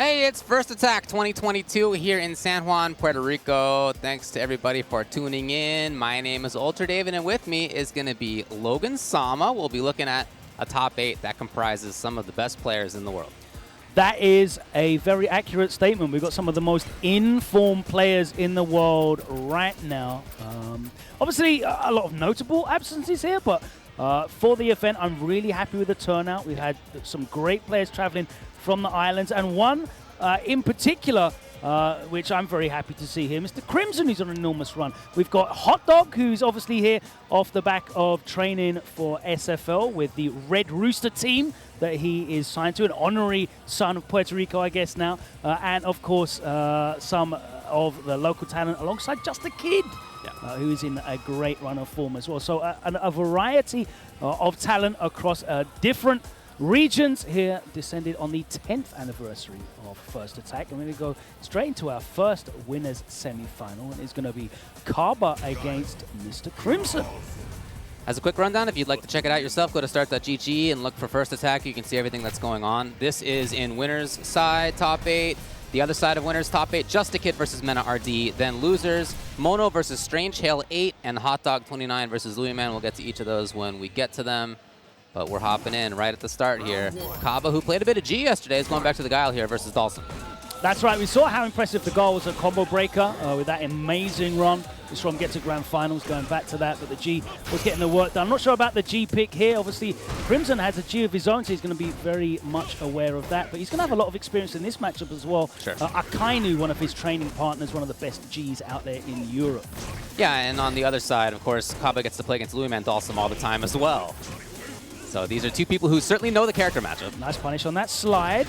Hey, it's First Attack 2022 here in San Juan, Puerto Rico. Thanks to everybody for tuning in. My name is Ultra David, and with me is going to be Logan Sama. We'll be looking at a top 8 that comprises some of the best players in the world. That is a very accurate statement. We've got some of the most in-form players in the world right now. Obviously, a lot of notable absences here, but for the event, I'm really happy with the turnout. We've had some great players traveling from the islands, and one in particular, which I'm very happy to see here, Mr. Crimson, who's on an enormous run. We've got Hotdog, who's obviously here off the back of training for SFL with the Red Rooster team that he is signed to, an honorary son of Puerto Rico, I guess now, and of course some of the local talent alongside Justakid, who is in a great run of form as well. So a variety of talent across different regions here, descended on the 10th anniversary of First Attack. And we're going to go straight into our first winners semi-final, and it's going to be Caba against Mr. Crimson. As a quick rundown, if you'd like to check it out yourself, go to start.gg and look for First Attack. You can see everything that's going on. This is in winners side, top 8. The other side of winners, top 8, Justakid versus MenaRD. Then losers, Mono versus Strange Hail 8 and Hotdog29 versus Louis Man. We'll get to each of those when we get to them. But we're hopping in right at the start here. Caba, who played a bit of G yesterday, is going back to the Guile here versus Dhalsim. That's right. We saw how impressive the Guile was a combo breaker with that amazing run. It's from get to grand finals, going back to that, but the G was getting the work done. I'm not sure about the G pick here. Obviously, Crimson has a G of his own, so he's going to be very much aware of that. But he's going to have a lot of experience in this matchup as well. Sure. Akainu, one of his training partners, one of the best Gs out there in Europe. Yeah, and on the other side, of course, Caba gets to play against Louis Man Dhalsim all the time as well. So these are two people who certainly know the character matchup. Nice punish on that slide.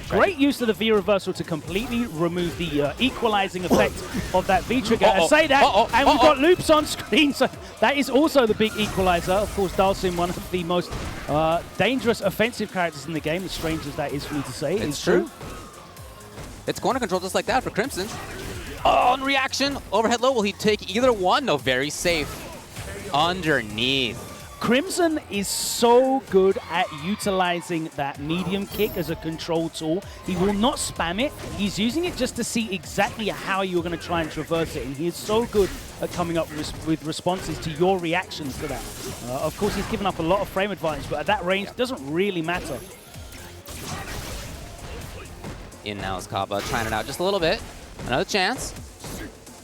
Great use of the V reversal to completely remove the equalizing effect of that V trigger. And say that, and we've got loops on screen, so that is also the big equalizer. Of course, Dhalsim, one of the most dangerous offensive characters in the game, as strange as that is for me to say. It's true. It's corner control just like that for Crimson. On reaction, overhead low, will he take either one? No, very safe. Underneath. Crimson is so good at utilizing that medium kick as a control tool. He will not spam it. He's using it just to see exactly how you're going to try and traverse it. And he is so good at coming up with responses to your reactions to that. Of course, he's given up a lot of frame advantage, but at that range, it doesn't really matter. In now is Caba, trying it out just a little bit. Another chance.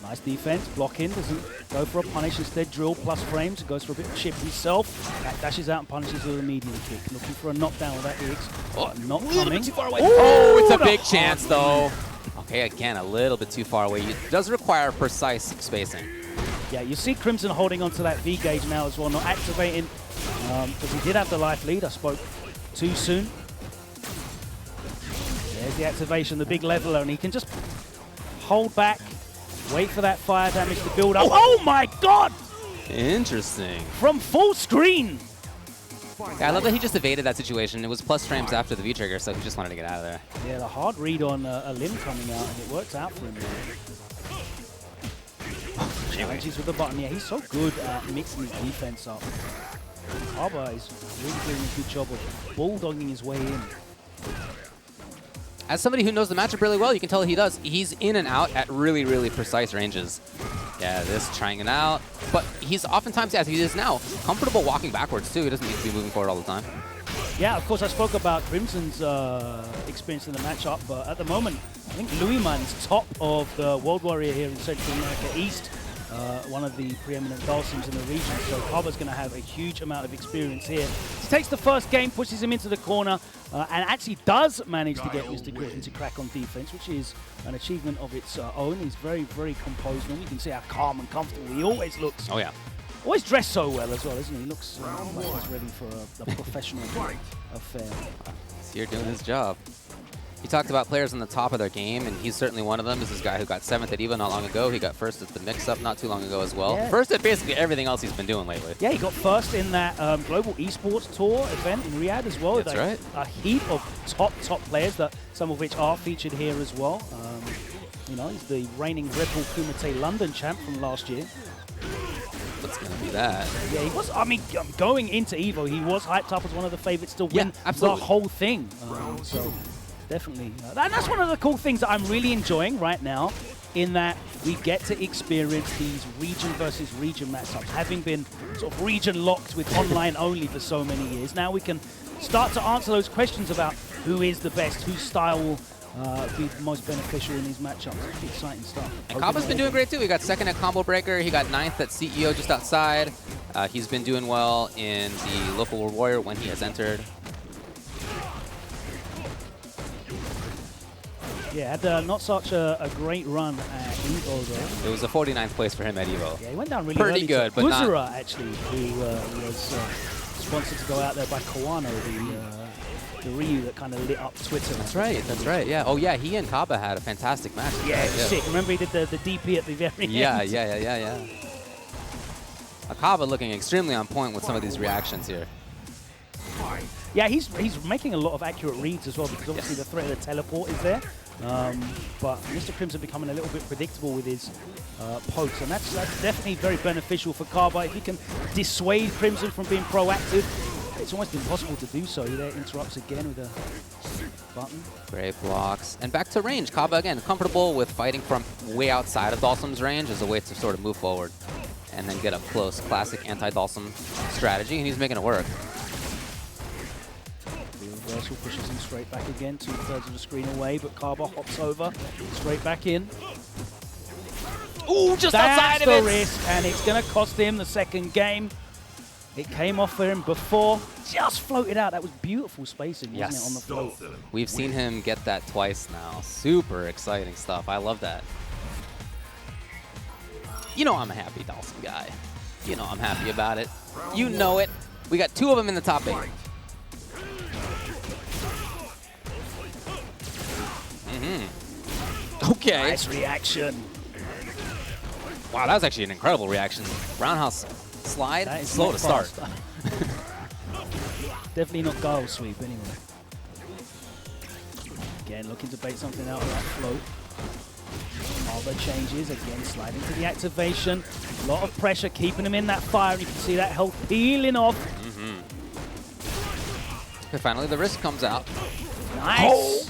Nice defense, block in, doesn't go for a punish, instead drill plus frames, goes for a bit of chip himself. That dashes out and punishes with a medium kick. Looking for a knockdown with that EX. Not coming. Too far away. Oh, it's a big chance though. Okay, again, a little bit too far away. It does require precise spacing. Yeah, you see Crimson holding onto that V gauge now as well, not activating, because he did have the life lead. I spoke too soon. There's the activation, the big leveler, and he can just hold back. Wait for that fire damage to build up. Oh my god! Interesting. From full screen. Yeah, I love that he just evaded that situation. It was plus frames after the V-trigger, so he just wanted to get out of there. Yeah, the hard read on a limb coming out, and it works out for him. Challenges with the button. Yeah, he's so good at mixing his defense up. Caba is really doing a good job of bulldogging his way in. As somebody who knows the matchup really well, you can tell he does. He's in and out at really, really precise ranges. Yeah, this trying it out. But he's oftentimes, as he is now, comfortable walking backwards too. He doesn't need to be moving forward all the time. Yeah, of course, I spoke about Crimson's experience in the matchup, but at the moment, I think Louis Man's top of the World Warrior here in Central America East. One of the preeminent Dhalsims in the region, so Caba's going to have a huge amount of experience here. He takes the first game, pushes him into the corner, and actually does manage to get Mr. Griffin to crack on defense, which is an achievement of its own. He's very, very composed, and you can see how calm and comfortable he always looks. Oh, yeah. Always dressed so well as well, isn't he? He looks like he's ready for a professional affair. He's here doing his job. He talked about players on the top of their game, and he's certainly one of them. This is a guy who got 7th at EVA not long ago. He got 1st at the mix-up not too long ago as well. Yeah. 1st at basically everything else he's been doing lately. Yeah, he got 1st in that Global Esports Tour event in Riyadh as well. That's right. A heap of top players, that some of which are featured here as well. You know, he's the reigning Red Bull Kumite London champ from last year. what's going to be that. Yeah, he was, I mean, going into EVO, he was hyped up as one of the favorites to win the whole thing. So definitely. And that's one of the cool things that I'm really enjoying right now, in that we get to experience these region versus region matchups. Having been sort of region locked with online only for so many years, now we can start to answer those questions about who is the best, whose style will be most beneficial in these matchups. Pretty exciting stuff. And Caba's been doing great too. He got second at Combo Breaker. He got 9th at CEO just outside. He's been doing well in the local warrior when he has entered. Yeah, had not such a great run at EVO though. It was a 49th place for him at EVO. Yeah, he went down really pretty early good, to but not Uzura, actually, who was sponsored to go out there by Kawano, the Ryu that kind of lit up Twitter. That's right, that's right, yeah. Oh yeah, he and Caba had a fantastic match. Yeah, sick. Remember he did the DP at the very end? Yeah. Caba looking extremely on point with some of these reactions here. Yeah, he's making a lot of accurate reads as well, because obviously the threat of the teleport is there. But Mr. Crimson becoming a little bit predictable with his pokes, and that's definitely very beneficial for Caba. If he can dissuade Crimson from being proactive, it's almost impossible to do so. He there interrupts again with a button. Great blocks. And back to range. Caba, again, comfortable with fighting from way outside of Dhalsim's range as a way to sort of move forward and then get up close. Classic anti-Dhalsim strategy, and he's making it work. The reversal pushes him straight back again, 2/3 of the screen away, but Caba hops over, straight back in. Ooh, just outside of it! That's the risk, and it's going to cost him the second game. It came off for him before, just floated out. That was beautiful spacing, wasn't it, on the float? We've seen him get that twice now. Super exciting stuff. I love that. You know I'm a happy Dhalsim guy. You know I'm happy about it. You know it. We got 2 of them in the top 8. Okay. Nice reaction. Wow, that was actually an incredible reaction. Roundhouse slide, slow to start. Definitely not Guile sweep anyway. Again, looking to bait something out of that float. Caba changes, again sliding to the activation. A lot of pressure, keeping him in that fire. You can see that health peeling off. Okay, finally the risk comes out. Nice. Oh.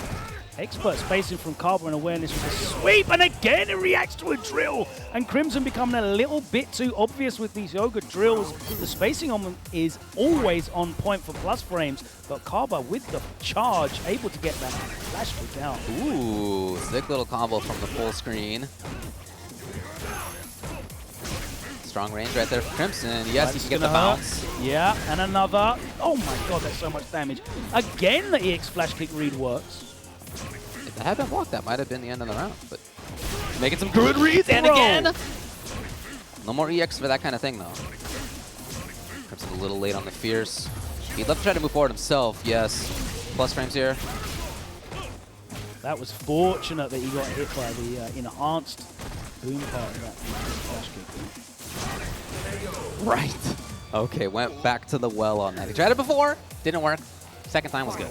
Expert spacing from Caba and awareness with a sweep, and again it reacts to a drill. And Crimson becoming a little bit too obvious with these yoga drills. The spacing on them is always on point for plus frames, but Caba with the charge, able to get that flash kick down. Ooh, sick little combo from the full screen. Strong range right there for Crimson. Yes, he can get the bounce. Yeah, and another. Oh my god, that's so much damage. Again, the EX flash kick read works. If that had been blocked, that might have been the end of the round. But making some good reads, and again. No more EX for that kind of thing, though. Crimson a little late on the Fierce. He'd love to try to move forward himself. Yes. Plus frames here. That was fortunate that he got hit by the enhanced boom part of that flash kick. Right. Okay, went back to the well on that. He tried it before, didn't work. Second time was good.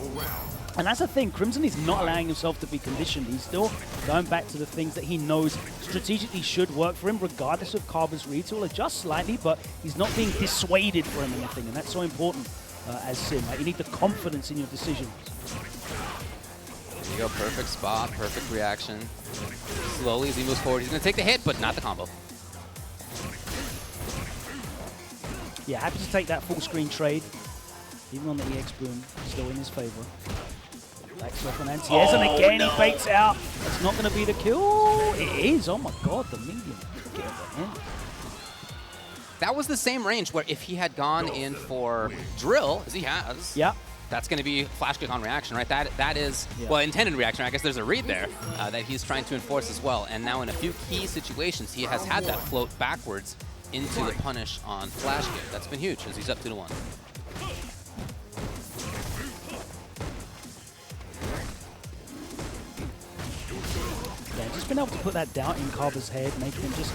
And that's the thing, Crimson is not allowing himself to be conditioned. He's still going back to the things that he knows strategically should work for him, regardless of Caba's read. He'll adjust slightly, but he's not being dissuaded from anything, and that's so important as Sim. Like, you need the confidence in your decisions. There you go, perfect spot, perfect reaction. Slowly as he moves forward, he's going to take the hit, but not the combo. Yeah, happy to take that full screen trade. Even on the EX boom, still in his favor. Backs off on anti-airs, and again he baits out. That's not going to be the kill. It is. Oh my god, the medium. Get over him. That was the same range where if he had gone in for drill, as he has, that's going to be flash kick on reaction, right? That is, well, intended reaction. I guess there's a read there that he's trying to enforce as well. And now in a few key situations, he has had that float backwards into the punish on flash kick. That's been huge as he's up 2-1. Just been able to put that doubt in Caba's head, making him just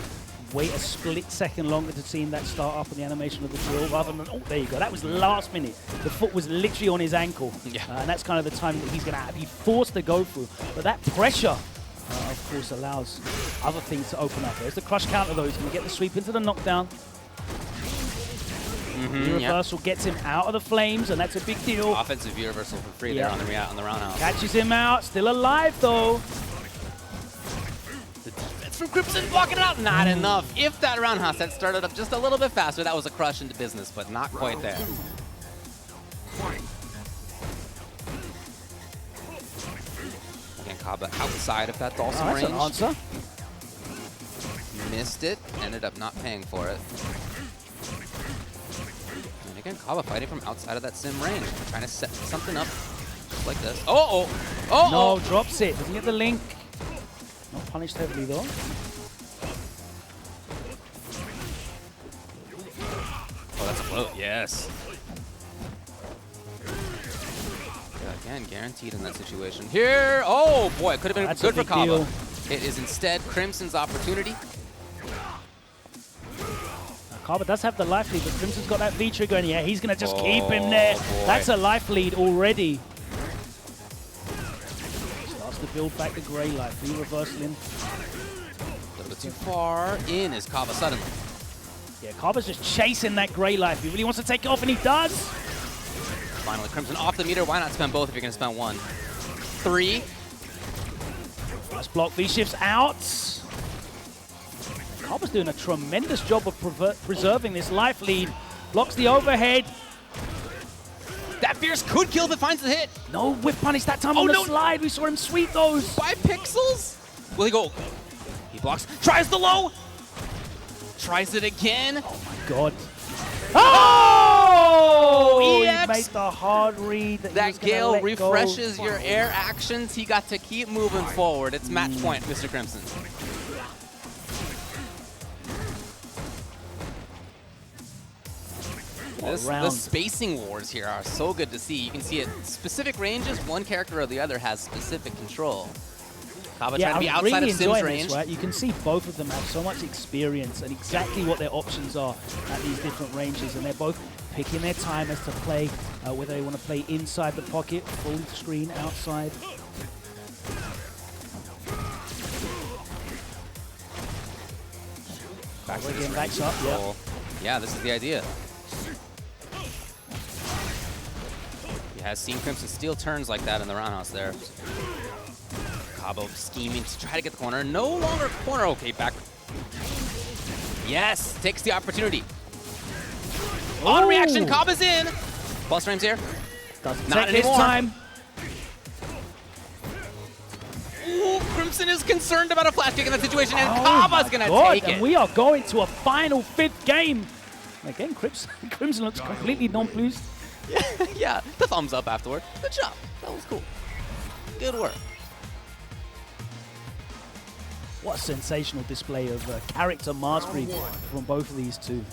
wait a split second longer to see him that start up on the animation of the drill rather than, oh, there you go. That was last minute. The foot was literally on his ankle. And that's kind of the time that he's going to be forced to go through. But that pressure, of course, allows other things to open up. There's the crush counter, though. He's going to get the sweep into the knockdown. Reversal gets him out of the flames, and that's a big deal. Offensive view reversal for free there on the roundhouse. Catches him out, still alive though. The defense from Crimson blocking it out, not enough. If that roundhouse had started up just a little bit faster, that was a crush into business, but not quite there. Again, Caba outside of that Dhalsim range. That's an answer. Missed it, ended up not paying for it. And again, Caba fighting from outside of that sim range, trying to set something up just like this. No, drops it. Doesn't get the link. Not punished heavily though. Oh, that's a float. Yes. Again, guaranteed in that situation. Here, oh boy, it could have been good for Caba. It is instead Crimson's opportunity. Caba does have the life lead, but Crimson's got that V trigger, and yeah, he's going to just keep him there. Boy. That's a life lead already. Starts to build back the gray life. V reversal in. A little bit too far in is Caba suddenly. Yeah, Caba's just chasing that gray life. He really wants to take it off, and he does. Finally, Crimson off the meter. Why not spend both if you're going to spend one? 3. Nice block. V shifts out. Caba's doing a tremendous job of preserving this life lead. Blocks the overhead. That Fierce could kill if it finds the hit. No whip punish that time on the slide. We saw him sweep those. By pixels? Will he go? He blocks. Tries the low. Tries it again. Oh my god. Oh! EX. He made the hard read. That Guile refreshes your air actions. He got to keep moving forward. It's match point, Mr. Crimson. The spacing wars here are so good to see. You can see at specific ranges, one character or the other has specific control. Caba trying to be outside of Sim's range. Right? You can see both of them have so much experience and exactly what their options are at these different ranges, and they're both picking their time as to play, whether they want to play inside the pocket, full screen, outside. Back again, backs up, yeah. Yeah, this is the idea. He has seen Crimson steal turns like that in the roundhouse there. Caba scheming to try to get the corner. No longer corner. Okay, back. Yes, takes the opportunity. On reaction, Caba's in. Plus frames here. Doesn't Not take his time. Ooh, Crimson is concerned about a flash kick in that situation, and Caba's going to take it. And we are going to a final 5th game. Again, Crimson looks completely nonplussed. Yeah, the thumbs up afterward. Good job. That was cool. Good work. What a sensational display of character mastery from both of these two.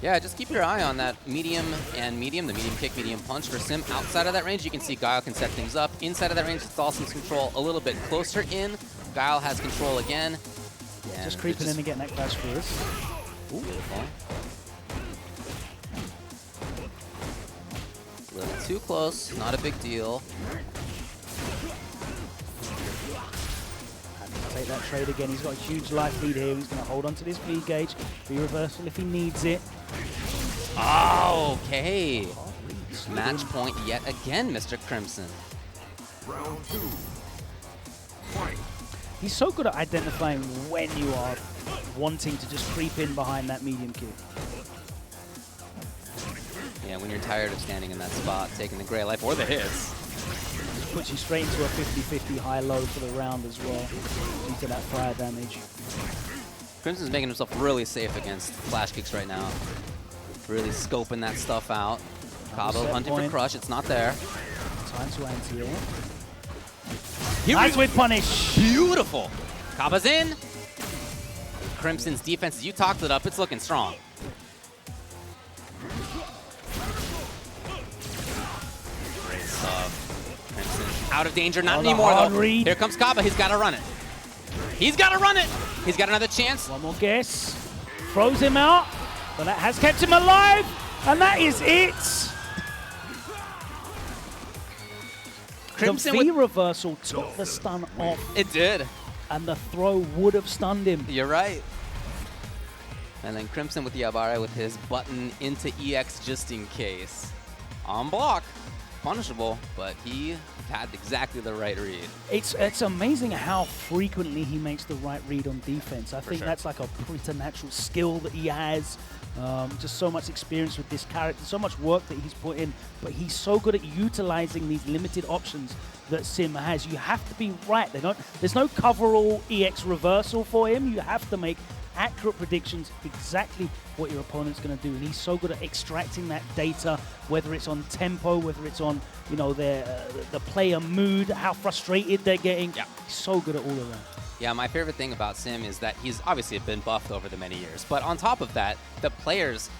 Yeah, just keep your eye on that medium and medium, the medium kick, medium punch for Sim. Outside of that range, you can see Guile can set things up. Inside of that range, it's Dhalsim's control a little bit closer in. Guile has control again. Yeah, just creeping in and getting that clash for us. Beautiful. A little too close, not a big deal. Take that trade again. He's got a huge life lead here. He's going to hold on to this V gauge. V reversal if he needs it. Oh, okay. Match point yet again, Mr. Crimson. Round 2. Fight. He's so good at identifying when you are wanting to just creep in behind that medium kick. Yeah, when you're tired of standing in that spot, taking the gray life or the hits. Puts you straight into a 50-50 high-low for the round as well, due to that fire damage. Crimson's making himself really safe against flash kicks right now. Really scoping that stuff out. Caba hunting for crush, it's not there. Time to anti-air. Nice with punish. Beautiful. Caba's in. Crimson's defense, you talked it up, it's looking strong. Great stuff. Crimson out of danger, not anymore though. Read. Here comes Caba, he's got to run it. He's got to run it. He's got another chance. One more guess. Throws him out, but that has kept him alive, and that is it. Crimson the V reversal took the stun off. It did. And the throw would have stunned him. You're right. And then Crimson with the Yabara with his button into EX just in case. On block. Punishable, but he had exactly the right read. It's amazing how frequently he makes the right read on defense. I think sure. that's like a preternatural skill that he has. Just so much experience with this character, so much work that he's put in, but he's so good at utilizing these limited options that Sim has. You have to be right. There's no coverall EX reversal for him. You have to make accurate predictions, exactly what your opponent's going to do, and he's so good at extracting that data, whether it's on tempo, whether it's on the player mood, how frustrated they're getting. Yeah. He's so good at all of that. Yeah, my favorite thing about Sim is that he's obviously been buffed over the many years, but on top of that, the players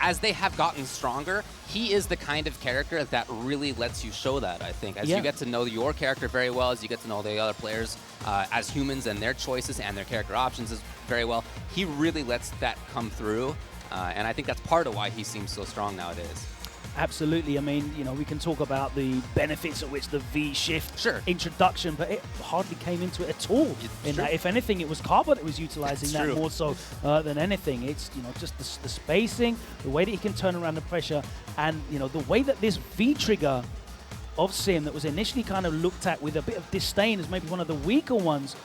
as they have gotten stronger, he is the kind of character that really lets you show that, I think. As you get to know your character very well, as you get to know the other players as humans and their choices and their character options very well, he really lets that come through, and I think that's part of why he seems so strong nowadays. Absolutely. I mean, we can talk about the benefits of which the V shift introduction, but it hardly came into it at all. If anything, it was Caba that was utilizing that more so than anything. It's just the spacing, the way that he can turn around the pressure, and the way that this V trigger of Sim that was initially kind of looked at with a bit of disdain as maybe one of the weaker ones.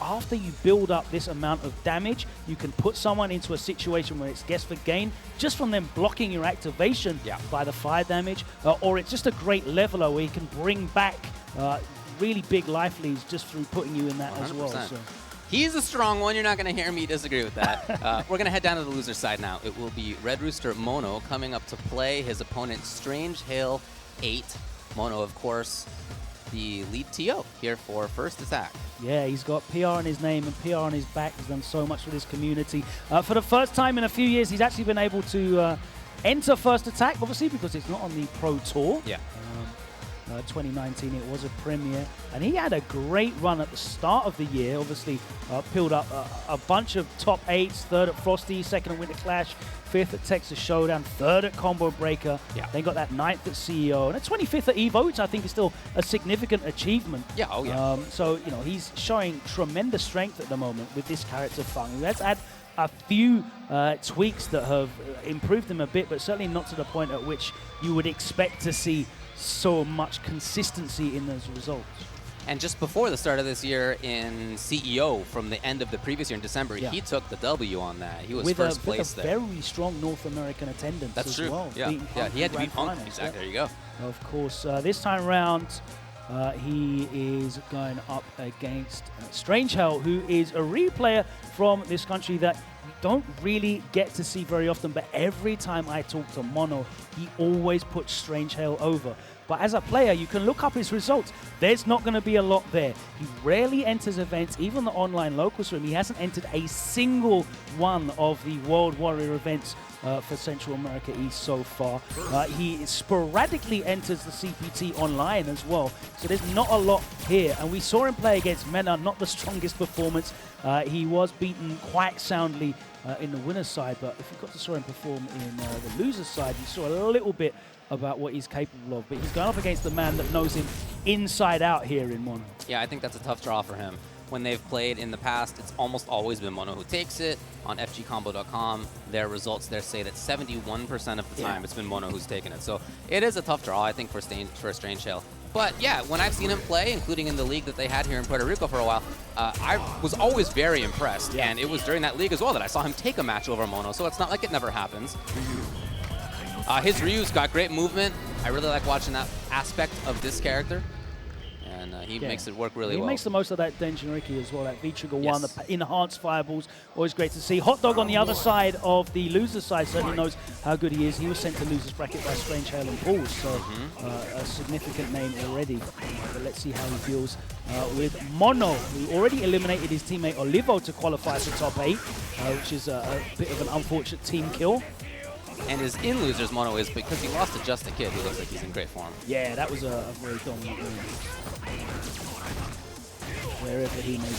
After you build up this amount of damage, you can put someone into a situation where it's guess for gain just from them blocking your activation by the fire damage, or it's just a great leveler where you can bring back really big life leads just through putting you in that 100%. As well. So. He's a strong one. You're not going to hear me disagree with that. We're going to head down to the loser side now. It will be Red Rooster Mono coming up to play his opponent Strange Hail 8. Mono, of course, the lead TO here for first attack. Yeah, he's got PR in his name and PR on his back. He's done so much for this community. For the first time in a few years, he's actually been able to enter first attack, obviously, because it's not on the Pro Tour. Yeah. 2019, it was a premiere. And he had a great run at the start of the year. Obviously, peeled up a bunch of top 8s, third at Frosty, second at Winter Clash, fifth at Texas Showdown, third at Combo Breaker. Yeah. Then got that 9th at CEO and a 25th at EVO, which I think is still a significant achievement. Yeah, oh yeah. So, he's showing tremendous strength at the moment with this character F.A.N.G. Let's add a few tweaks that have improved him a bit, but certainly not to the point at which you would expect to see so much consistency in those results. And just before the start of this year in CEO, from the end of the previous year in December, he took the W on that. He was first place there. With a very strong North American attendance as well. Yeah, he had to beat Punk. Exactly, there you go. Of course, this time round, he is going up against Strange Hell, who is a replayer from this country that we don't really get to see very often, but every time I talk to Mono, he always puts Strange Hell over. But as a player, you can look up his results. There's not going to be a lot there. He rarely enters events, even the online locals room. He hasn't entered a single one of the World Warrior events for Central America East so far. He sporadically enters the CPT online as well. So there's not a lot here. And we saw him play against Mena, not the strongest performance. He was beaten quite soundly in the winner's side. But if you got to saw him perform in the loser's side, you saw a little bit about what he's capable of. But he's going up against the man that knows him inside out here in Mono. Yeah, I think that's a tough draw for him. When they've played in the past, it's almost always been Mono who takes it. On FGCombo.com, their results there say that 71% of the time it's been Mono who's taken it. So it is a tough draw, I think, for Strange Hell. But yeah, when I've seen him play, including in the league that they had here in Puerto Rico for a while, I was always very impressed. And it was during that league as well that I saw him take a match over Mono, so it's not like it never happens. His Ryu's got great movement. I really like watching that aspect of this character. And he makes it work really well. He makes the most of that Denjinriki as well, that V-Trigger 1, the enhanced fireballs. Always great to see. Hotdog on the other side of the loser side certainly knows how good he is. He was sent to loser's bracket by Strange Hell and Pools, so a significant name already. But let's see how he deals with Mono, who already eliminated his teammate Olivo to qualify for top 8, which is a bit of an unfortunate team kill. And his in-losers Mono is because he lost to Justakid, who looks like he's in great form. Yeah, that was a very dominant win. Wherever he may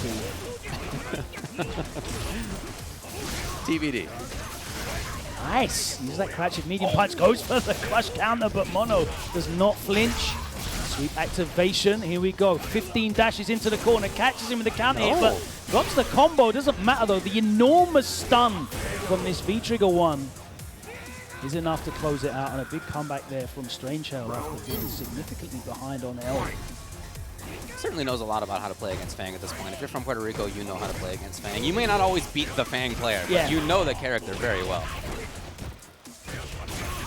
be. TBD. Nice. Use that crouching medium punch. Goes for the crush counter, but Mono does not flinch. Sweep activation. Here we go. 15 dashes into the corner. Catches him with the counter hit, but drops the combo. Doesn't matter, though. The enormous stun from this V-Trigger one is enough to close it out. And a big comeback there from Strange Hell after being significantly behind on health. Certainly knows a lot about how to play against F.A.N.G at this point. If you're from Puerto Rico, you know how to play against F.A.N.G. You may not always beat the F.A.N.G player, but you know the character very well.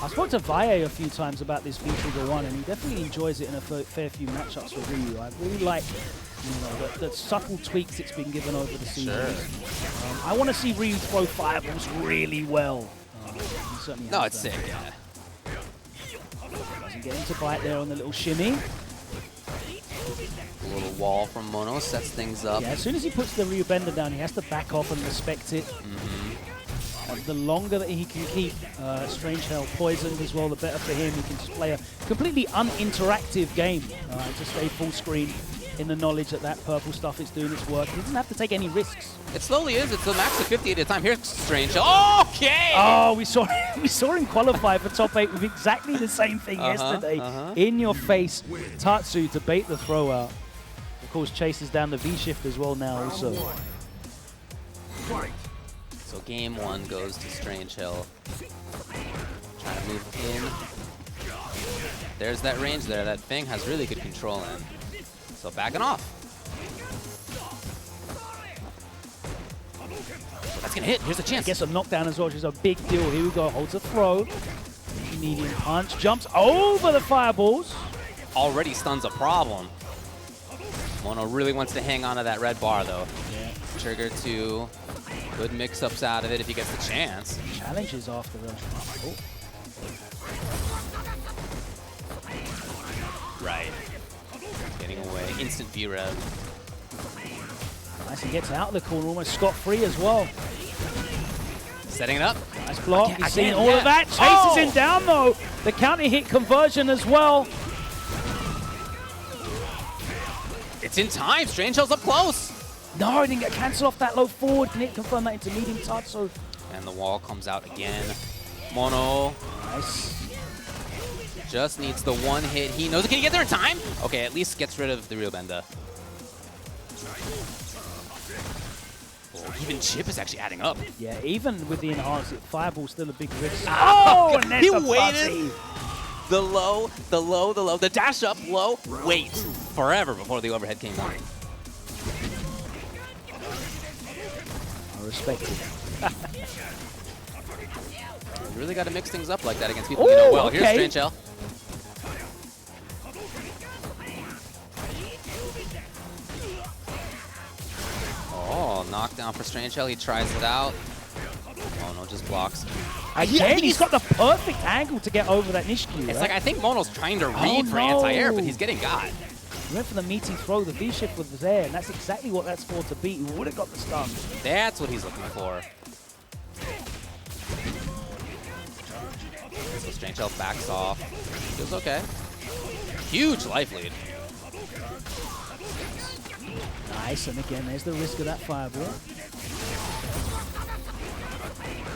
I spoke to Valle a few times about this V-Trigger one, and he definitely enjoys it in a fair few matchups with Ryu. I really like, the subtle tweaks it's been given over the season. I want to see Ryu throw fireballs really well. No, it's sick, yeah. Doesn't get him to bite there on the little shimmy. A little wall from Mono sets things up. Yeah, as soon as he puts the Ryu Bender down, he has to back off and respect it. The longer that he can keep Strange Hell poisoned as well, the better for him. He can just play a completely uninteractive game to stay full screen in the knowledge that that purple stuff is doing its work. He doesn't have to take any risks. It slowly is. It's a max of 50 at a time. Here's Strange Hell. Okay! Oh, we saw him qualify for top 8 with exactly the same thing yesterday. In your face, Tatsu to bait the throw out. Of course, chases down the V-shift as well now also. So game 1 goes to Strange Hell. Trying to move in. There's that range there that F.A.N.G has really good control in. So backing off. That's gonna hit. Here's a chance. Gets a knockdown as well, which is a big deal. Here we go. Holds a throw. Medium punch. Jumps over the fireballs. Already stuns a problem. Mono really wants to hang on to that red bar, though. Yeah. Trigger 2. Good mix-ups out of it if he gets the chance. Challenges after the... Oh. Right. Getting away. Instant V-rev. Nice, he gets out of the corner almost scot-free as well. Setting it up. Nice block. He's seen all of that. Chases him down, though. The counter hit conversion as well. It's in time. Strange Hell's up close. No, he didn't get cancelled off that low forward. Can it confirm that into medium touch? So. And the wall comes out again. Mono. Nice. Just needs the one hit. He knows it. Can he get there in time? Okay, at least gets rid of the Ryu Bender. Oh, even chip is actually adding up. Yeah, even with the enhanced, fireball's still a big risk. Oh, and there's he the waited. The low, the low, the low, the dash up, low, wait forever before the overhead came out. I respect it. You really got to mix things up like that against people you know well. Okay. Here's Strange Hell. Oh, knockdown for Strange Hell. He tries it out. Oh no, just blocks. Again, he's got the perfect angle to get over that Nishikyu. It's like I think Mono's trying to read for anti-air, but he's getting got. He went for the meaty throw. The V-shift was there, and that's exactly what that's for to beat. He would have got the stun. That's what he's looking for. So Strange Hell backs off. Feels okay. Huge life lead. Nice, and again, there's the risk of that fireball.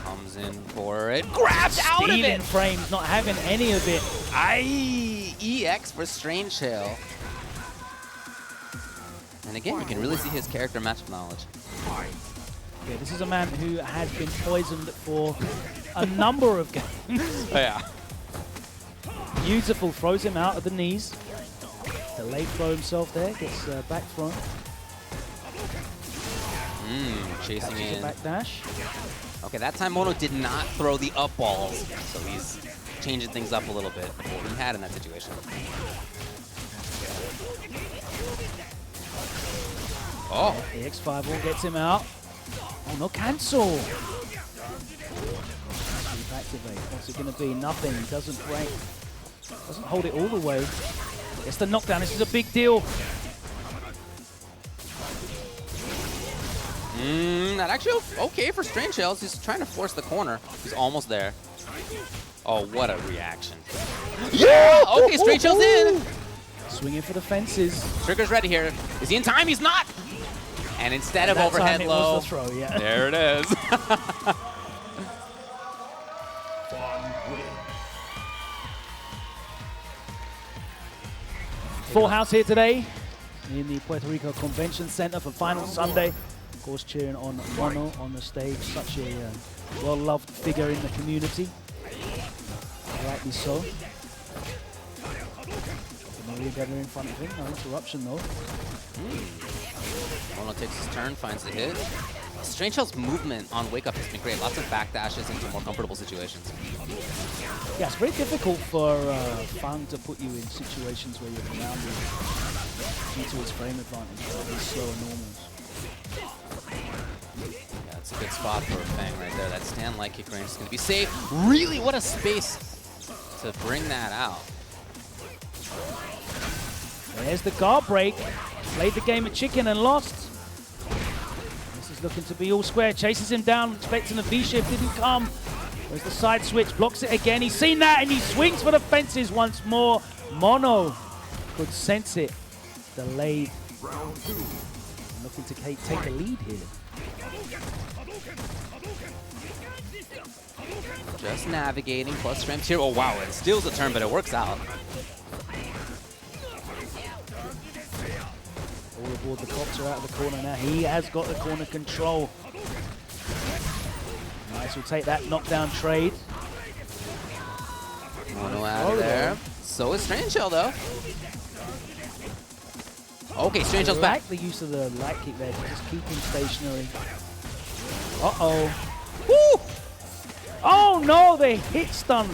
Comes in for it. Grabs out of Stealing it! frames, not having any of it. EX for Strange Hell. And again, you can really see his character matchup knowledge. Yeah, this is a man who has been poisoned for a number of games. Oh, yeah. Beautiful, throws him out of the knees. Delayed throw himself there, gets back thrown. Chasing in. Back dash. Okay, that time Mono did not throw the up balls, so he's changing things up a little bit what he had in that situation. Oh. EX5 gets him out. Oh, no cancel. Activate. What's it going to be? Nothing. Doesn't break. Doesn't hold it all the way. It's the knockdown. This is a big deal. That actually okay for Strange Hells. He's trying to force the corner. He's almost there. Oh, what a reaction. Yeah! Okay, Strange Hells in. Swinging for the fences. Trigger's ready here. Is he in time? He's not. And instead of that overhead time low, was the throw, yeah. There it is. Full house here today in the Puerto Rico Convention Center for Final Sunday. Of course, cheering on Mono on the stage, such a well-loved figure in the community. Rightly so. Maria Deadler in front of him, no interruption though. Mono takes his turn, finds the hit. Strange Shell's movement on Wake Up has been great. Lots of backdashes into more comfortable situations. Yeah, it's very difficult for F.A.N.G to put you in situations where you're grounded due to his frame advantage, his slower normals. Yeah, it's a good spot for F.A.N.G right there. That stand-like kick range is going to be safe. Really, what a space to bring that out. There's the guard break. Played the game of chicken and lost. This is looking to be all square. Chases him down, expecting a V-shift, didn't come. There's the side switch, blocks it again. He's seen that and he swings for the fences once more. Mono could sense it. Delayed. Looking to take a lead here. Just navigating, plus strength here. Oh wow, it steals a turn, but it works out. All aboard the copter out of the corner now. He has got the corner control. Nice, we'll take that knockdown trade. Mono out of there. So is Strange Shell though. Okay, Strange Shell's back. I like the use of the light kick there, just keep him stationary. Uh-oh. Woo! Oh no, the hit stun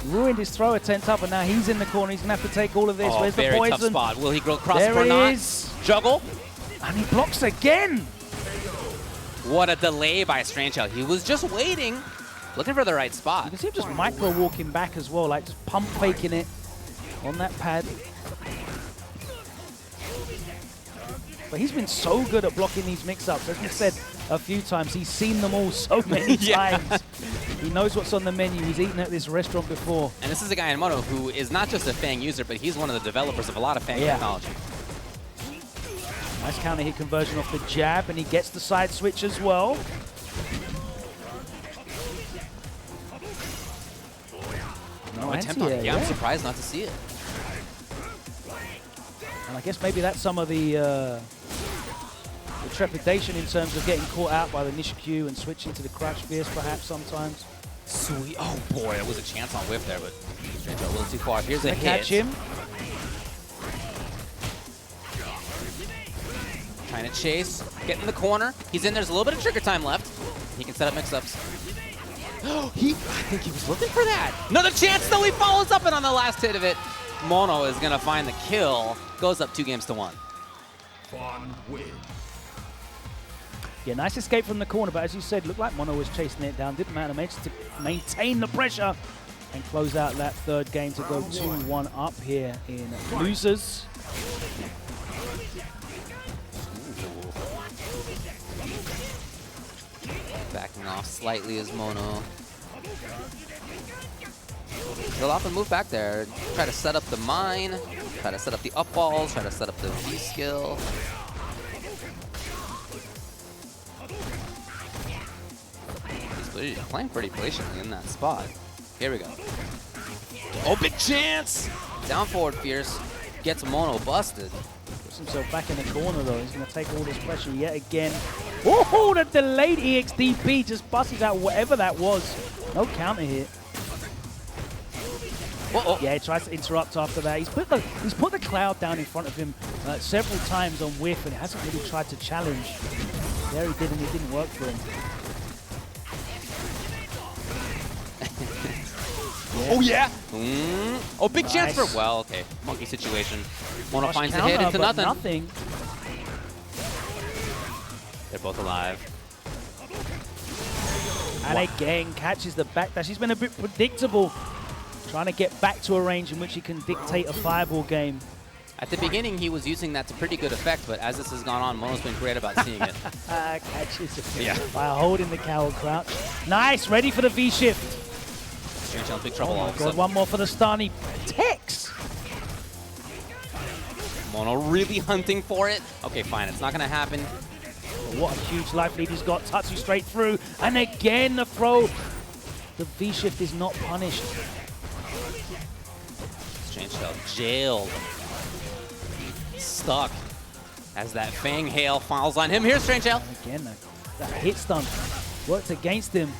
ruined his throw attempt up, and now he's in the corner. He's gonna have to take all of this. Oh, where's the very poison? tough spot. Will he go cross there or it not? Is. Juggle. And he blocks again. What a delay by Strange Shell. He was just waiting, looking for the right spot. You can see him just micro walking back as well, like just pump faking it on that pad. But he's been so good at blocking these mix-ups. As we said a few times, he's seen them all so many times. He knows what's on the menu. He's eaten at this restaurant before. And this is a guy in Mono who is not just a F.A.N.G user, but he's one of the developers of a lot of F.A.N.G technology. Nice counter hit conversion off the jab, and he gets the side switch as well. No attempt on it. Yeah, I'm surprised not to see it. And I guess maybe that's some of the trepidation in terms of getting caught out by the Nishikyu and switching to the crouch fierce perhaps sometimes. Sweet. Oh boy, it was a chance on whip there, but Strange Shell a little too far. Here's a hit. Catch him. Trying to chase, get in the corner. He's in, there's a little bit of trigger time left. He can set up mix-ups. I think he was looking for that. Another chance though, he follows up, and on the last hit of it, Mono is gonna find the kill. Goes up 2-1. F.A.N.G win. Yeah, nice escape from the corner, but as you said, looked like Mono was chasing it down. Didn't matter, managed to maintain the pressure and close out that third game to go 2-1 up here in losers. Backing off slightly as Mono. He'll often move back there, try to set up the mine, try to set up the up balls, try to set up the V skill. He's playing pretty patiently in that spot. Here we go. Oh, big chance! Down forward fierce, gets Mono busted. Puts himself back in the corner though. He's going to take all this pressure yet again. Oh, the delayed EXDP just busts out whatever that was. No counter hit. Yeah, he tries to interrupt after that. He's put the cloud down in front of him several times on whiff, and he hasn't really tried to challenge. There he did, and it didn't work for him. Oh yeah! Oh, big chance for, well, okay, monkey situation. Mono finds the hit into nothing. They're both alive. And again, catches the backdash. He's been a bit predictable, trying to get back to a range in which he can dictate a fireball game. At the beginning, he was using that to pretty good effect, but as this has gone on, Mono's been great about seeing it. Catches it by holding the cowl crouch. Nice, ready for the V-shift. Strange Shell in big trouble all of a sudden. One more for the stun. He techs. Mono really hunting for it. Okay, fine, it's not going to happen. But what a huge life lead he's got. Tatsu straight through. And again, the throw. The V-shift is not punished. Strange Shell jailed. stuck as that F.A.N.G hail falls on him. Here's Strange Hail. And again, that hit stun worked against him.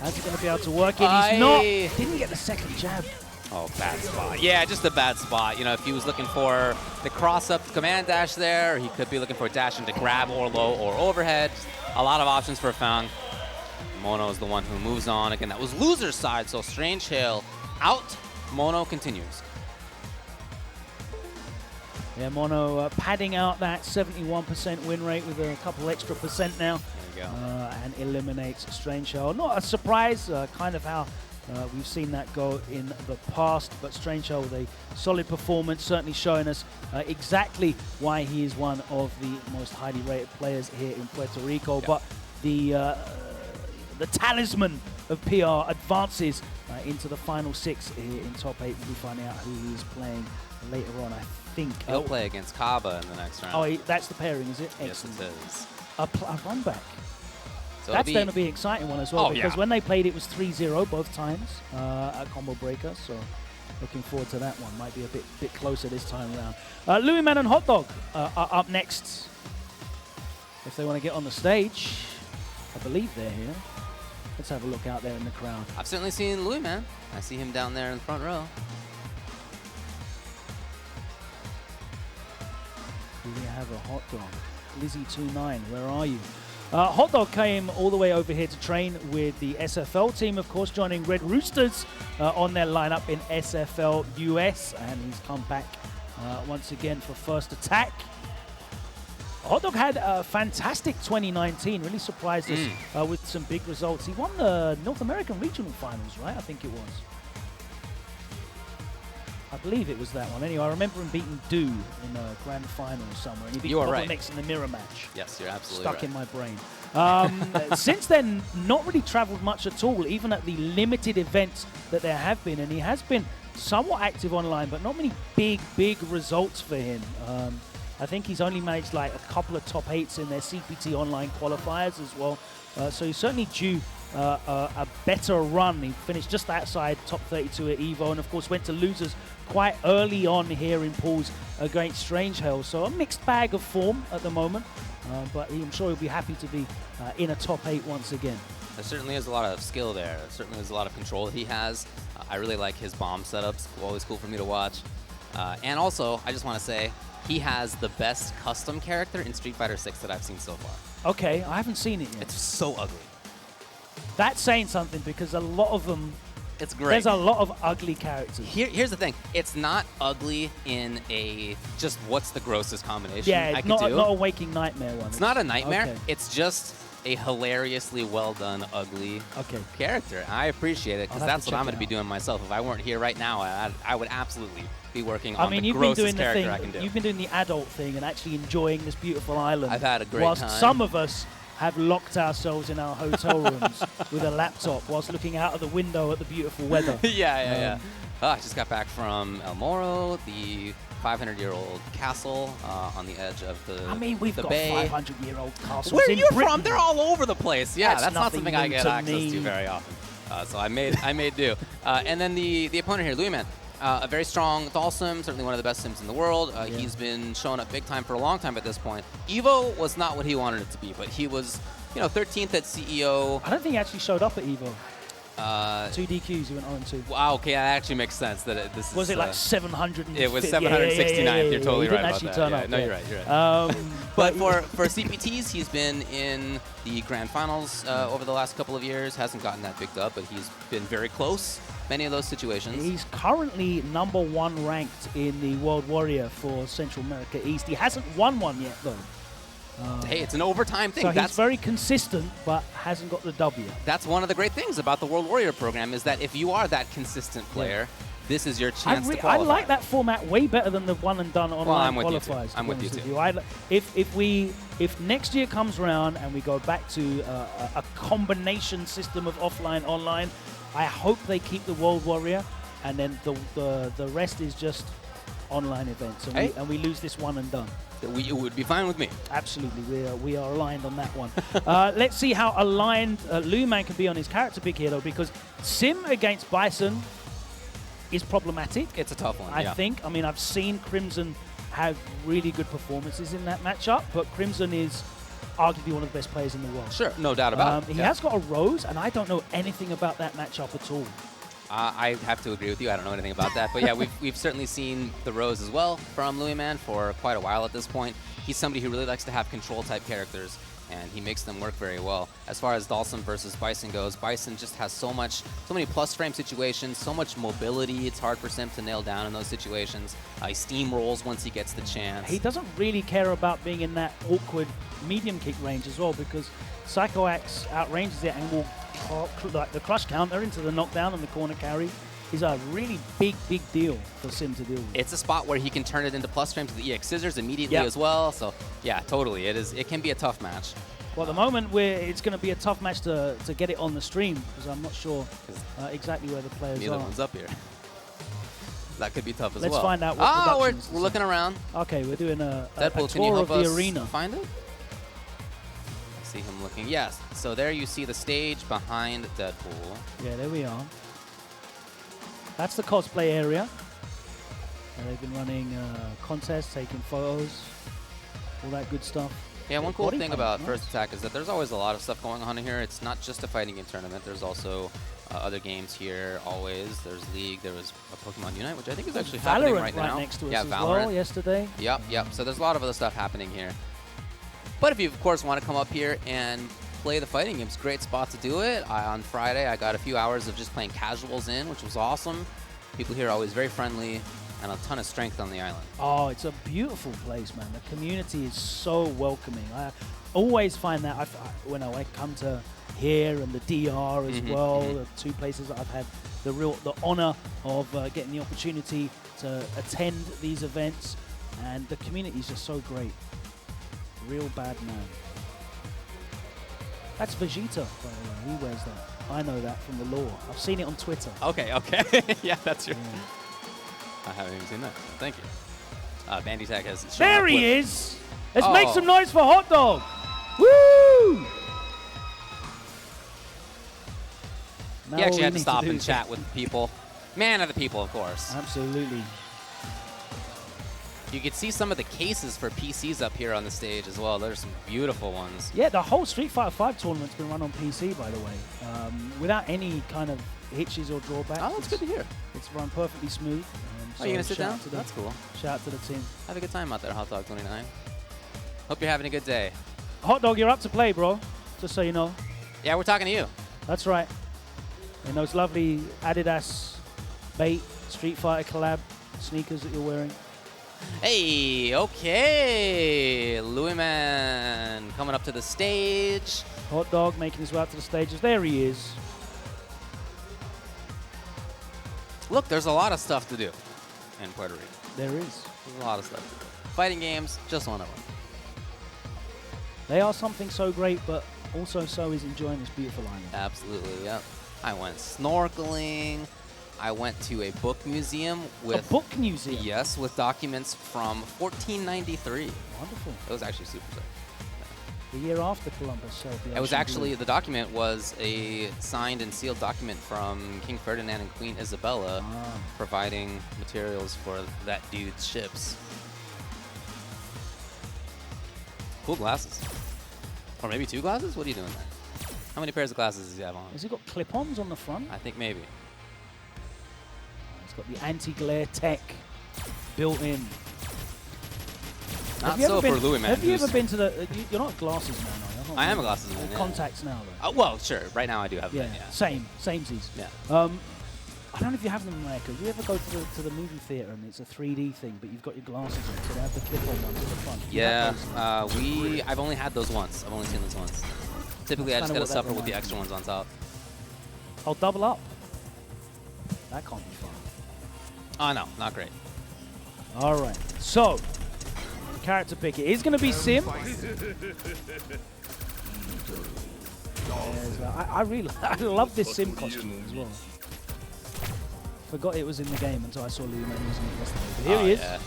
How's he going to be able to work it? He's not. Didn't get the second jab. Oh, bad spot. Yeah, just a bad spot. You know, if he was looking for the cross-up command dash there, he could be looking for a dash into grab or low or overhead. A lot of options for F.A.N.G. Mono is the one who moves on. Again, that was loser's side, so Strange Hail out. Mono continues. Yeah, Mono padding out that 71% win rate with a couple extra percent now. There you go. And eliminates Strange Hail. Not a surprise, kind of how we've seen that go in the past, but Strange Hail with a solid performance, certainly showing us exactly why he is one of the most highly rated players here in Puerto Rico. Yeah. But the talisman of PR advances into the final 6 here in top 8. We'll be finding out who he is playing later on, I think. He'll play against Caba in the next round. Oh, that's the pairing, is it? Excellent. Yes, it is. A run back. So that's going to be an exciting one as well, because yeah. when they played, it was 3-0 both times at Combo Breaker. So looking forward to that one. Might be a bit closer this time around. Louis Man and Hotdog are up next. If they want to get on the stage, I believe they're here. Let's have a look out there in the crowd. I've certainly seen Louis Man. I see him down there in the front row. Do we have a Hotdog? Lizzie29, where are you? Hotdog came all the way over here to train with the SFL team, of course, joining Red Roosters on their lineup in SFL US, and he's come back once again for first attack. Hotdog had a fantastic 2019, really surprised us with some big results. He won the North American Regional Finals, right? I think it was. I believe it was that one. Anyway, I remember him beating Do in a grand final somewhere. And he beat Bottlenecks in the mirror match. Yes, you're absolutely Stuck in my brain. Since then, not really traveled much at all, even at the limited events that there have been. And he has been somewhat active online, but not many big results for him. I think he's only managed like a couple of top 8s in their CPT online qualifiers as well. So he's certainly due a better run. He finished just outside top 32 at EVO, and of course went to losers quite early on here in pools against Strange Hail. So a mixed bag of form at the moment, but I'm sure he'll be happy to be in a top 8 once again. There certainly is a lot of skill there. There certainly is a lot of control that he has. I really like his bomb setups. Always cool for me to watch. And also, I just want to say, he has the best custom character in Street Fighter 6 that I've seen so far. Okay, I haven't seen it yet. It's so ugly. That's saying something, because a lot of them... It's great. There's a lot of ugly characters. Here's the thing. It's not ugly in a just what's the grossest combination I could do. Not a Waking Nightmare one. It's not a nightmare. Okay. It's just a hilariously well done ugly character. I appreciate it, because that's what I'm going to be doing myself. If I weren't here right now, I would absolutely be working on the grossest character I can do. You've been doing the adult thing and actually enjoying this beautiful island. I've had a great whilst time. Some of us have locked ourselves in our hotel rooms with a laptop whilst looking out of the window at the beautiful weather. Yeah. Oh, I just got back from El Moro, the 500-year-old castle on the edge of the we've got bay. 500-year-old castles Where are in you Britain. from? They're all over the place. Yeah, that's not something I get access to very often. So I made do. And then the opponent here, Louis Man. A very strong Dhalsim, certainly one of the best sims in the world. He's been showing up big time for a long time at this point. EVO was not what he wanted it to be, but he was, 13th at CEO. I don't think he actually showed up at EVO. 2 DQs, he went 0-2. Wow, okay, that actually makes sense. That this was it like 700? It was 769th. You're totally right about that. Turn up, no, you're right. But for CPTs, he's been in the grand finals over the last couple of years. Hasn't gotten that big up, but he's been very close. Many of those situations. He's currently #1 ranked in the World Warrior for Central America East. He hasn't won one yet, though. Hey, it's an overtime thing. So he's very consistent, but hasn't got the W. That's one of the great things about the World Warrior program, is that if you are that consistent player, this is your chance to qualify. I like that format way better than the one and done online qualifiers. I'm with you too. If next year comes around and we go back to a combination system of offline online, I hope they keep the World Warrior, and then the rest is just online events, and we lose this one and done. It would be fine with me. Absolutely, we are aligned on that one. Let's see how aligned Louis Man can be on his character pick here, though, because Sim against Bison is problematic. It's a tough one, I think. I mean, I've seen Crimson have really good performances in that matchup, but Crimson is arguably one of the best players in the world. Sure, no doubt about it. He has got a Rose, and I don't know anything about that matchup at all. I have to agree with you. I don't know anything about that. But yeah, we've certainly seen the Rose as well from Louis for quite a while at this point. He's somebody who really likes to have control-type characters, and he makes them work very well. As far as Dhalsim versus Bison goes, Bison just has so many plus frame situations, so much mobility. It's hard for Sim to nail down in those situations. He steamrolls once he gets the chance. He doesn't really care about being in that awkward medium kick range as well, because Psycho Axe outranges it and will like the crush counter into the knockdown and the corner carry is a really big deal for Sim to deal with. It's a spot where he can turn it into plus frames with the EX scissors immediately as well. So yeah, totally. It can be a tough match. Well, at the moment, it's going to be a tough match to get it on the stream, because I'm not sure exactly where the players neither are. one's up here. That could be tough as well. Let's find out what we're looking around. Okay, we're doing a Deadpool, can you tour help of the us arena. Find it? See him looking. Yes. So there you see the stage behind Deadpool. Yeah, there we are. That's the cosplay area. And they've been running contests, taking photos, all that good stuff. Yeah, one cool thing about First Attack is that there's always a lot of stuff going on here. It's not just a fighting game tournament. There's also other games here always. There's League. There was a Pokemon Unite, which I think is actually happening right now. Next to us yeah, as Valorant. well yesterday. Yep. So there's a lot of other stuff happening here. But if you, of course, want to come up here and play the fighting games, great spot to do it. On Friday, I got a few hours of just playing casuals in, which was awesome. People here are always very friendly, and a ton of strength on the island. Oh, it's a beautiful place, man. The community is so welcoming. I always find that when I come to here and the DR as well, the two places that I've had the honor of getting the opportunity to attend these events, and the community is just so great. Real bad man. That's Vegeta, by the way. He wears that. I know that from the lore. I've seen it on Twitter. Okay. Yeah, that's your... Yeah. I haven't even seen that. Thank you. Bandy Tag has shown There up he with is! Let's make some noise for Hot Dog! Woo! He actually had to stop and chat with people. Man of the people, of course. Absolutely. You can see some of the cases for PCs up here on the stage as well. There's some beautiful ones. Yeah, the whole Street Fighter V tournament's been run on PC, by the way, without any kind of hitches or drawbacks. Oh, that's good to hear. It's run perfectly smooth. So you gonna sit down? That's cool. Shout out to the team. Have a good time out there, Hotdog29. Hope you're having a good day. Hot Dog, you're up to play, bro. Just so you know. Yeah, we're talking to you. That's right. And those lovely Adidas Bait Street Fighter collab sneakers that you're wearing. Hey, okay. Louis coming up to the stage. Hot Dog making his way out to the stages. There he is. Look, there's a lot of stuff to do in Puerto Rico. There is. There's a lot of stuff to do. Fighting games, just one of them. They are something so great, but also so is enjoying this beautiful island. Absolutely, yeah. I went snorkeling. I went to a book museum with... A book museum? Yes, with documents from 1493. Wonderful. It was actually super sick. The year after Columbus. It was actually, the document was a signed and sealed document from King Ferdinand and Queen Isabella providing materials for that dude's ships. Cool glasses. Or maybe 2 glasses? What are you doing there? How many pairs of glasses does he have on? Has he got clip-ons on the front? I think maybe. It's got the anti-glare tech built in. Not so for Louis, man. Have you ever been to the... You're not a glasses man, are you? I am a glasses man, yeah. Contacts now, though. Well, sure. Right now I do have them, yeah. Samesies. Yeah. I don't know if you have them in America. Do you ever go to the movie theater and it's a 3D thing, but you've got your glasses on, so they have the clip-on ones at the front? Yeah, I've only had those once. I've only seen those once. Typically, I just gotta suffer with the extra ones on top. I'll double up. That can't be fun. Oh, no, not great. All right, so character pick. It is going to be Sim. I love this Sim costume as well. Forgot it was in the game until I saw Louis using it yesterday. But here he is. Yeah.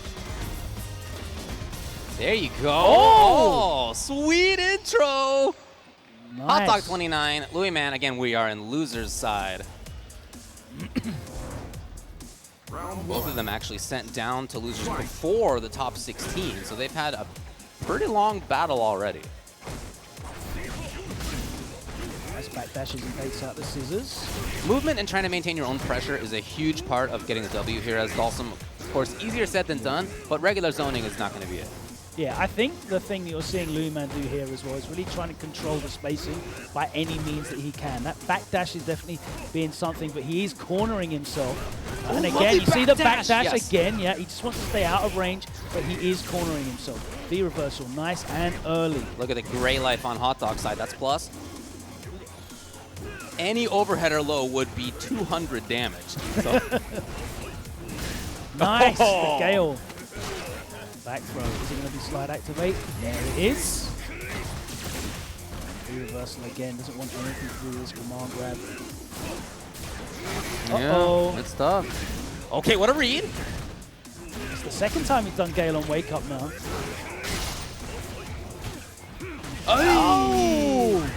There you go. Oh, sweet intro. Nice. Hotdog29, Louis again, we are in loser's side. Both of them actually sent down to losers before the top 16, so they've had a pretty long battle already. Nice backdashes and baits out the scissors. Movement and trying to maintain your own pressure is a huge part of getting the W here as Dhalsim. Of course, easier said than done, but regular zoning is not going to be it. Yeah, I think the thing that you're seeing Luiman do here as well is really trying to control the spacing by any means that he can. That backdash is definitely being something, but he is cornering himself. And again, you see the backdash yes. again. Yeah, he just wants to stay out of range, but he is cornering himself. V reversal, nice and early. Look at the gray life on Hotdog side. That's plus. Any overheader low would be 200 damage. So. Nice, the Guile. Back throw. Is it going to be slide activate? There it is. V reversal again. Doesn't want anything to do with this command grab. Uh-oh. Yeah, it's tough. Okay, what a read. It's the second time he's done Guile on wake up now. Oh!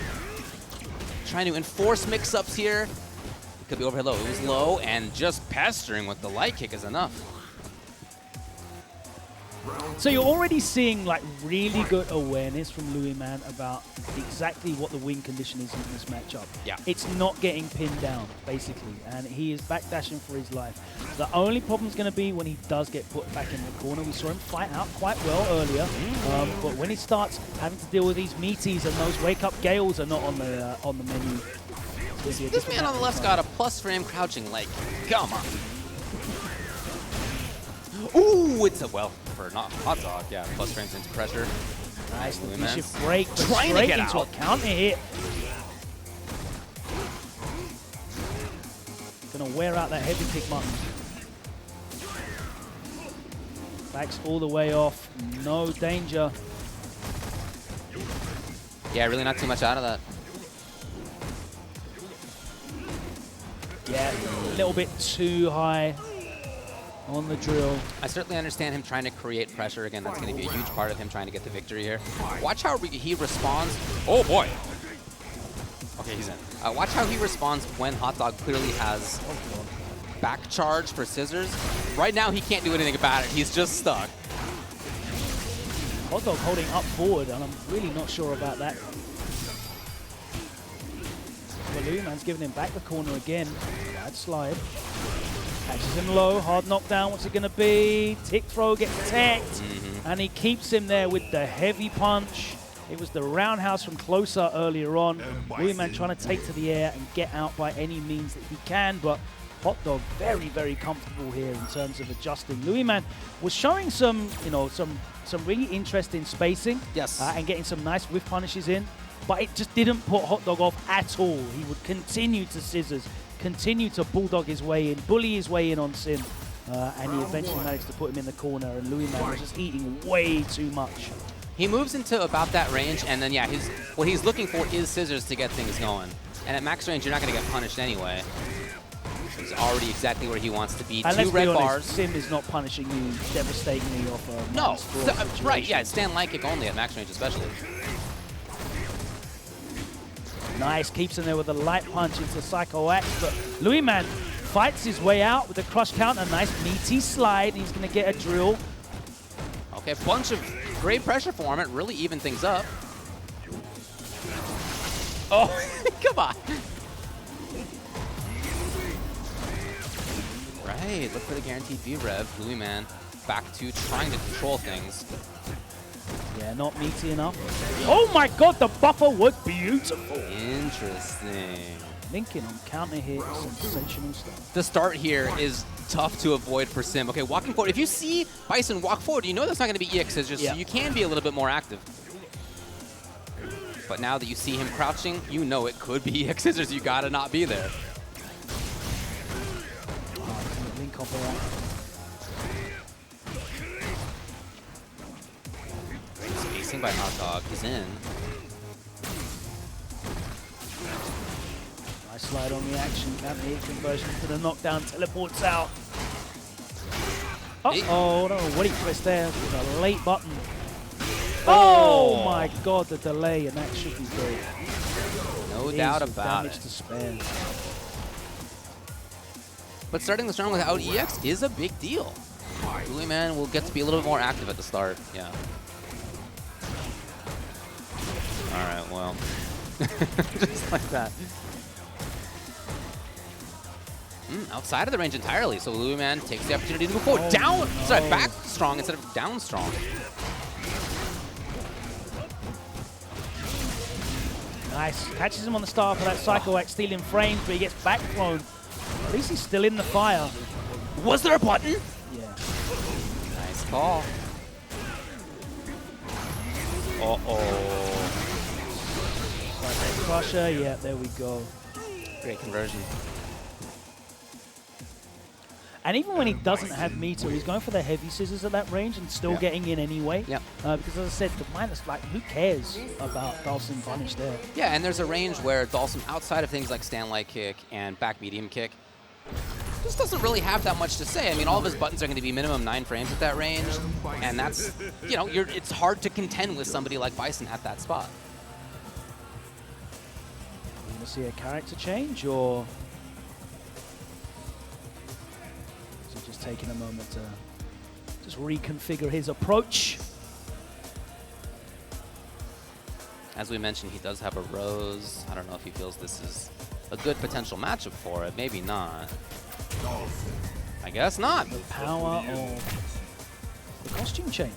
Trying to enforce mix-ups here. It could be overhead low. It was low, and just pestering with the light kick is enough. So you're already seeing like really good awareness from Luiman about exactly what the win condition is in this matchup. Yeah. It's not getting pinned down, basically, and he is backdashing for his life. The only problem is going to be when he does get put back in the corner. We saw him fight out quite well earlier, but when he starts having to deal with these meaties and those wake-up Gales are not on the menu. This man on the left's got a plus frame crouching leg. Come on. Ooh, it's a, well, for not Hotdog, yeah, plus frames into pressure. Nice, the Luiman. shift break, but Trying to straight get into out. a counter hit. Gonna wear out that heavy kick button. Backs all the way off, no danger. Yeah, really not too much out of that. Yeah, a little bit too high on the drill. I certainly understand him trying to create pressure. Again, that's going to be a huge part of him trying to get the victory here. Watch how he responds. Oh, boy. Okay, he's in. Watch how he responds when Hotdog clearly has back charge for scissors. Right now, he can't do anything about it. He's just stuck. Hotdog holding up forward, and I'm really not sure about that. But Luiman's giving him back the corner again. Bad slide. Catches him low, hard knockdown. What's it going to be? Tick throw gets teched, and he keeps him there with the heavy punch. It was the roundhouse from closer earlier on. Luiman trying to take to the air and get out by any means that he can, but Hotdog very, very comfortable here in terms of adjusting. Luiman was showing some, some really interesting spacing. Yes. And getting some nice whiff punishes in, but it just didn't put Hotdog off at all. He would continue to scissors, continue to bulldog his way in, bully his way in on Sim, and he eventually managed to put him in the corner, and Luiman was just eating way too much. He moves into about that range, and then, yeah, what he's looking for is scissors to get things going. And at max range, you're not going to get punished anyway. He's already exactly where he wants to be. And Two red honest, bars. Sim is not punishing you devastatingly off a No, situation. right, yeah, stand light kick only at max range especially. Nice, keeps him there with a light punch into Psycho Axe, but Luiman fights his way out with a crush counter. Nice meaty slide, he's going to get a drill. Okay, bunch of great pressure for him. It really evened things up. Oh, come on. Right, look for the guaranteed V-Rev. Luiman back to trying to control things. Yeah, not meaty enough. Oh my god, the buffer was beautiful. Interesting. Lincoln on counter hit, sensational stuff. The start here is tough to avoid for Sim. Okay, walking forward. If you see Bison walk forward, you know that's not going to be EX scissors, so you can be a little bit more active. But now that you see him crouching, you know it could be EX scissors. You got to not be there. Link off of that. Spacing by Hotdog. He's in. Nice slide on the action. Counter hit conversion to the knockdown. Teleports out. Uh-oh, I don't know what he pressed there. It was a late button. Oh my god, the delay, and that should be good. No doubt about damage it. to spare. But starting the round without EX is a big deal. Luiman will get to be a little bit more active at the start. Yeah. All right, well. Just like that. Outside of the range entirely, so Luiman takes the opportunity to move forward. Down! No. Sorry, back strong instead of down strong. Nice. Catches him on the start for that Psycho Axe, stealing frames, but he gets back thrown. At least he's still in the fire. Was there a button? Yeah. Nice call. Uh-oh. Crusher, yeah, there we go. Great conversion. And even when he doesn't have meter, he's going for the heavy scissors at that range and still getting in anyway. Yep. Because as I said, the minus, like, who cares about Dhalsim punish there? Yeah, and there's a range where Dhalsim, outside of things like stand light kick and back medium kick, just doesn't really have that much to say. I mean, all of his buttons are going to be minimum 9 frames at that range, and that's, you know, it's hard to contend with somebody like Bison at that spot. You want to see a character change, or is he just taking a moment to just reconfigure his approach? As we mentioned, he does have a Rose. I don't know if he feels this is a good potential matchup for it. Maybe not. I guess not. The power of the costume change.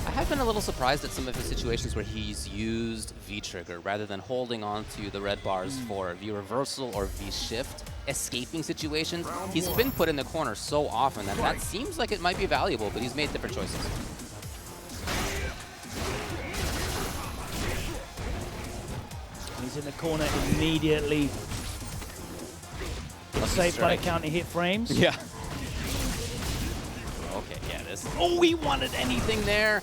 I have been a little surprised at some of his situations where he's used V-trigger rather than holding on to the red bars for V-reversal or V-shift escaping situations. He's been put in the corner so often that that seems like it might be valuable, but he's made different choices. He's in the corner immediately. Saved by the counter hit frames. Yeah. Okay, yeah, this. Oh, he wanted anything there.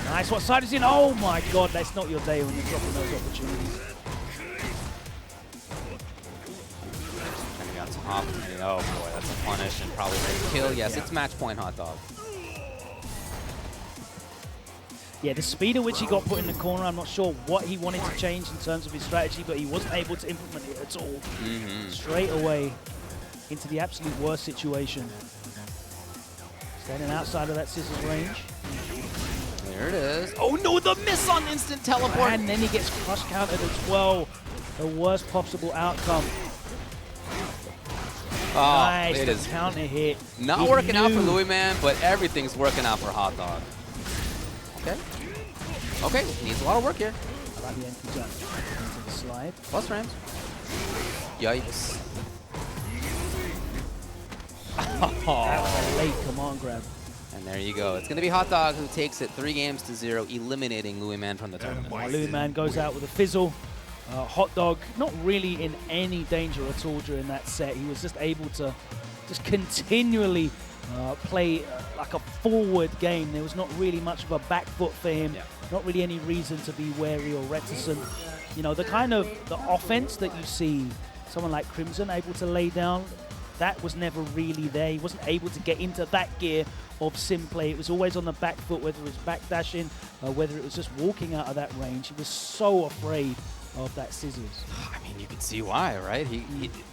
Nice. What side is he in? Oh my god, that's not your day when you're dropping those opportunities. Coming on top. Oh boy, that's a punish and probably a kill. Yes, it's match point hot dog. Yeah, the speed at which he got put in the corner, I'm not sure what he wanted to change in terms of his strategy, but he wasn't able to implement it at all. Straight away into the absolute worst situation. Standing outside of that scissors range. There it is. Oh no, the miss on instant teleport. And then he gets crush countered as well. The worst possible outcome. Oh, nice, it the is counter hit. Not working out for Luiman, but everything's working out for Hot Dog. Okay. Okay, needs a lot of work here. I like the entry jump into the slide. Plus frames. Yikes. That was a late command grab. And there you go. It's going to be Hot Dog who takes it 3-0, eliminating Luiman from the tournament. Luiman goes out with a fizzle. Hot Dog not really in any danger at all during that set. He was just able to just continually play like a forward game. There was not really much of a back foot for him. Yeah. Not really any reason to be wary or reticent. You know, the kind of the offense that you see someone like Crimson able to lay down, that was never really there. He wasn't able to get into that gear of sim play. It was always on the back foot, whether it was back dashing, whether it was just walking out of that range. He was so afraid of that scissors. I mean, you can see why, right?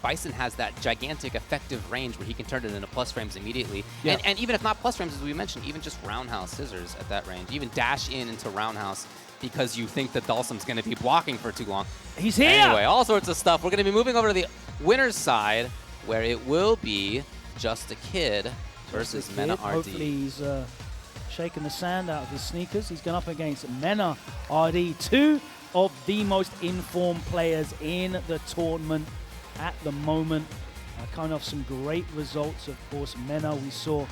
Bison has that gigantic effective range where he can turn it into plus frames immediately. Yeah. And even if not plus frames, as we mentioned, even just roundhouse scissors at that range, even dash into roundhouse because you think that Dhalsim's going to be blocking for too long. He's here! Anyway, all sorts of stuff. We're going to be moving over to the winner's side where it will be Justakid versus MenaRD. Hopefully he's shaking the sand out of his sneakers. He's going up against MenaRD, two of the most informed players in the tournament at the moment. Coming off some great results, of course. Mena we saw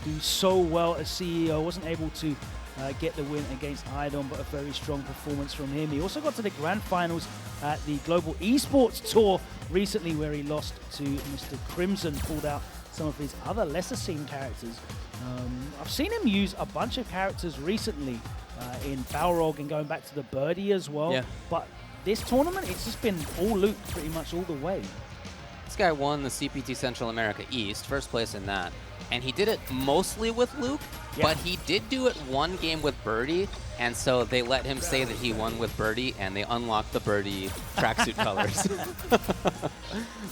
do so well as CEO. Wasn't able to get the win against Idon, but a very strong performance from him. He also got to the grand finals at the Global Esports Tour recently, where he lost to Mr. Crimson, pulled out some of his other lesser seen characters. I've seen him use a bunch of characters recently in Balrog and going back to the Birdie as well. Yeah. But this tournament, it's just been all Luke pretty much all the way. This guy won the CPT Central America East, first place in that. And he did it mostly with Luke, but he did do it one game with Birdie. And so they let him say that he won with Birdie, and they unlocked the Birdie tracksuit colors.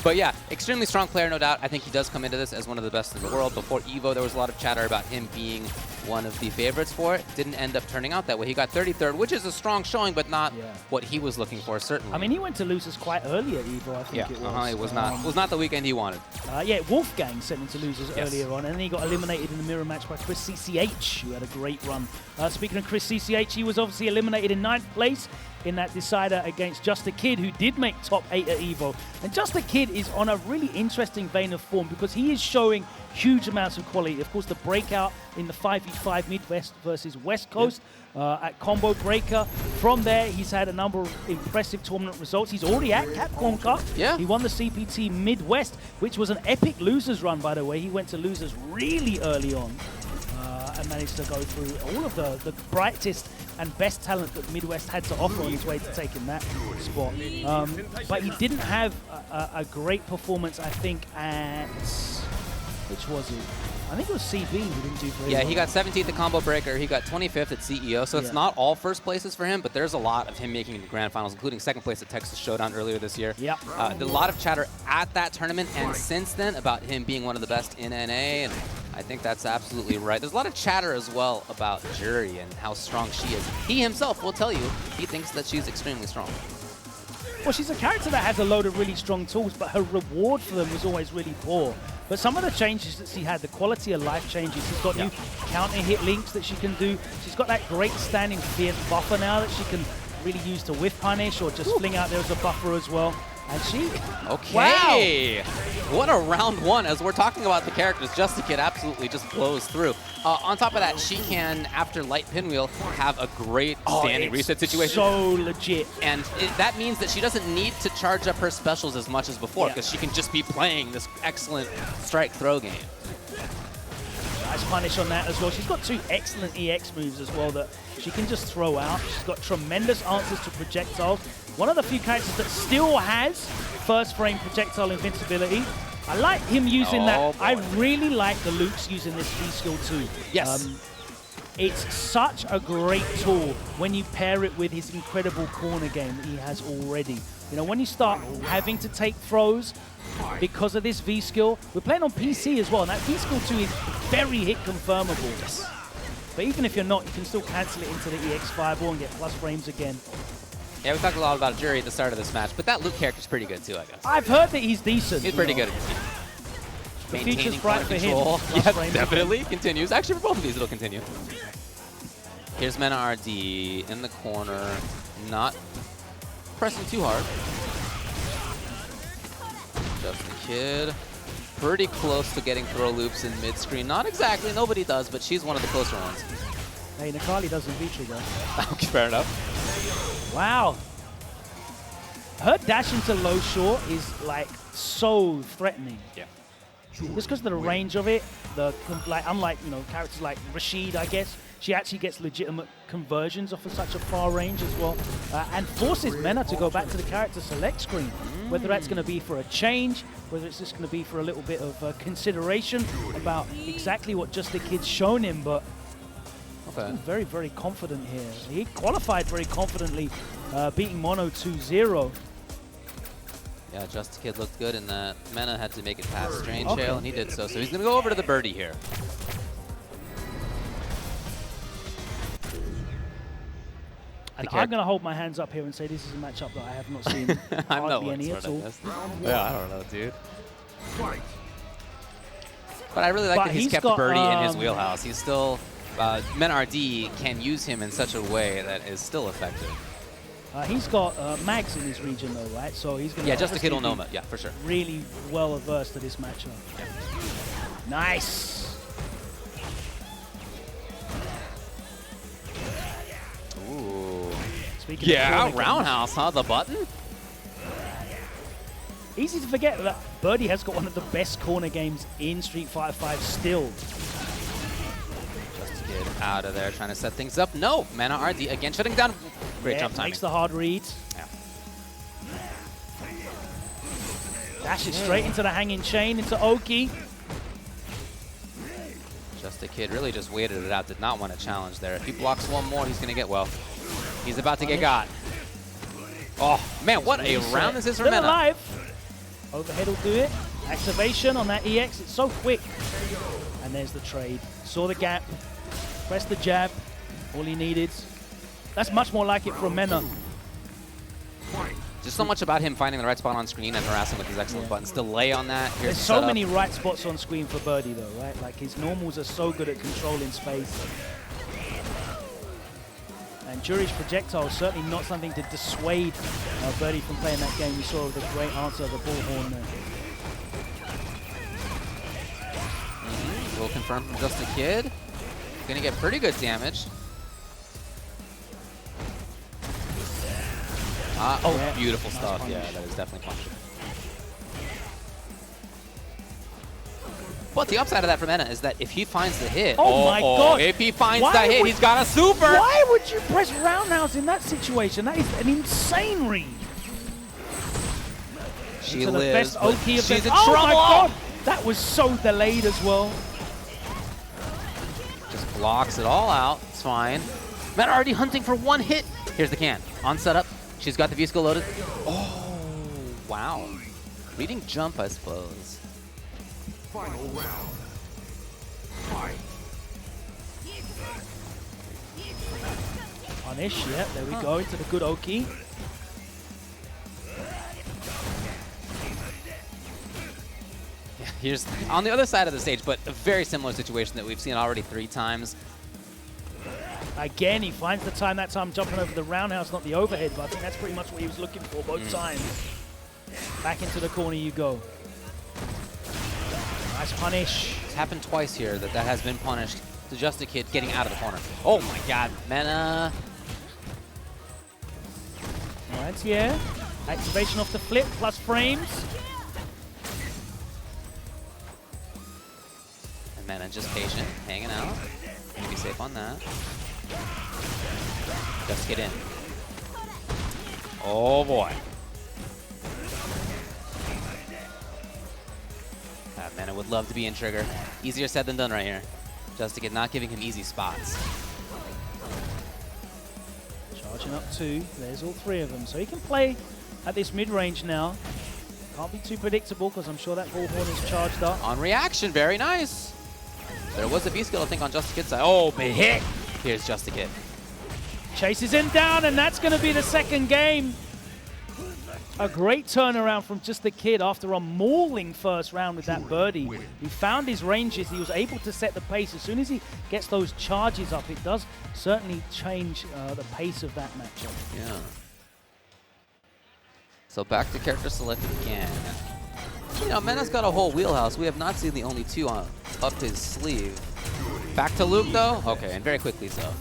But yeah, extremely strong player, no doubt. I think he does come into this as one of the best in the world. Before EVO, there was a lot of chatter about him being one of the favorites for it. Didn't end up turning out that way. He got 33rd, which is a strong showing, but not what he was looking for, certainly. I mean, he went to losers quite early at EVO, I think it was. It was not the weekend he wanted. Yeah, Wolfgang sent him to losers earlier on, and then he got eliminated in the mirror match by Chris CCH, who had a great run. Speaking of Chris CCH, he was obviously eliminated in 9th place in that decider against Justakid, who did make top 8 at EVO. And Justakid is on a really interesting vein of form because he is showing huge amounts of quality. Of course, the breakout in the 5v5 Midwest versus West Coast at Combo Breaker. From there, he's had a number of impressive tournament results. He's already at Capcom Cup. He won the CPT Midwest, which was an epic losers run, by the way. He went to losers really early on and managed to go through all of the brightest and best talent that Midwest had to offer on his way to taking that spot. But he didn't have a great performance, I think, at... Which was it? I think it was CB who didn't do very well. He got 17th at Combo Breaker. He got 25th at CEO, so it's not all first places for him, but there's a lot of him making it to Grand Finals, including 2nd place at Texas Showdown earlier this year. A lot of chatter at that tournament and since then about him being one of the best in NA, and I think that's absolutely right. There's a lot of chatter as well about Juri and how strong she is. He himself will tell you he thinks that she's extremely strong. Well, she's a character that has a load of really strong tools, but her reward for them was always really poor. But some of the changes that she had, the quality of life changes, she's got new counter hit links that she can do. She's got that great standing fierce buffer now that she can really use to whiff punish or just fling out there as a buffer as well. And she... Okay. Wow. What a round one. As we're talking about the characters, Justakid absolutely just blows through. On top of that, she can, after light pinwheel, have a great standing reset situation. So legit. And that means that she doesn't need to charge up her specials as much as before, because she can just be playing this excellent strike throw game. Nice punish on that as well. She's got 2 excellent EX moves as well that she can just throw out. She's got tremendous answers to projectiles. One of the few characters that still has first frame projectile invincibility. I like him using that. I really like the Luke's using this V-skill too. It's such a great tool when you pair it with his incredible corner game that he has already. You know, when you start having to take throws because of this V-skill, we're playing on PC as well, and that V-skill too is very hit confirmable. But even if you're not, you can still cancel it into the EX Fireball and get plus frames again. Yeah, we talked a lot about Juri at the start of this match, but that Luke character's pretty good too, I guess. I've heard that he's decent. He's pretty good at the future's bright for him. Yeah, definitely continues. Actually, for both of these, it'll continue. Here's MenaRD in the corner, not pressing too hard. Justakid, pretty close to getting throw loops in mid-screen. Not exactly, nobody does, but she's one of the closer ones. Hey, Nakali doesn't V-trigger. Okay, fair enough. Wow. Her dash into low short is like so threatening. Just because of the range of it, unlike characters like Rashid, I guess, she actually gets legitimate conversions off of such a far range as well, and forces Mena to go back to the character select screen. Whether that's going to be for a change, whether it's just going to be for a little bit of consideration about exactly what Justakid's shown him, but he's very, very confident here. He qualified very confidently, beating Mono 2-0. Yeah, Justakid looked good in that. Mena had to make it past Strain Shale, and he did so. So he's going to go over to the birdie here. And I'm going to hold my hands up here and say this is a matchup that I have not seen hardly any at all. Yeah, I don't know, dude. But I really like that he's kept birdie in his wheelhouse. He's still... MenaRD can use him in such a way that is still effective. He's got Mags in his region though, right? So he's going to Justakid will know him, yeah, for sure. Really well averse to this matchup. Nice. Ooh. Speaking of roundhouse, huh? The button? Easy to forget that Birdie has got one of the best corner games in Street Fighter 5 still. Justakid out of there, trying to set things up. No, MenaRD again shutting down. Great jump timing. Makes the hard read. Dashes straight into the hanging chain, into Oki. Justakid really just waited it out, did not want to challenge there. If he blocks one more, he's going to get, well, he's about to get got. Oh, man, what a round this is for Mena. Alive. Overhead will do it. Activation on that EX, it's so quick. And there's the trade. Saw the gap, pressed the jab, all he needed. That's much more like it from Mena. Just so much about him finding the right spot on screen and harassing with his excellent buttons. Delay on that. Here's There's so many right spots on screen for Birdie though, right? Like his normals are so good at controlling space. And Juri's projectile is certainly not something to dissuade Birdie from playing that game. We saw the great answer of the bullhorn there. Will confirm from Justakid. Gonna get pretty good damage. Oh, yeah. Beautiful stuff. Yeah, that is definitely punishable. But the upside of that for Mena is that if he finds the hit, oh my god! If he finds the hit, he's got a super. Why would you press roundhouse in that situation? That is an insane read. She lives. The best she's in trouble. Oh my god! That was so delayed as well. Just blocks it all out. It's fine. MenaRD hunting for one hit. Here's the can. On setup. She's got the V-skill loaded. Oh, wow. Reading jump, I suppose. Final round. Fight. Punish, yeah, there we go, into the good Oki. Yeah, here's on the other side of the stage, but a very similar situation that we've seen already 3 times. Again, he finds the time, that time jumping over the roundhouse, not the overhead, but I think that's pretty much what he was looking for both times. Back into the corner you go. Nice punish. It's happened twice here that has been punished to Justakid getting out of the corner. Oh my god, Mena. Right, yeah. Activation off the flip, plus frames. And Mena just patient, hanging out. Gonna be safe on that. Just get in. Oh boy. Mena would love to be in trigger. Easier said than done right here. Justakid not giving him easy spots. Charging up 2. There's all 3 of them. So he can play at this mid-range now. Can't be too predictable because I'm sure that bullhorn is charged up. On reaction, very nice. There was a V-skill, I think, on Justakid's side. Oh, big hit. Here's Justakid. Chases him down, and that's going to be the second game. A great turnaround from Justakid after a mauling first round with that birdie. He found his ranges. He was able to set the pace. As soon as he gets those charges up, it does certainly change the pace of that matchup. Yeah. So back to character selected again. You know, Mena's got a whole wheelhouse. We have not seen the only 2 on up his sleeve. Back to Luke, though? Okay, and very quickly so.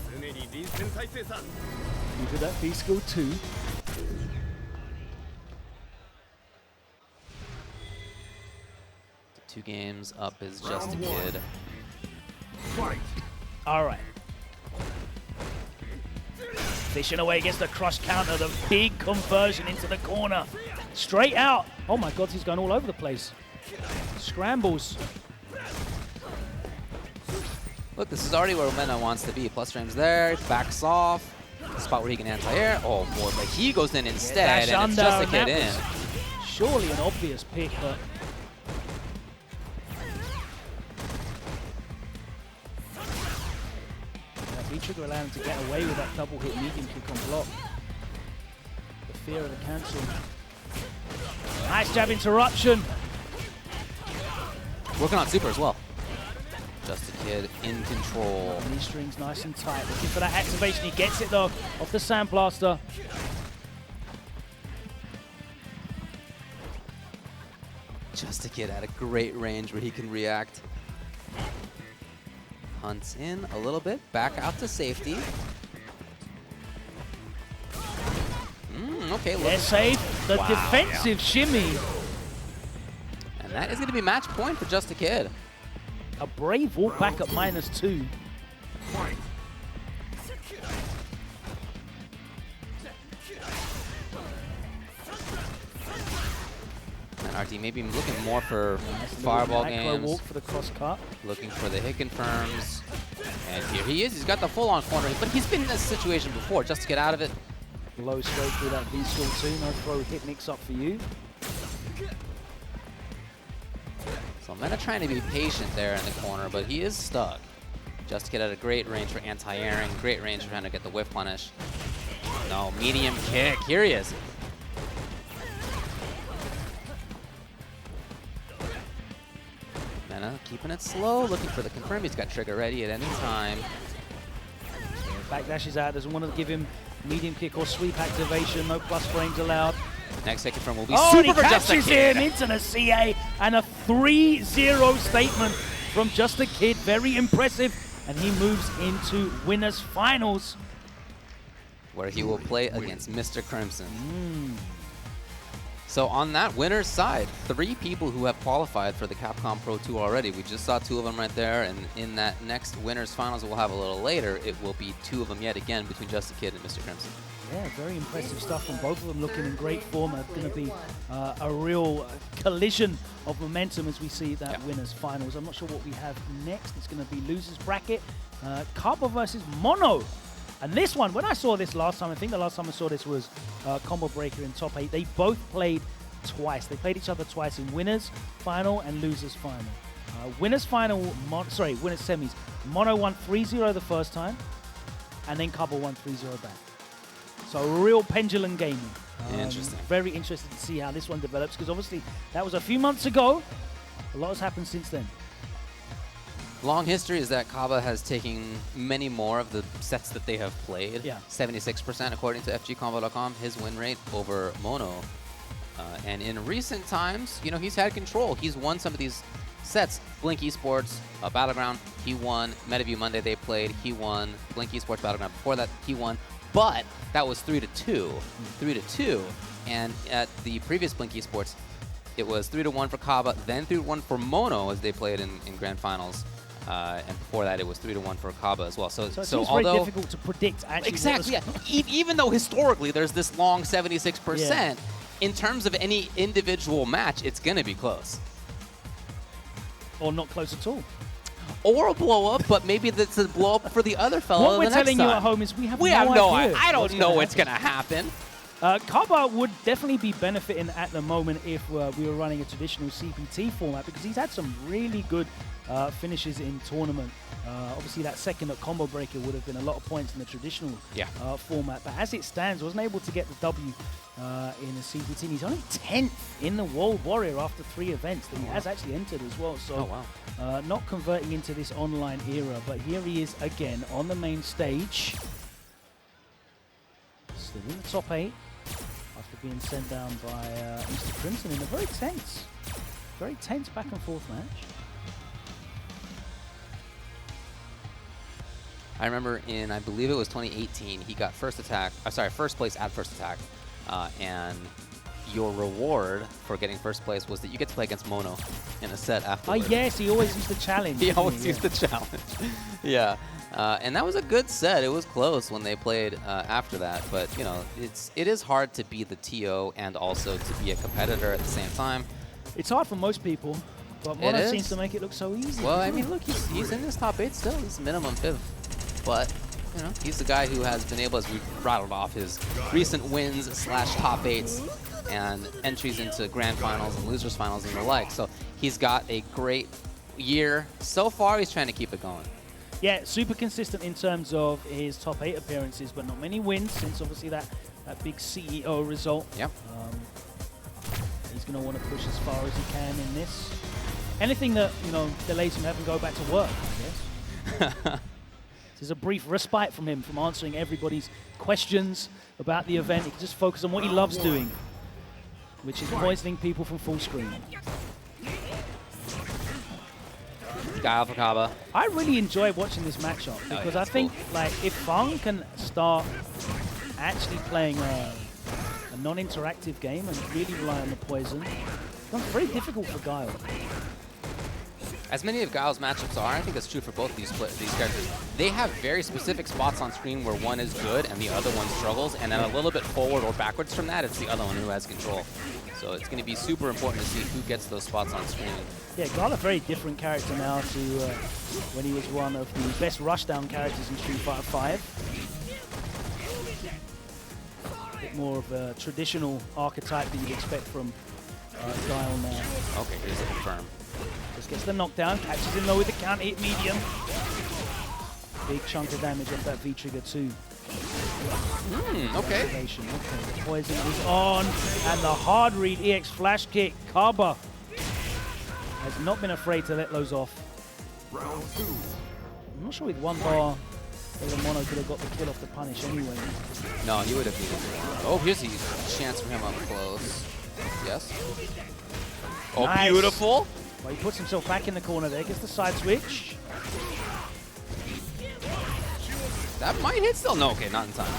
Into that V-skill 2. The 2 games up is Justakid. Fight. All right. Fishing away against the crush counter, the big conversion into the corner. Straight out. Oh my god, he's going all over the place. Scrambles. Look, this is already where Mena wants to be. Plus frames there, backs off. Spot where he can anti-air. Oh boy, but he goes in instead, and it's Justakid in. Surely an obvious pick, but... V-trigger allowed him to get away with that double hit medium kick on block. The fear of the cancel. Nice jab interruption. Working on super as well. Justakid in control. Knee strings nice and tight. Looking for that activation. He gets it though off the Sandblaster. Justakid at a great range where he can react. Hunts in a little bit, back out to safety. Okay, they're safe. The defensive shimmy. And that is going to be match point for Justakid. A brave walk back at -2. Fight. MenaRD maybe looking more for Nice fireball macro games. walk for the cross cut. Looking for the hit confirms. And here he is. He's got the full-on corner, but he's been in this situation before just to get out of it. Low straight through that V-Skill too. No throw hit mix up for you. So Mena trying to be patient there in the corner, but he is stuck. Justakid at a great range for anti-airing, great range for trying to get the whiff punish. No, medium kick. Here he is. Mena keeping it slow, looking for the confirm. He's got trigger ready at any time. Back dashes out. Doesn't want to give him medium kick or sweep activation. No plus frames allowed. Next hit confirm will be Oh, super and he for catches Justakid. him into the CA, and a 3-0 statement from Justakid. Very impressive, and he moves into winners finals. Where he will play against Mr. Crimson. So on that winner's side, 3 people who have qualified for the Capcom Pro 2 already. We just saw 2 of them right there, and in that next winner's finals we'll have a little later, it will be 2 of them yet again between Justakid and Mr. Crimson. Yeah, very impressive stuff from both of them, looking in great form. It's going to be a real collision of momentum as we see that winners finals. I'm not sure what we have next. It's going to be losers bracket, Caba versus Mono. And this one, when I saw this last time, I think the last time I saw this was Combo Breaker in top 8. They both played twice. They played each other twice in winners final and losers final. Winners final, winners semis. Mono won 3-0 the first time, and then Caba won 3-0 back. So real pendulum gaming. Interesting. Very interested to see how this one develops, because obviously that was a few months ago. A lot has happened since then. Long history is that Caba has taken many more of the sets that they have played. Yeah. 76% according to FGCombo.com, his win rate over Mono. And in recent times, you know, he's had control. He's won some of these sets. Blink Esports, Battleground, he won. MetaView Monday they played, he won. Blink Esports Battleground before that, he won. But that was 3-2. 3-2. And at the previous Blink Esports, it was 3-1 for Caba, then 3-1 for Mono as they played in Grand Finals. And before that, it was 3-1 for Caba as well. So it seems although very difficult to predict actually. Exactly, yeah. Even though historically there's this long 76%, in terms of any individual match, it's going to be close. Or not close at all. Or a blow up, but maybe that's a blow up for the other fellow. What we're telling you at home is we have no idea. I don't know what's going to happen. Caba would definitely be benefiting at the moment if we were running a traditional CPT format, because he's had some really good finishes in tournament. Obviously, that second at Combo Breaker would have been a lot of points in the traditional format, but as it stands, wasn't able to get the W in a CPT. He's only 10th in the World Warrior after 3 events that he has actually entered as well. So not converting into this online era, but here he is again on the main stage. Still in the top 8 after being sent down by Mr. Crimson in a very tense back and forth match. I remember in, I believe it was 2018, he got first place at first attack, and your reward for getting first place was that you get to play against Mono in a set afterwards. Oh yes, he always used the challenge. He always used the challenge. Yeah, and that was a good set. It was close when they played after that, but you know, it is hard to be the TO and also to be a competitor at the same time. It's hard for most people, but Mono seems to make it look so easy. Well, I mean, look, he's in this top 8 still. He's minimum 5th. But, you know, he's the guy who has been able, as we've rattled off his recent wins / top 8s and entries into grand finals and losers finals and the like. So he's got a great year. So far, he's trying to keep it going. Yeah, super consistent in terms of his top 8 appearances, but not many wins since obviously that big CEO result. Yep. He's going to want to push as far as he can in this. Anything that, you know, delays him having to go back to work, I guess. There's a brief respite from him from answering everybody's questions about the event. He can just focus on what he loves doing, which is poisoning people from full screen. Guile for Caba. I really enjoy watching this matchup because I think like if F.A.N.G can start actually playing a non-interactive game and really rely on the poison, it's very difficult for Guile. As many of Guile's matchups are, I think that's true for both these characters. They have very specific spots on screen where one is good and the other one struggles, and then a little bit forward or backwards from that, it's the other one who has control. So it's going to be super important to see who gets those spots on screen. Yeah, Guile a very different character now to when he was one of the best rushdown characters in Street Fighter 5. A bit more of a traditional archetype that you'd expect from Guile now. Okay, here's the confirm. Just gets the knockdown, catches him low with the counter hit medium. Big chunk of damage off that V-trigger too. Okay. Okay, the poison is on, and the hard read EX flash kick. Caba has not been afraid to let those off. Round 2. I'm not sure with one bar whether Mono could have got the kill off the punish anyway. No, he would have needed it. Oh, here's a chance for him up close. Yes. Oh, Nice. beautiful. Well, he puts himself back in the corner there, gets the side switch. That might hit still. No, okay, not in time.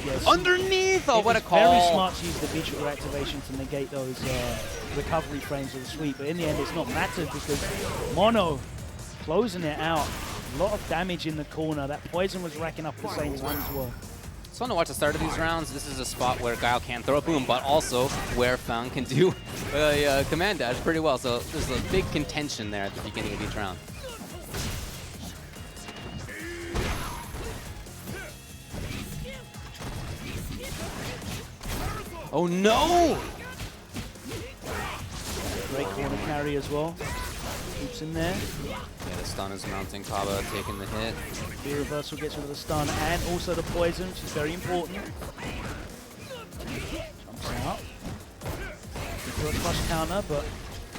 Yes. Underneath! Oh, what a call. Very smart to use the V-trigger activation to negate those recovery frames of the sweep, but in the end it's not mattered because Mono closing it out. A lot of damage in the corner. That poison was racking up at the same time as well. It's fun to watch the start of these rounds. This is a spot where Guile can throw a boom, but also where F.A.N.G can do a command dash pretty well. So there's a big contention there at the beginning of each round. Oh no! Great corner carry as well. Keeps him there. Yeah, the stun is mounting. Caba taking the hit. The reversal gets rid of the stun and also the poison, which is very important. Jumps out. Into a crush counter, but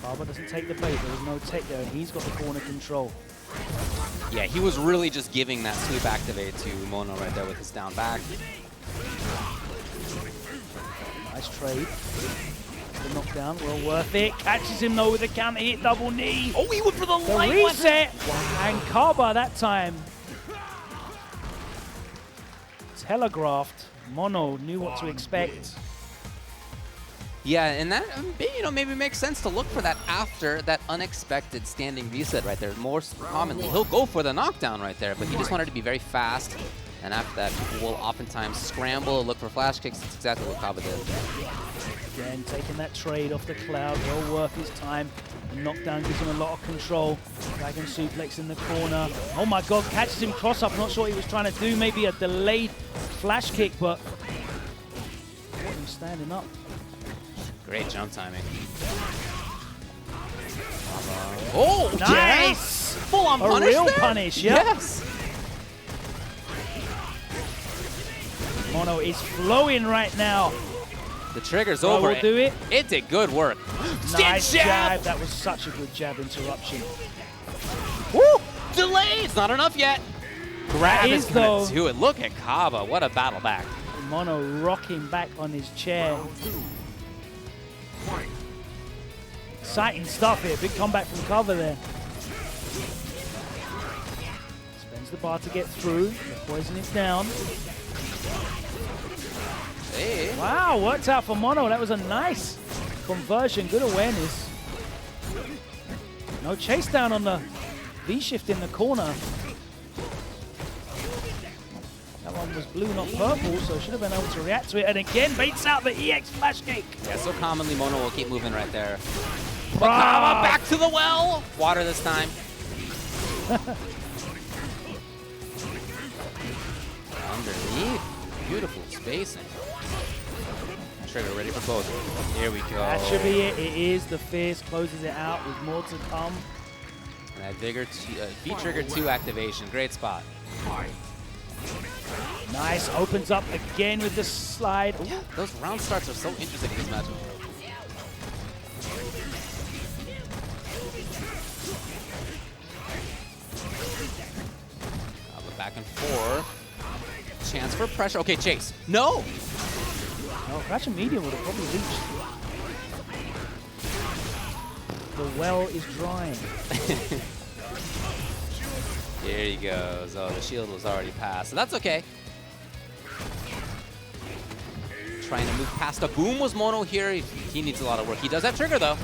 Caba doesn't take the bait. There was no tech there, and he's got the corner control. Yeah, he was really just giving that sweep activate to Mono right there with his down back. Nice trade. The knockdown, well worth it. Catches him though with a counter hit, double knee. Oh, he went for the The light reset! And Caba that time telegraphed. Mono knew what to expect. Yeah, and that maybe makes sense to look for that after that unexpected standing reset right there. More commonly, he'll go for the knockdown right there, but he just wanted to be very fast. And after that, people will oftentimes scramble, look for flash kicks. That's exactly what Caba did. Again, taking that trade off the cloud, well worth his time. The knockdown gives him a lot of control. Dragon suplex in the corner. Oh my god, catches him cross up. Not sure what he was trying to do. Maybe a delayed flash kick, but caught him standing up. Great jump timing. Oh, nice! Yeah. Full on punish. A real there? punish, yeah. Yes. Mono is flowing right now. The trigger's over. Will do it. It did good work. Nice jab. That was such a good jab interruption. Woo! Delay. It's not enough yet. Grab is gonna do it. Look at Caba. What a battle back. Mono rocking back on his chair. Exciting stuff here. Big comeback from Caba there. Spends the bar to get through. The poison is down. Hey. Wow, worked out for Mono. That was a nice conversion. Good awareness. No chase down on the V-shift in the corner. That one was blue, not purple, so should have been able to react to it. And again, baits out the EX flash kick. Yeah, so commonly Mono will keep moving right there. Caba back to the well. Water this time. Underneath. Beautiful spacing. Trigger ready for both. Here we go. That should be it. It is the Fierce. Closes it out with more to come. And that V-Trigger 2 activation. Great spot. Nice. Opens up again with the slide. Ooh. Yeah, those round starts are so interesting in this matchup. Back and forth. Chance for pressure. Okay, chase. No! No, crash and medium would have probably reached. The well is drying. There he goes. Oh, the shield was already passed. So that's okay. Trying to move past a boom was Mono here. He needs a lot of work. He does have trigger, though.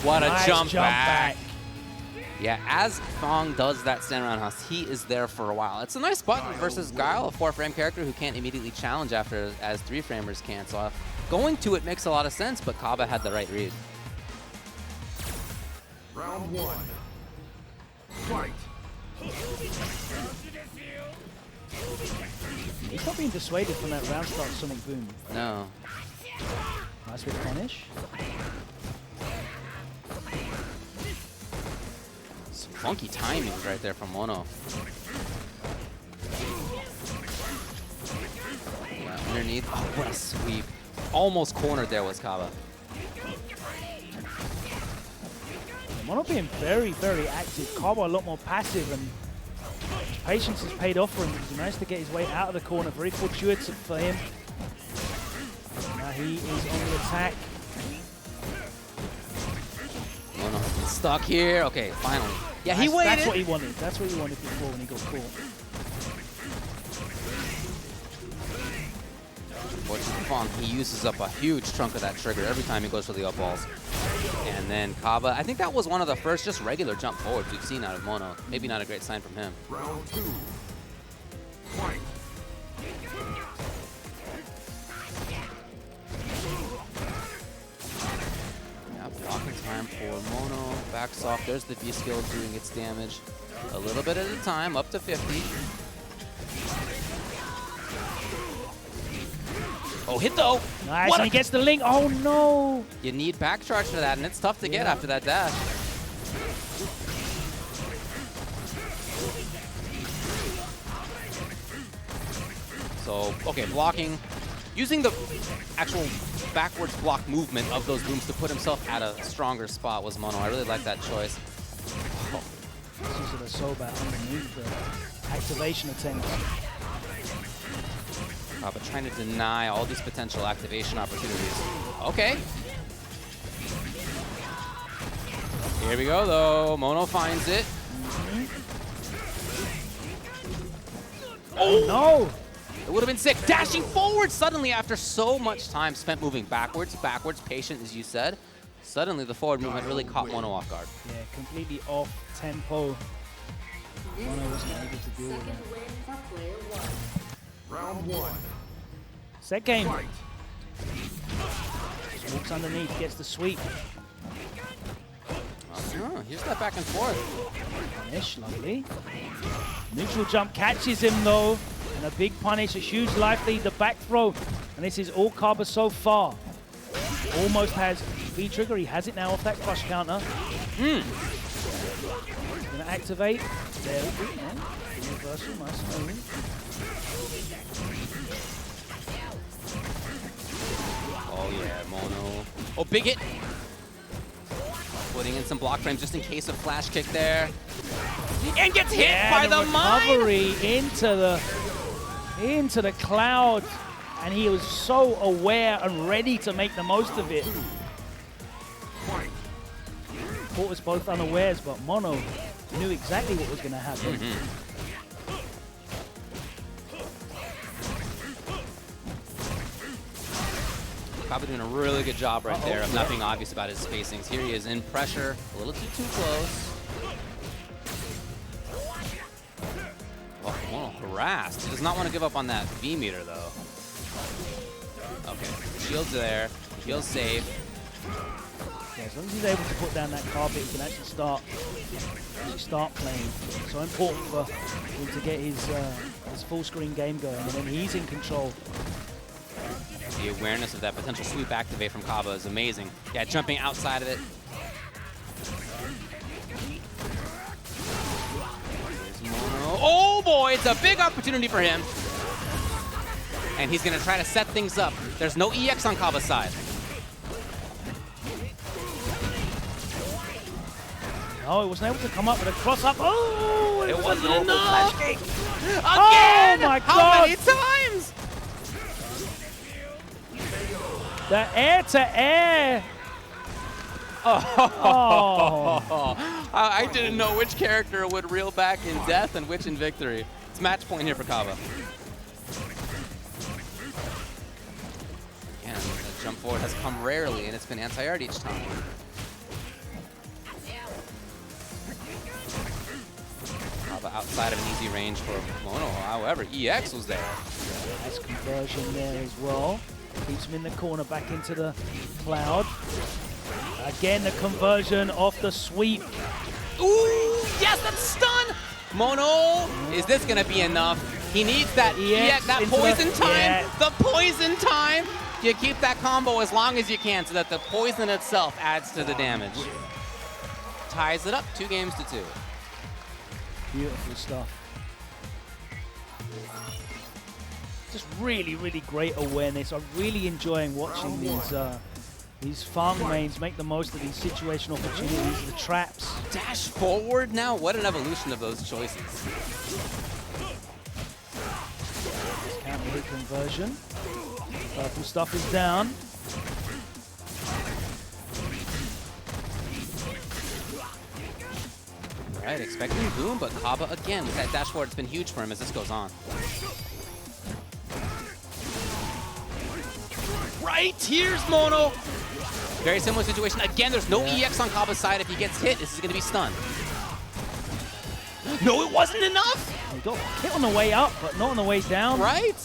What a Nice jump back. Yeah, as F.A.N.G does that stand around house, he is there for a while. It's a nice button versus Guile, a 4-frame character who can't immediately challenge after as 3-framers can. So going to it makes a lot of sense, but Caba had the right read. Round 1. Fight. He's not being dissuaded from that round start Sonic Boom. No. Nice with punish. Some funky timings right there from Mono. Yeah, underneath. Oh, what a sweep. Almost cornered there was Caba. Mono being very, very active. Caba a lot more passive, and his patience has paid off for him because he managed to get his way out of the corner. Very fortuitous for him. Now he is on the attack. Mono stuck here. Okay, finally. Yeah, he waited. That's what he wanted. That's what he wanted before when he got caught. Fortunately for F.A.N.G, he uses up a huge chunk of that trigger every time he goes for the up balls. And then Caba, I think that was one of the first just regular jump forwards we've seen out of Mono. Maybe not a great sign from him. Round 2. Fight. Yeah, blocking time for Mono. Backs off. There's the V skill doing its damage. A little bit at a time, up to 50. Oh, hit though! Nice, What and he gets the link. Oh no! You need back charge for that, and it's tough to get after that dash. So, okay, blocking. Using the actual backwards block movement of those booms to put himself at a stronger spot was Mono. I really like that choice. Oh. Using the Soba underneath the activation attempt. But trying to deny all these potential activation opportunities. Okay. Here we go, though. Mono finds it. Oh, no! It would have been sick. Dashing forward suddenly after so much time spent moving backwards, patient, as you said. Suddenly, the forward movement really caught Mono off guard. Yeah, completely off tempo. Mono wasn't able to deal with that. Round 1. Set game. Fight. Just walks underneath, gets the sweep. Oh, here's that back and forth. Punish, lovely. Neutral jump catches him though. And a big punish, a huge life lead, the back throw. And this is all Caba so far. Almost has V-trigger, he has it now off that crush counter. Gonna activate. There we go. Yeah. Reversal, nice move. Oh yeah, Mono. Oh, big hit. Putting in some block frames just in case of flash kick there. And gets hit by the mine! Recovery into the cloud. And he was so aware and ready to make the most of it. Caught us both unawares, but Mono knew exactly what was going to happen. Caba doing a really good job right there of not being obvious about his spacings. Here he is in pressure, a little too close. Oh, Mono harassed. He does not want to give up on that V meter though. Okay, shield's there, shield's safe. Yeah, as long as he's able to put down that carpet, he can actually start playing. It's so important for him to get his full screen game going, and then he's in control. The awareness of that potential sweep activate from Caba is amazing. Yeah, jumping outside of it. Oh boy, it's a big opportunity for him. And he's gonna try to set things up. There's no EX on Caba's side. No, it wasn't able to come up with a cross up. Oh, It wasn't enough. Again! Oh my How God! many times? The air-to-air. Oh. I didn't know which character would reel back in death and which in victory. It's match point here for Caba. Again, the jump forward has come rarely, and it's been anti-art each time. outside of an easy range for Mono. However, EX was there. Nice conversion there as well. Keeps him in the corner, back into the cloud. Again, the conversion off the sweep. Ooh, yes, that's stun! Mono, is this gonna be enough? He needs that EX, that poison time, the poison time! You keep that combo as long as you can so that the poison itself adds to the damage. Ties it up, 2 games to 2. Beautiful stuff. Just really, really great awareness. I'm really enjoying watching these F.A.N.G mains make the most of these situational opportunities, the traps. Dash forward now? What an evolution of those choices. Counter hit conversion. Purple stuff is down. All right, expecting boom, but Caba again with that dash forward. It's been huge for him as this goes on. Right, here's Mono. Very similar situation. Again, there's no EX on Caba's side. If he gets hit, this is going to be stunned. No, it wasn't enough. He got hit on the way up, but not on the way down. Right?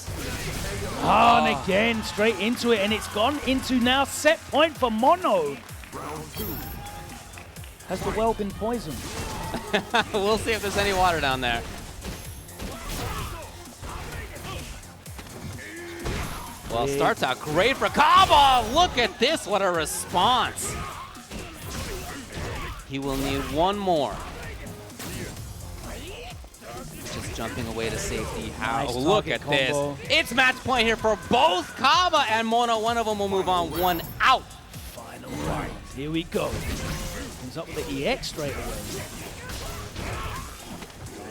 Oh, and again, straight into it, and it's gone into now set point for Mono. Has the well been poisoned? We'll see if there's any water down there. Well, starts out great for Caba. Look at this, what a response. He will need one more. Just jumping away to safety. How? Nice Look at combo. this. It's match point here for both Caba and Mono. One of them will move on, one out. Final round. Here we go. Comes up with the EX straight away.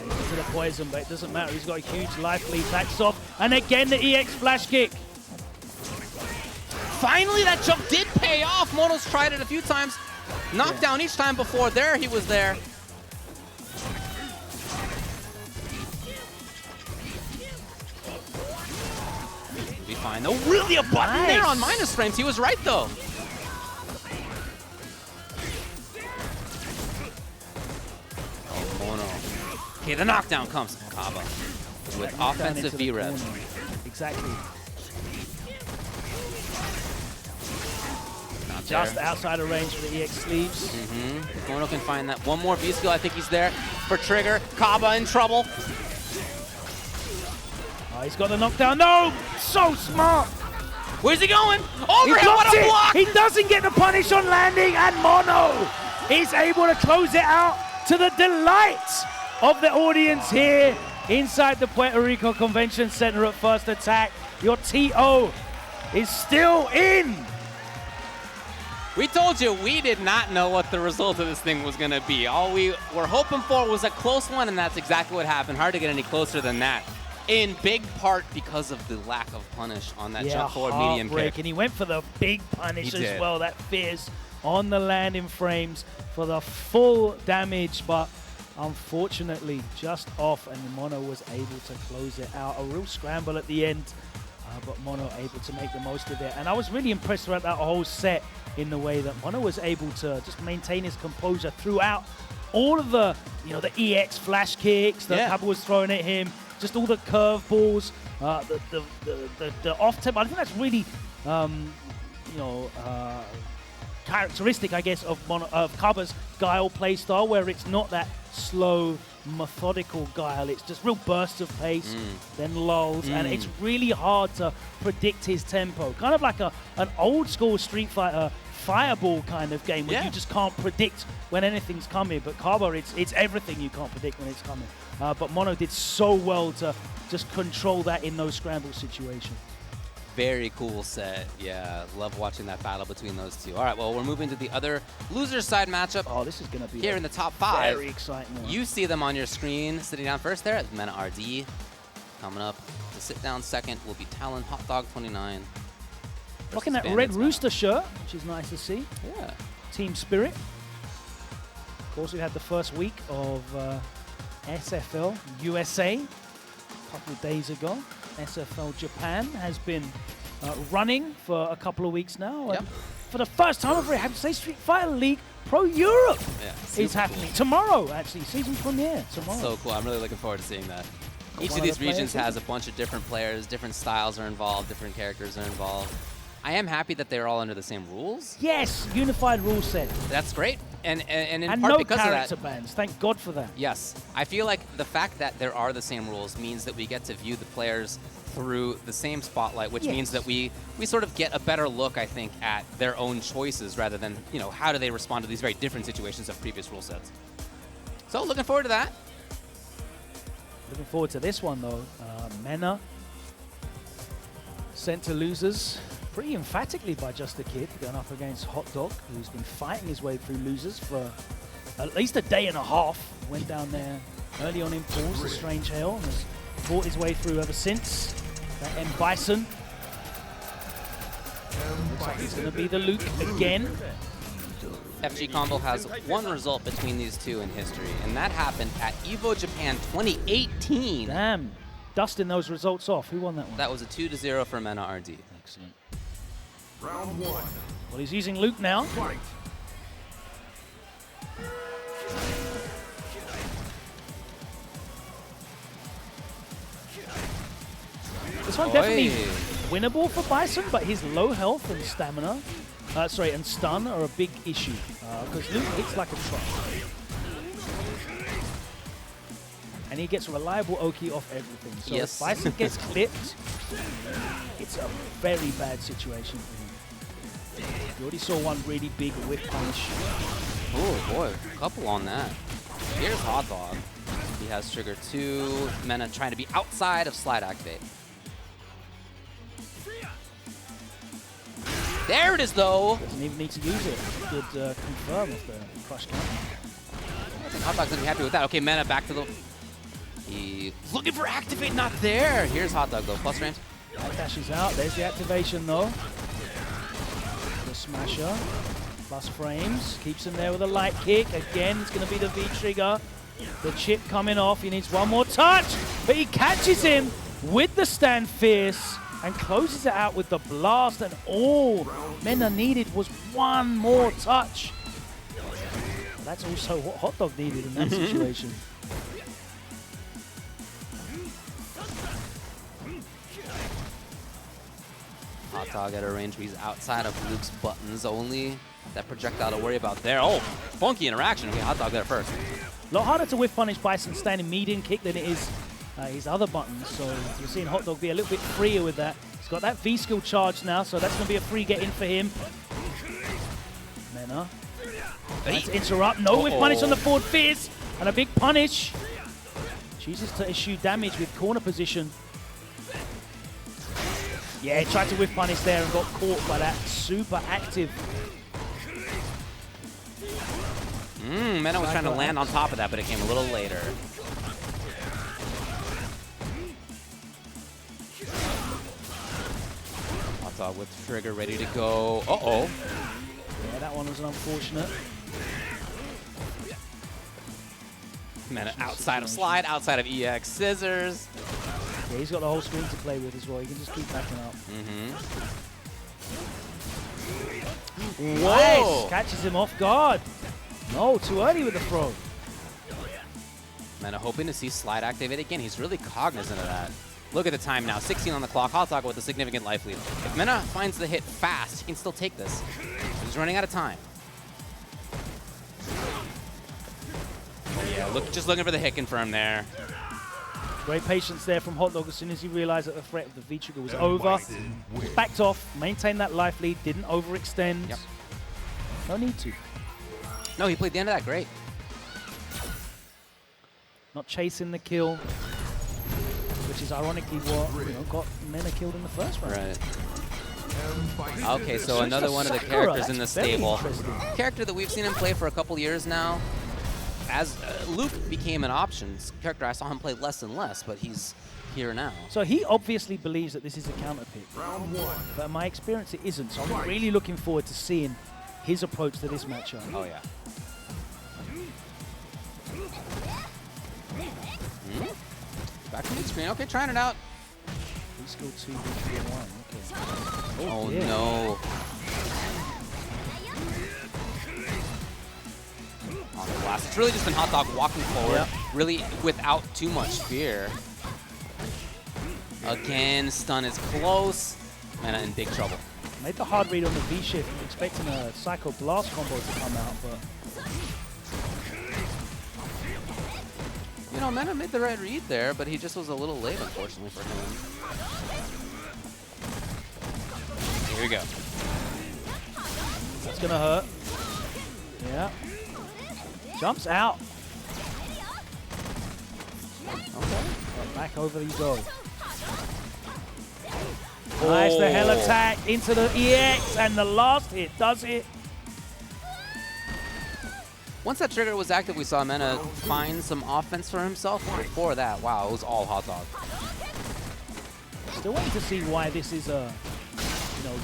And into the poison, but it doesn't matter. He's got a huge life lead. Backs off. And again, the EX flash kick. Finally, that jump did pay off. Mono's tried it a few times. Knocked down each time before there. He was there. Be fine. No, really a button there on minus frames. He was right, though. Oh, Mono. Okay, the knockdown comes. Caba with offensive V-rev. Exactly. Just outside of range for the EX sleeves. Mono can find that one more V-skill. I think he's there for trigger. Caba in trouble. Oh, he's got the knockdown. No! So smart! Where's he going? Overhead, what a block! He doesn't get the punish on landing, and Mono is able to close it out to the delight of the audience here inside the Puerto Rico Convention Center at First Attack. Your TO is still in. We told you we did not know what the result of this thing was going to be. All we were hoping for was a close one, and that's exactly what happened. Hard to get any closer than that. In big part because of the lack of punish on that jump forward medium kick. And he went for the big punish as well. That fierce on the landing frames for the full damage, but unfortunately just off, and Mono was able to close it out. A real scramble at the end, but Mono able to make the most of it. And I was really impressed throughout that whole set in the way that Mono was able to just maintain his composure throughout all of the, the EX flash kicks that Caba was throwing at him, just all the curveballs, the off tempo. I think that's really, characteristic, I guess, of Caba's Guile playstyle, where it's not that slow, methodical Guile. It's just real bursts of pace, then lulls, and it's really hard to predict his tempo. Kind of like an old school Street Fighter fireball kind of game where you just can't predict when anything's coming. But Caba, it's everything you can't predict when it's coming. But Mono did so well to just control that in those scramble situations. Very cool set. Yeah, love watching that battle between those two. All right, well, we're moving to the other loser side matchup. Oh, this is going to be here in the top 5. Very exciting one. You see them on your screen sitting down first there. MenaRD coming up to sit down second will be Talon, Hotdog29. Rocking that Red Rooster shirt, which is nice to see. Yeah. Team Spirit. Of course, we had the first week of SFL USA a couple of days ago. SFL Japan has been running for a couple of weeks now. And for the first time, I'm very happy to say Street Fighter League Pro Europe is happening tomorrow, actually. Season premiere tomorrow. So cool. I'm really looking forward to seeing that. Each of one these of the regions players has a bunch of different players, different styles are involved, different characters are involved. I am happy that they're all under the same rules. Yes, unified rule set. That's great. And in part no because of that. character bans. Thank God for that. Yes. I feel like the fact that there are the same rules means that we get to view the players through the same spotlight, which means that we sort of get a better look, I think, at their own choices rather than, you know, how do they respond to these very different situations of previous rule sets. So looking forward to that. Looking forward to this one, though. Mena sent to losers pretty emphatically by Justakid, going up against Hotdog, who's been fighting his way through losers for at least a day and a half. Went down there early on in pools, the Strange Hell, and has fought his way through ever since. That Bison. Looks like it's going to be the Luke again. FG Combo has one result between these two in history, and that happened at EVO Japan 2018. Damn. Dusting those results off. Who won that one? That was a 2-0 for MenaRD. Excellent. Round 1. Well, he's using Luke now. Fight. This one definitely winnable for Bison, but his low health and stamina, and stun are a big issue. Because Luke hits like a truck. And he gets reliable Oki off everything. So if Bison gets clipped, it's a very bad situation for him. You already saw one really big whip punch. Oh boy, a couple on that. Here's Hotdog. He has trigger 2. Mena trying to be outside of slide activate. There it is, though. Doesn't even need to use it. Good confirm with the crush counter. I think Hotdog's gonna be happy with that. Okay, Mena back to the. He's looking for activate, not there. Here's Hotdog though, plus frames. That dashes out. There's the activation though. The smasher, plus frames, keeps him there with a light kick. Again, it's going to be the V trigger. The chip coming off. He needs one more touch, but he catches him with the stand fierce and closes it out with the blast. And all Mena needed was one more touch. That's also what Hotdog needed in that situation. Hotdog at a range where he's outside of Luke's buttons only. That projectile to worry about there. Oh, funky interaction. Okay, Hotdog there first. A lot harder to whiff punish Bison standing medium kick than it is his other buttons. So we're seeing Hotdog be a little bit freer with that. He's got that V skill charge now, so that's going to be a free get in for him. Mena. Let's interrupt. No whiff punish on the forward fierce. And a big punish. Chooses to issue damage with corner position. Yeah, he tried to whiff punish there and got caught by that super active. Mena was trying to land on top of that, but it came a little later. Hotdog with trigger ready to go. Uh-oh. Yeah, that one was an unfortunate. Mena outside of slide, outside of EX scissors. Yeah, he's got the whole screen to play with as well. He can just keep backing up. Whoa! Nice! Catches him off guard. No, too early with the throw. Mena hoping to see slide activate again. He's really cognizant of that. Look at the time now. 16 on the clock. Hotdog with a significant life lead. If Mena finds the hit fast, he can still take this. He's running out of time. Yeah, just looking for the hit confirm there. Great patience there from Hotdog as soon as he realized that the threat of the V-trigger was over. Backed off, maintained that life lead, didn't overextend. Yep. No need to. No, he played the end of that great. Not chasing the kill, which is ironically what got Mena killed in the first round. Right. Okay, so another one of the characters in the stable. Character that we've seen him play for a couple years now. As Luke became an options character, I saw him play less and less, but he's here now. So he obviously believes that this is a counter pick. Round 1. But in my experience, it isn't. So I'm really looking forward to seeing his approach to this matchup. Oh, yeah. Back to mid-screen. Okay, trying it out. He's skill 2, 3, 1. Okay. Oh, dear. no. blast. It's really just been Hotdog walking forward, Yep. really without too much fear. Again, stun is close. Mena in big trouble. Made the hard read on the V shift, expecting a Psycho Blast combo to come out, but You know, Mena made the right read there, but he just was a little late, unfortunately, for him. Here we go. that's gonna hurt. Yeah. Jumps out. Okay. Back over you go. Nice, the hell attack into the EX, and the last hit does it. Once that trigger was active, we saw Mena find some offense for himself. Before that, wow, it was all Hotdog. Still waiting to see why this is a, you know,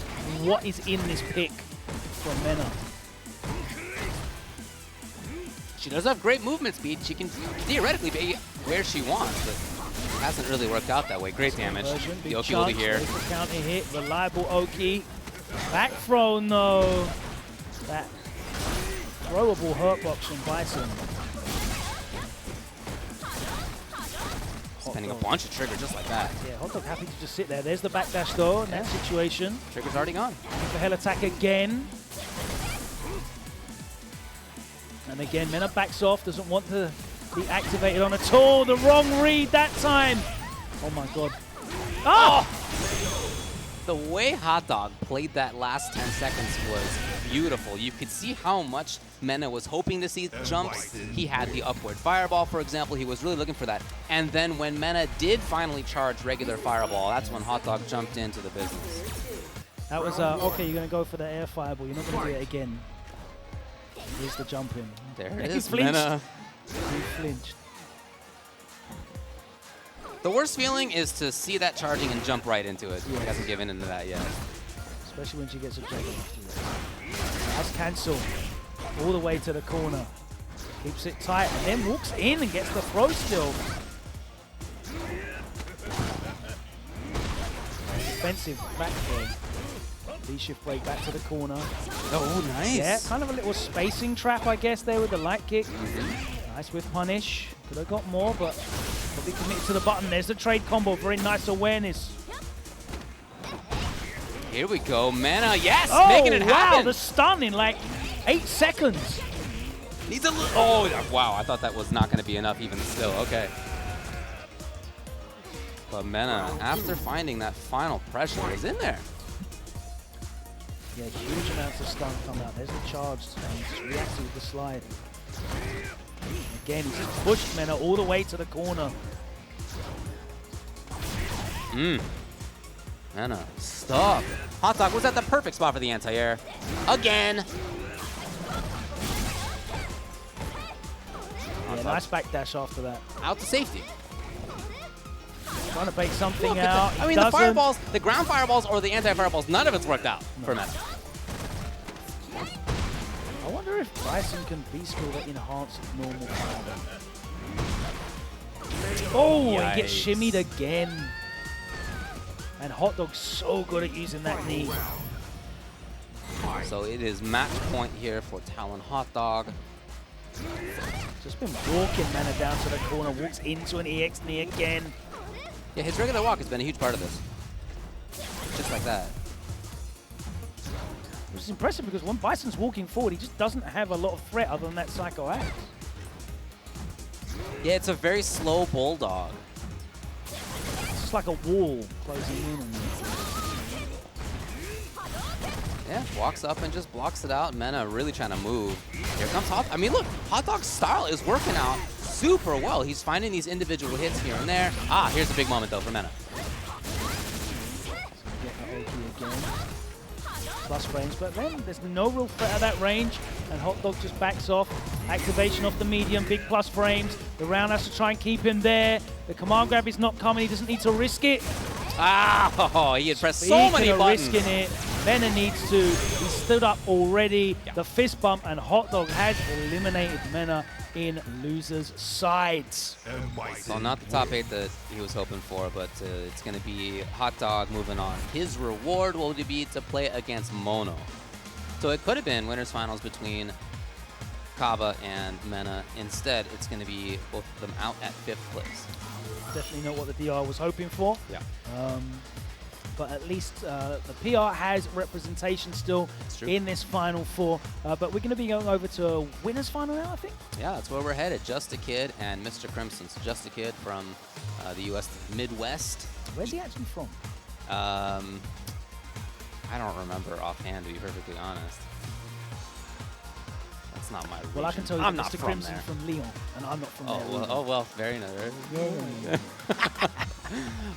what is in this pick from Mena. She does have great movement speed. She can theoretically be where she wants, but it hasn't really worked out that way. Great damage. The Oki will be here. Counter hit, reliable Oki. Back throw, no. That throwable hurt box from Bison. Spending a bunch of trigger just like that. Yeah, Hotdog happy to just sit there. There's the backdash though in that situation. Trigger's already gone. The hell attack again. And again, Mena backs off, doesn't want to be activated on at all. The wrong read that time. Oh my god. Oh! The way Hotdog played that last 10 seconds was beautiful. You could see how much Mena was hoping to see jumps. He had the upward fireball, for example. He was really looking for that. And then when Mena did finally charge regular fireball, that's when Hotdog jumped into the business. That was, okay, you're going to go for the air fireball. You're not going to do it again. Here's the jump in. There it He is, flinched. Mena. He flinched. The worst feeling is to see that charging and jump right into it. He hasn't given into that yet. Especially when she gets a jump afterwards. That's cancel. All the way to the corner. Keeps it tight and then walks in and gets the throw still. Defensive back throw. V-shift break back to the corner. Oh, nice. Yeah, kind of a little spacing trap, I guess, there with the light kick. Nice with punish. Could have got more, but probably committed to the button. There's the trade combo. Very nice awareness. Here we go. Mena, yes, Oh, making it wow, happen. the stun in like 8 seconds. Needs a little. Oh, wow. I thought that was not going to be enough even still. Okay. But Mena, after finding that final pressure, was in there. Yeah, huge amounts of stun come out. There's the charge, and he's just reacted with the slide. Again, he's just pushed Mena all the way to the corner. Mena, stop. Hotdog was at the perfect spot for the anti-air. Again. Yeah, nice backdash after that. Out to safety. Trying to bait something Look at out. that. I mean, the fireballs, the ground fireballs or the anti-fireballs, none of it's worked out for Mena. I wonder if Bison can B-skill that enhanced normal fireball. Oh, he gets Yikes. shimmied again. And Hotdog's so good at using that knee. So it is match point here for Talon Hotdog. Just been walking Mena down to the corner, walks into an EX knee again. Yeah, his regular walk has been a huge part of this. Just like that. Which is impressive because when Bison's walking forward, he just doesn't have a lot of threat other than that Psycho Axe. Yeah, it's a very slow bulldog. It's just like a wall closing in on you. Yeah, walks up and just blocks it out. Mena really trying to move. Here comes Hotdog. I mean, look, Hotdog's style is working out super well. He's finding these individual hits here and there. Ah, here's a big moment, though, for Mena. Get the Oki again. Plus range, but then there's no real threat at that range, and Hotdog just backs off. Activation off the medium, big plus frames. The round has to try and keep him there. The command grab is not coming. He doesn't need to risk it. Ah, he had pressed so many buttons. Risking it. Mena needs to. He stood up already. Yeah. The fist bump, and Hotdog has eliminated Mena in losers' sides. So not the top 8 that he was hoping for, but it's going to be Hotdog moving on. His reward will be to play against Mono. So it could have been winners finals between Caba and Mena. Instead, it's going to be both of them out at 5th place. Definitely not what the DR was hoping for. Yeah. But at least the PR has representation still in this Final Four. But we're going to be going over to a winners final now, I think. Yeah, that's where we're headed. Justakid and Mr. Crimson. So Justakid from the U.S. Midwest. Where's he actually from? I don't remember offhand, to be perfectly honest. That's not my region. Well, I can tell you I'm that not Mr. from Crimson there. from Lyon, and I'm not from there. Well, very nice.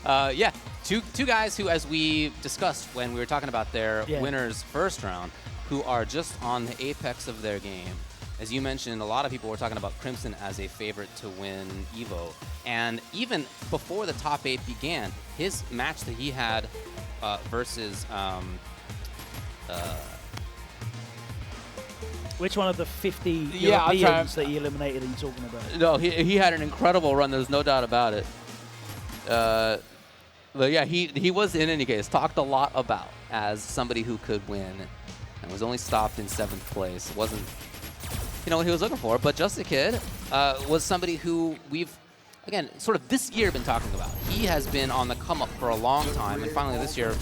Yeah. Yeah, two guys who, as we discussed when we were talking about their winners first round, who are just on the apex of their game. As you mentioned, a lot of people were talking about Crimson as a favorite to win EVO. And even before the top 8 began, his match that he had versus... which one of the 50 Europeans that he eliminated are you talking about? No, he had an incredible run. There's no doubt about it. But yeah, he was, in any case, talked a lot about as somebody who could win and was only stopped in 7th place. It wasn't, what he was looking for. But Justakid was somebody who we've, again, sort of this year been talking about. He has been on the come up for a long time, and finally this year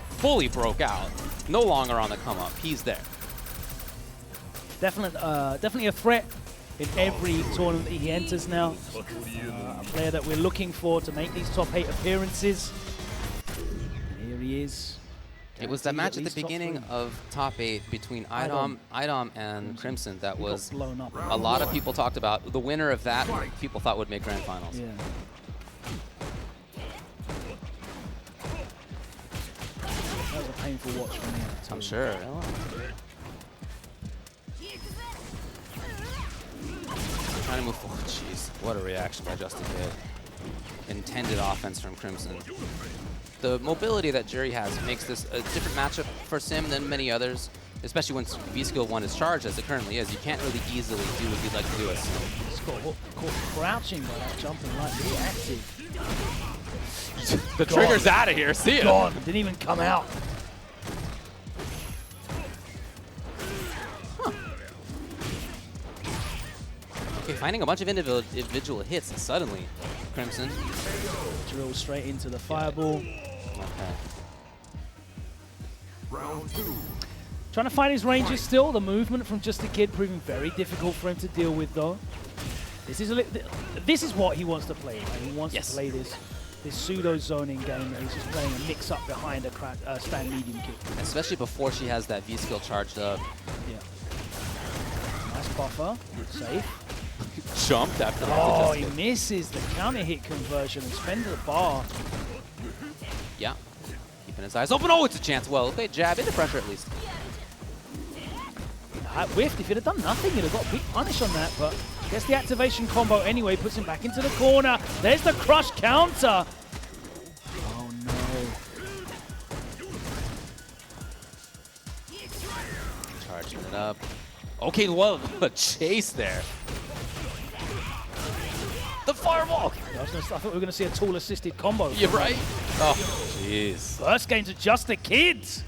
fully broke out. No longer on the come up. He's there. Definitely a threat in every tournament that he enters now. A player that we're looking for to make these top 8 appearances. And here he is. It was that match at the beginning of top 8 between Idom and Crimson that was blown up. A lot of people talked about. The winner of that, people thought would make grand finals. Yeah. That was a painful watch for me. I'm sure. Trying to move forward. Jeez, what a reaction by Justakid. Intended offense from Crimson. The mobility that Juri has makes this a different matchup for Sim than many others, especially when V-Skill 1 is charged as it currently is. You can't really easily do what you'd like to do as Sim. He's got crouching by that jumping right, really active. The trigger's out of here, see it. Gone, didn't even come out. Okay, finding a bunch of individual hits suddenly. Crimson. Drill straight into the fireball. Okay. Round 2. Trying to find his ranges still. The movement from Justakid proving very difficult for him to deal with, though. This is what he wants to play. Right? He wants to play this pseudo zoning game. He's just playing a mix up behind a stand medium kick. Especially before she has that V-Skill charged up. Yeah. Nice buffer. Safe. Jumped after that. Oh, he misses the counter hit conversion and spends the bar. Yeah. Keeping his eyes open. Oh, it's a chance. Well, okay, jab into pressure at least. Whiffed. If he'd have done nothing, he'd have got a big punish on that, but gets the activation combo anyway, puts him back into the corner. There's the crush counter. Oh, no. Charging it up. Okay, well, a chase there. The fireball! I thought we were going to see a tool assisted combo. You're right. Oh, jeez. First game to Justakid.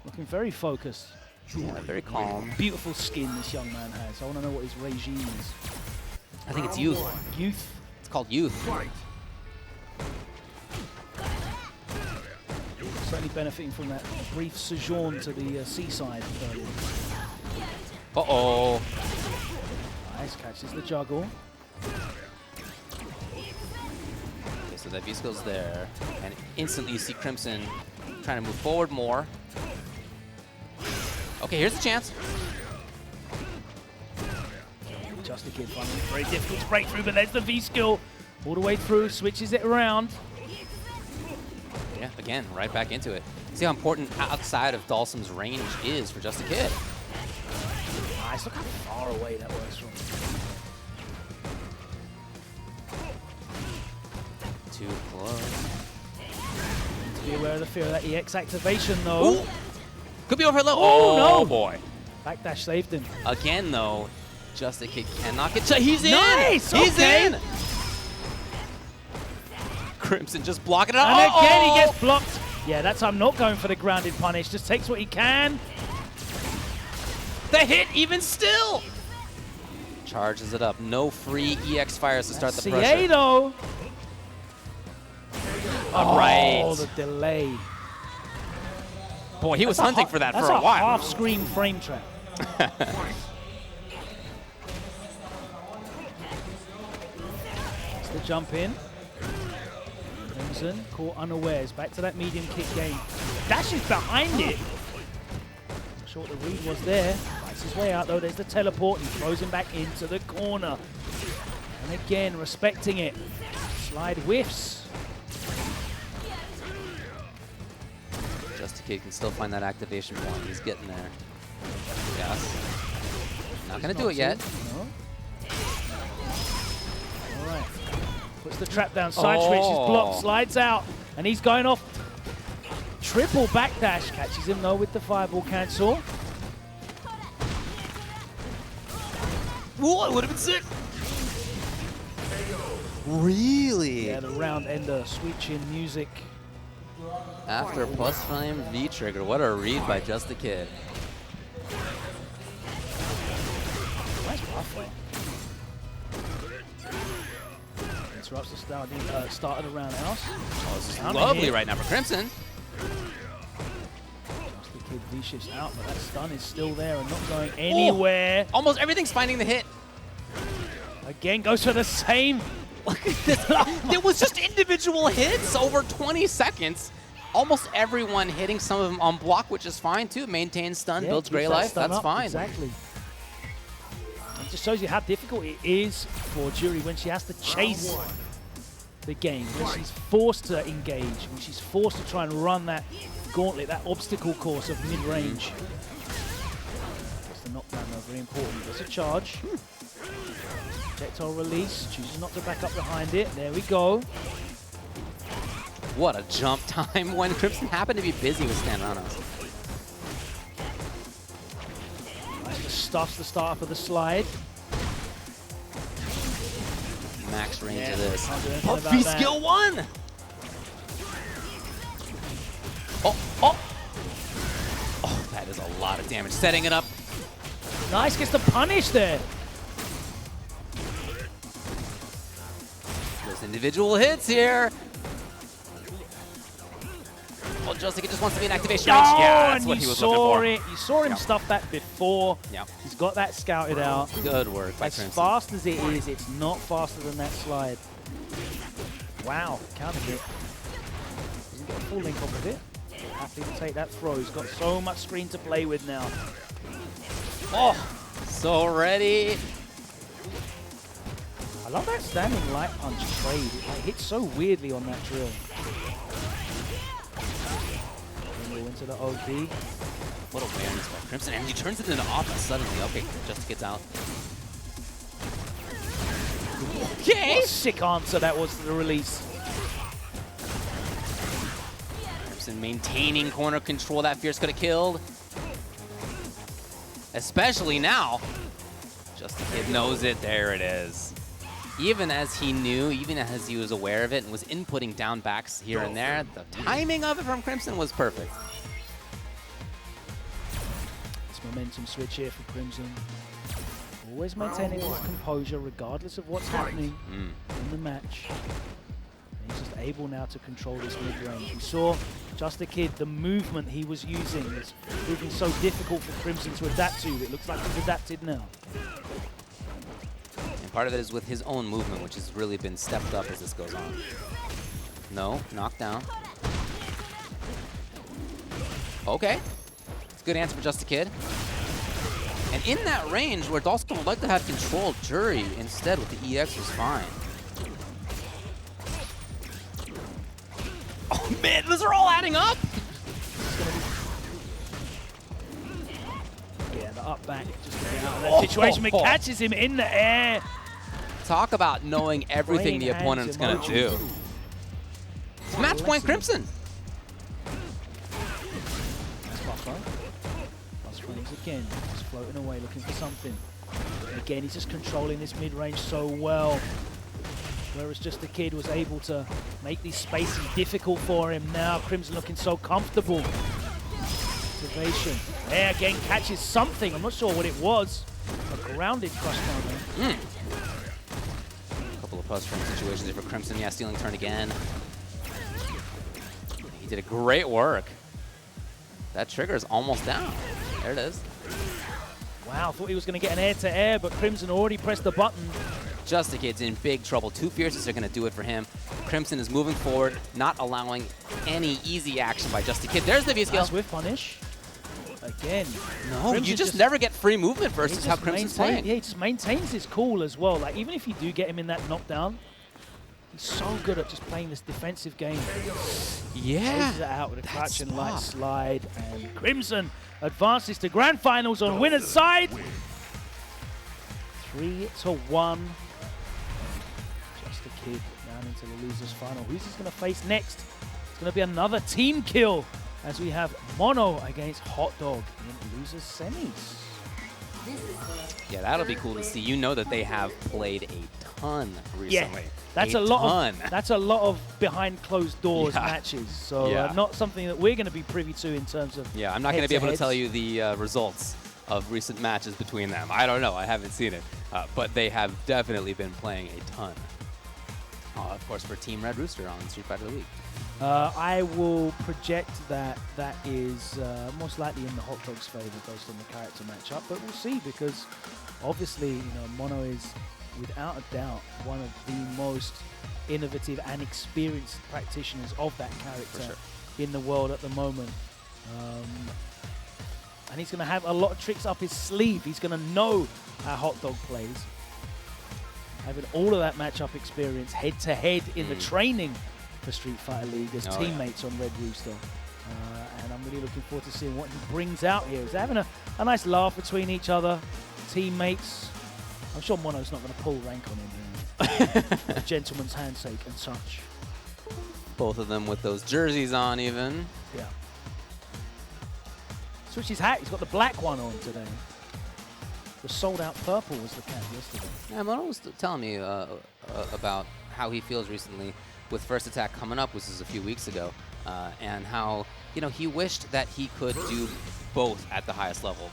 Looking very focused. Yeah, very calm. Beautiful skin this young man has. I want to know what his regime is. I think it's youth. Youth. It's called youth. Certainly benefiting from that brief sojourn to the seaside. Uh-oh. Nice, catches the juggle. Okay, so that V-Skill's there. And instantly you see Crimson trying to move forward more. Okay, here's the chance. Justakid finding it very difficult to break through, but there's the V-Skill. All the way through, switches it around. Yeah, again, right back into it. See how important outside of Dhalsim's range is for Justakid. Nice, look how far away that was from. Too close. To be aware of the fear of that EX activation, though. Ooh. Could be overhead low. Oh, no. Boy. Backdash saved him. Again, though, Justakid cannot get... He's in! Nice! He's okay. in! Crimson just blocking it out. And again, he gets blocked. Yeah, that time not going for the grounded punish. Just takes what he can. The hit even still! Charges it up. No free EX fires to start the pressure. Though. All right. Oh, the delay. Boy, he was hunting for that for a That's a while. half-screen frame trap. It's the jump in. Crimson caught unawares. Back to that medium kick game. Dashes behind it. Not sure what the read was there. Fights his way out though. There's the teleport. He throws him back into the corner. And again, respecting it. Slide whiffs. Justakid can still find that activation point. He's getting there. Yes. Not going to do it yet. No. All right. Puts the trap down. Side switch is blocked. Slides out. And he's going off. Triple backdash. Catches him though with the fireball cancel. Ooh, it would have been sick. Really? Yeah, the round ender. Switch in music. After plus flame V trigger, what a read by Justakid. Nice buffet. Interrupts the start of the roundhouse. Oh, this is lovely right now for Crimson. Justakid V-shifts out, but that stun is still there and not going anywhere. Oh, almost everything's finding the hit. Again, goes for the same. Look at this. There was just individual hits over 20 seconds. Almost everyone hitting some of them on block, which is fine too. Maintains stun, builds Grey Life, that's fine. Exactly. It just shows you how difficult it is for Juri when she has to chase the game, when she's forced to engage, when she's forced to try and run that gauntlet, that obstacle course of mid-range. That's the knockdown though, very important. There's a charge. Projectile release, chooses not to back up behind it. There we go. What a jump time when Crimson happened to be busy with Stananos. Nice, stuffs the start up of the slide. Max range of this. Puppy skill 1! Oh, that is a lot of damage. Setting it up. Nice, gets the punish there. Those individual hits here. Well, Justakid just wants to be an activation range. Yeah, that's what he was looking for. You saw him stuff that before. Yep. He's got that scouted out. Good work by Crimson. As fast as it is, it's not faster than that slide. Wow, counter hit. Doesn't get a full link off of it. Happy to take that throw. He's got so much screen to play with now. Oh, so ready. I love that standing light punch trade. It hits so weirdly on that drill. Into the OP. What awareness by Crimson, and he turns it into offense suddenly. Okay, Justakid's out. Okay! What a sick answer that was to the release. Crimson maintaining corner control. That Fierce could have killed. Especially now. Justakid knows it. There it is. Even as he knew, even as he was aware of it and was inputting down backs here and there, the timing of it from Crimson was perfect. Momentum switch here for Crimson. Always maintaining his composure regardless of what's happening in the match. And he's just able now to control this mid-range. We saw Justakid, the movement he was using is proving so difficult for Crimson to adapt to. It looks like he's adapted now. And part of it is with his own movement, which has really been stepped up as this goes on. No, knockdown. Okay. Good answer for Justakid. And in that range where Dhalsim would like to have control, Juri instead with the EX was fine. Oh man, those are all adding up! Yeah, the up back just to get out of that situation. It catches him in the air. Talk about knowing everything the opponent's gonna do. It's match point Crimson. Again, just floating away, looking for something. And again, he's just controlling this mid-range so well. Whereas Justakid was able to make these spaces difficult for him. Now Crimson looking so comfortable. activation. There again, catches something. I'm not sure what it was. A grounded crush down there. A couple of post-turn situations here for Crimson. Yeah, stealing turn again. He did a great work. That trigger is almost down. There it is. Wow, thought he was going to get an air-to-air, but Crimson already pressed the button. Justakid's in big trouble. Two Fierces are going to do it for him. Crimson is moving forward, not allowing any easy action by Justakid. There's the V-skill. Nice whiff punish. Again. No, Crimson you just never get free movement versus how Crimson's playing. Yeah, he just maintains his cool as well. Like, even if you do get him in that knockdown, he's so good at just playing this defensive game. Yeah. Chases it out with a clutch and light slide. And Crimson advances to grand finals on winner's side. 3-1. Justakid down into the loser's final. Who's he going to face next? It's going to be another team kill as we have Mono against Hotdog in loser's semis. Yeah, that'll be cool to see. You know that they have played a ton recently. Yeah, that's a lot of behind closed doors matches. So not something that we're going to be privy to in terms of I'm not going to be able to tell you the results of recent matches between them. I don't know. I haven't seen it. But they have definitely been playing a ton. Of course, for Team Red Rooster on Street Fighter League. I will project that that is most likely in the Hot Dog's favor based on the character matchup, but we'll see, because obviously, Mono is without a doubt one of the most innovative and experienced practitioners of that character in the world at the moment. And he's going to have a lot of tricks up his sleeve. He's going to know how Hot Dog plays. Having all of that matchup experience head-to-head in the training for Street Fighter League as teammates on Red Rooster. And I'm really looking forward to seeing what he brings out here. They're having a nice laugh between each other, teammates. I'm sure Mono's not going to pull rank on him here. A gentleman's handshake and such. Both of them with those jerseys on even. Yeah. Switch his hat. He's got the black one on today. The sold-out purple was the cap yesterday. Yeah, Mono was telling me about how he feels recently with First Attack coming up, which was a few weeks ago, and how he wished that he could do both at the highest level,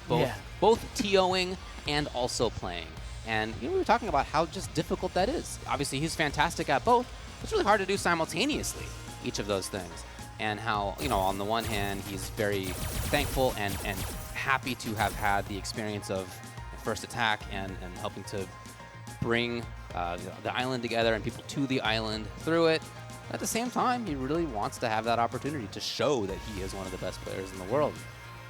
both TOing and also playing. And we were talking about how just difficult that is. Obviously, he's fantastic at both. It's really hard to do simultaneously each of those things. And how on the one hand, he's very thankful and happy to have had the experience of First Attack and helping to bring the island together and people to the island through it. At the same time, he really wants to have that opportunity to show that he is one of the best players in the world.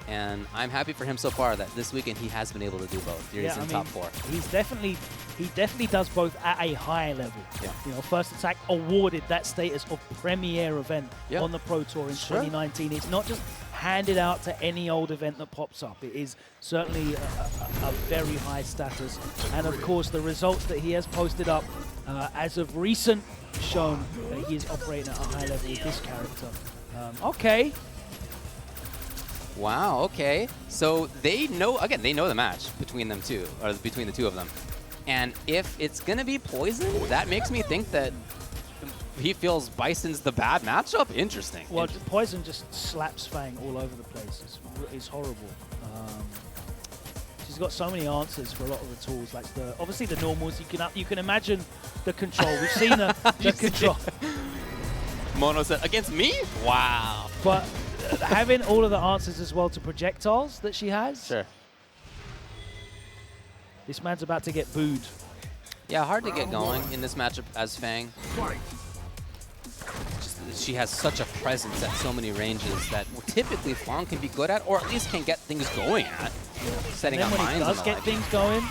And I'm happy for him so far that this weekend he has been able to do both. He's in top 4. He definitely does both at a high level. Yeah. First Attack awarded that status of premier event on the Pro Tour in 2019. It's not just handed out to any old event that pops up. It is certainly a very high status. And of course, the results that he has posted up as of recent shown that he is operating at a high level with this character. Okay. Wow, okay. So they know the match between them two, or between the two of them. And if it's going to be Poison, that makes me think that he feels Bison's the bad matchup? Interesting. Well, Poison just slaps F.A.N.G all over the place. It's horrible. She's got so many answers for a lot of the tools. Like obviously the normals. You can imagine the control. We've seen the control. Mono said, against me? Wow. But having all of the answers as well to projectiles that she has. Sure. This man's about to get booed. Yeah, hard to get going in this matchup as F.A.N.G. She has such a presence at so many ranges that typically F.A.N.G can be good at, or at least can get things going at. Setting up mines. When he does get things going,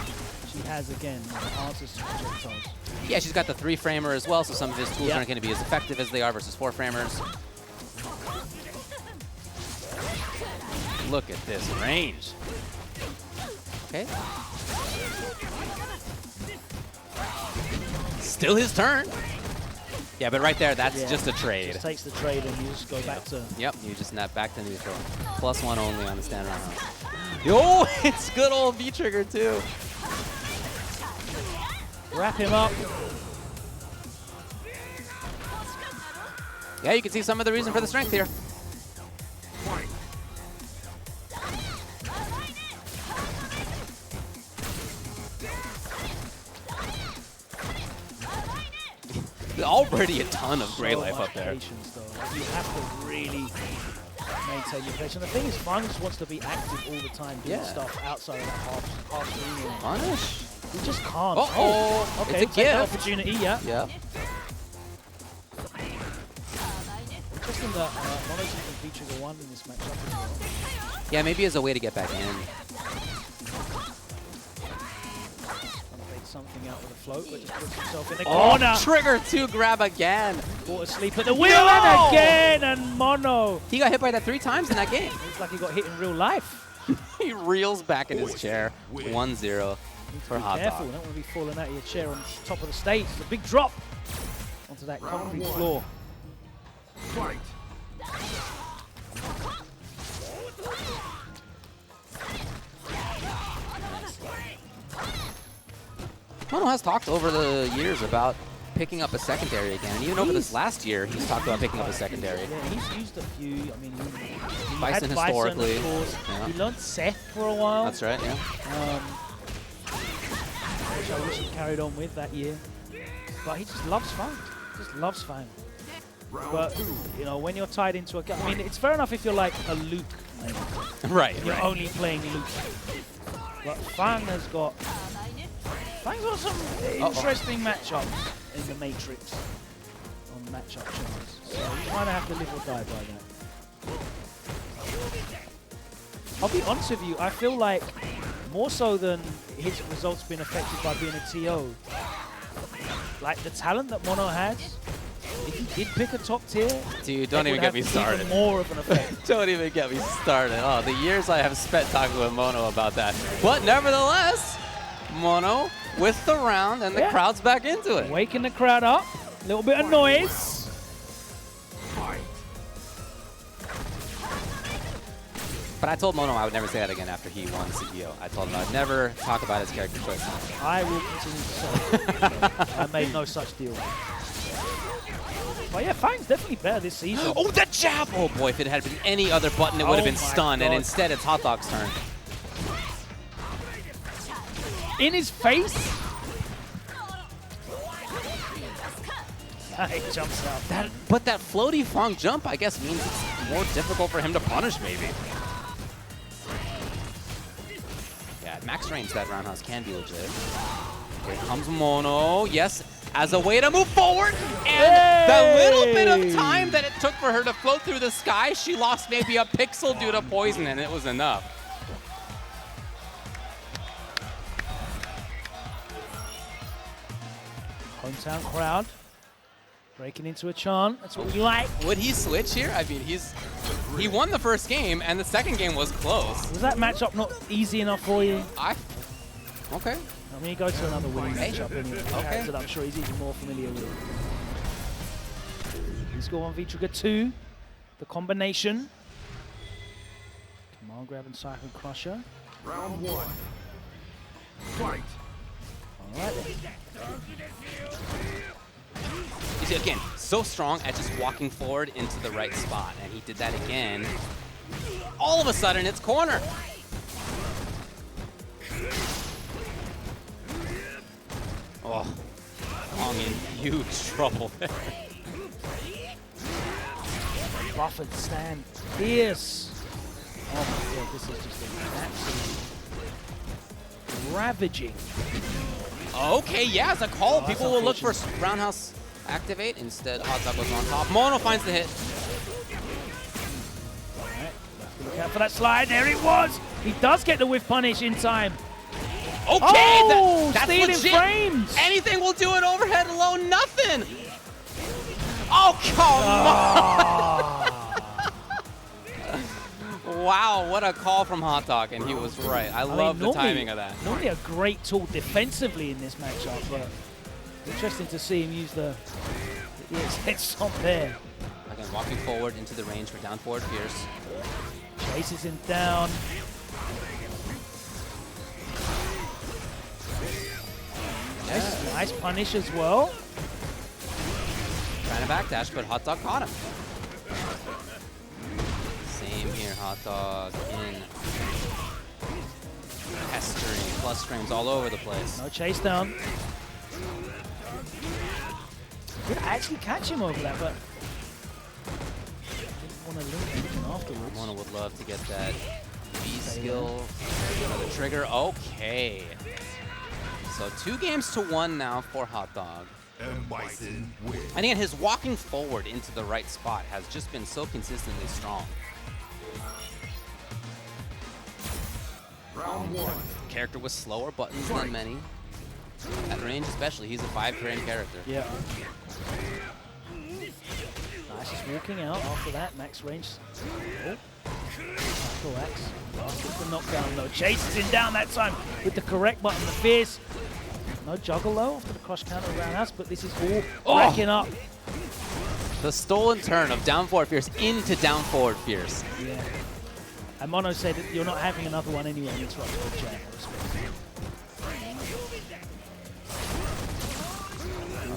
she has, again, answers to projectiles. Yeah, she's got the 3-framer as well, so some of his tools aren't going to be as effective as they are versus 4-framers. Look at this range. Okay. Still his turn. Yeah, but right there, that's just a trade. Just takes the trade and you just go back to... Yep, you just snap back to neutral. +1 only on the stand round. Yo, it's good old V-trigger too. Wrap him up. Yeah, you can see some of the reason for the strength here. Already a ton of gray So life much up there. patience, though. Like, you have to really maintain your patience. The thing is, F.A.N.G just wants to be active all the time, doing stuff outside of that half screen. Punish. He just can't. Uh-oh. Okay, It's a take that gift. opportunity, yeah. Yeah. Interesting that Mono's even featuring a 1 in this matchup as well. Yeah, maybe as a way to get back in. Trying to make something out with a float, but just puts himself in the corner. Trigger 2 grab again. Caught asleep at the wheel and again, and Mono. He got hit by that 3 times in that game. Looks like he got hit in real life. He reels back in his chair. 1-0 for Be Hotdog. careful, you don't want to be falling out of your chair on top of the stage. It's a big drop onto that concrete floor. Fight. Mono has talked over the years about picking up a secondary again. And even over this last year, he's talked about picking up a secondary. Yeah, he's used a few. I mean, he Bison had historically. Bison, of course. Yeah. He learned Seth for a while. That's right, yeah. Which I wish he carried on with that year. But he just loves F.A.N.G. Just loves F.A.N.G. But, you know, when you're tied into a game, I mean, it's fair enough if you're like a Luke main. Right, You're only playing Luke. But F.A.N.G has got some interesting matchups in the Matrix on matchup charts. So you kind of have to live or die by that. I'll be honest with you, I feel like more so than his results being affected by being a TO, like the talent that Mono has, if he did pick a top tier, Dude, don't even get me started. Even more of an effect. Don't even get me started. Oh, the years I have spent talking with Mono about that. But nevertheless, Mono with the round, and the crowd's back into it. Waking the crowd up, a little bit of noise. But I told Mono I would never say that again after he won CEO. I told him I would never talk about his character choice. I will continue to say I made no such deal. But yeah, F.A.N.G's definitely better this season. Oh, that jab! Oh boy, if it had been any other button, it would have been stunned, and instead it's Hotdog's turn. In his face? He jumps out. But that floaty F.A.N.G jump, I guess, means it's more difficult for him to punish, maybe. Yeah, at max range, that roundhouse can be legit. Here comes Mono. Yes, as a way to move forward. And the little bit of time that it took for her to float through the sky, she lost maybe a pixel due to poison, and it was enough. Hometown crowd breaking into a chant. That's what we like. Would he switch here? I mean, he won the first game, and the second game was close. Was that matchup not easy enough for you? Okay. I mean, you go to another winning matchup anyway. Okay. That I'm sure he's even more familiar with. He's got 1v Trigger 2. The combination. Command grab and Cycle Crusher. Round 1. Fight. All right. You see, again, so strong at just walking forward into the right spot, and he did that again. All of a sudden, it's corner. Oh, F.A.N.G in huge trouble there. Buffered stand. Fierce. Oh my god, this is just an absolute ravaging. Okay, yeah, it's a call. People will look for roundhouse activate. Instead, Hotdog goes on top. Mono finds the hit. All right, look out for that slide. There it was. He does get the whiff punish in time. Okay, that's stealing legit. frames. Anything will do it overhead low, nothing. Oh, come on. Wow, what a call from Hotdog, and he was right. I love the timing of that. Normally a great tool defensively in this matchup, but interesting to see him use the hit stomp there. Again, walking forward into the range for down forward Fierce. Chases him down. Nice punish as well. Trying to backdash, but Hotdog caught him. Same here, Hotdog in. Pestering, plus frames all over the place. No chase down. Could actually catch him over that, but didn't want to link anything afterwards. Mono would love to get that B skill. Another trigger. Okay. So 2 games to 1 now for Hotdog. And Bison win. And again, his walking forward into the right spot has just been so consistently strong. Round 1. Character with slower buttons than many. At range especially, he's a 5-train character. Yeah. Nice, just walking out after that, max range. Oh. Tackle Axe. Last hit the knockdown though. Chases him down that time with the correct button, the fierce. No juggle though after the crush counter around us, but this is all racking up. The stolen turn of down forward fierce into down forward fierce. Yeah. And Mono said that you're not having another one anyway, and it's right for the jam.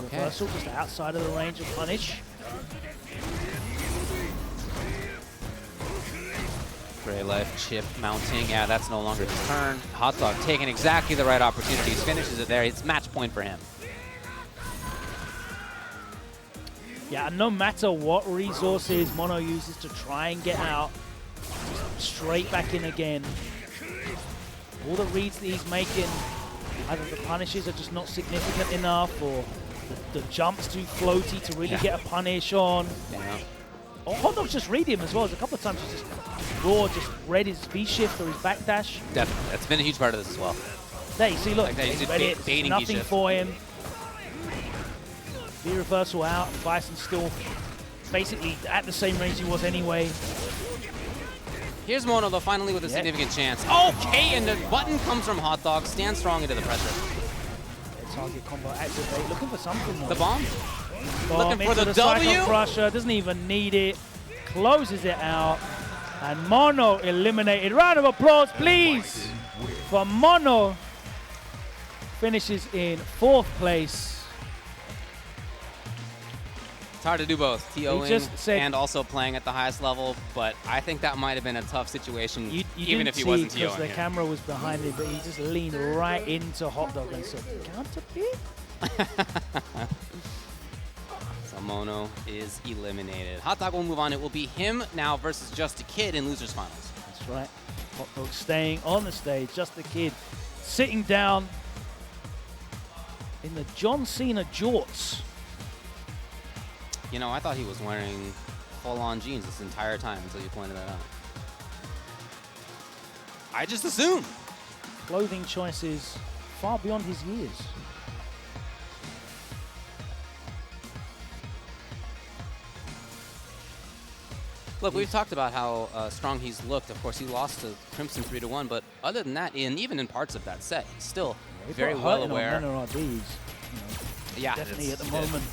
Okay. Reversal just outside of the range of punish. Gray life chip mounting. Yeah, that's no longer his turn. Hotdog taking exactly the right opportunities. Finishes it there. It's match point for him. Yeah, and no matter what resources Mono uses to try and get out, just straight back in again. All the reads that he's making, either the punishes are just not significant enough, or the jump's too floaty to really get a punish on. Yeah. Or Hotdog's just read him as well. There's a couple of times he's just raw, just read his V shift or his backdash. Definitely. That's been a huge part of this as well. There, you see, look, Like that, he's he just read it, baiting nothing V-shift. for him. V reversal out, and Bison still basically at the same range he was anyway. Here's Mono, though, finally with a significant chance. Okay, and the button comes from Hotdog. Stand strong into the pressure. Target combo activate, looking for something though. The bomb? Bomb Looking for into the Psycho W? Crusher, doesn't even need it. Closes it out. And Mono eliminated. Round of applause, please, for Mono. Finishes in 4th place. It's hard to do both, TOing just said- and also playing at the highest level, but I think that might have been a tough situation, You even didn't if he see wasn't because TOing. the here. camera was behind him, but he just leaned right into Hotdog and said, counter pick? So Mono is eliminated. Hotdog will move on. It will be him now versus Justakid in losers finals. That's right. Hotdog staying on the stage. Justakid sitting down in the John Cena jorts. You know, I thought he was wearing full-on jeans this entire time until you pointed that out. I just assumed. Clothing choices far beyond his years. Look, we've talked about how strong he's looked. Of course, he lost to Crimson 3-1, but other than that, even in parts of that set, he's still very well aware. MenaRDs, you know, Yeah, definitely at the moment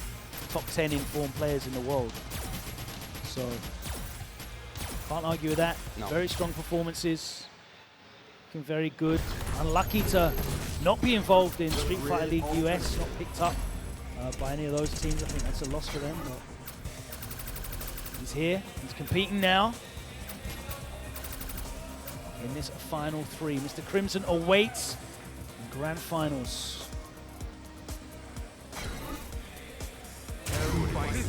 top 10 informed players in the world. So can't argue with that. No. Very strong performances. Looking very good. Unlucky to not be involved in Street Fighter League US, not picked up by any of those teams. I think that's a loss for them. But he's here. He's competing now in this final 3. Mr. Crimson awaits in Grand Finals.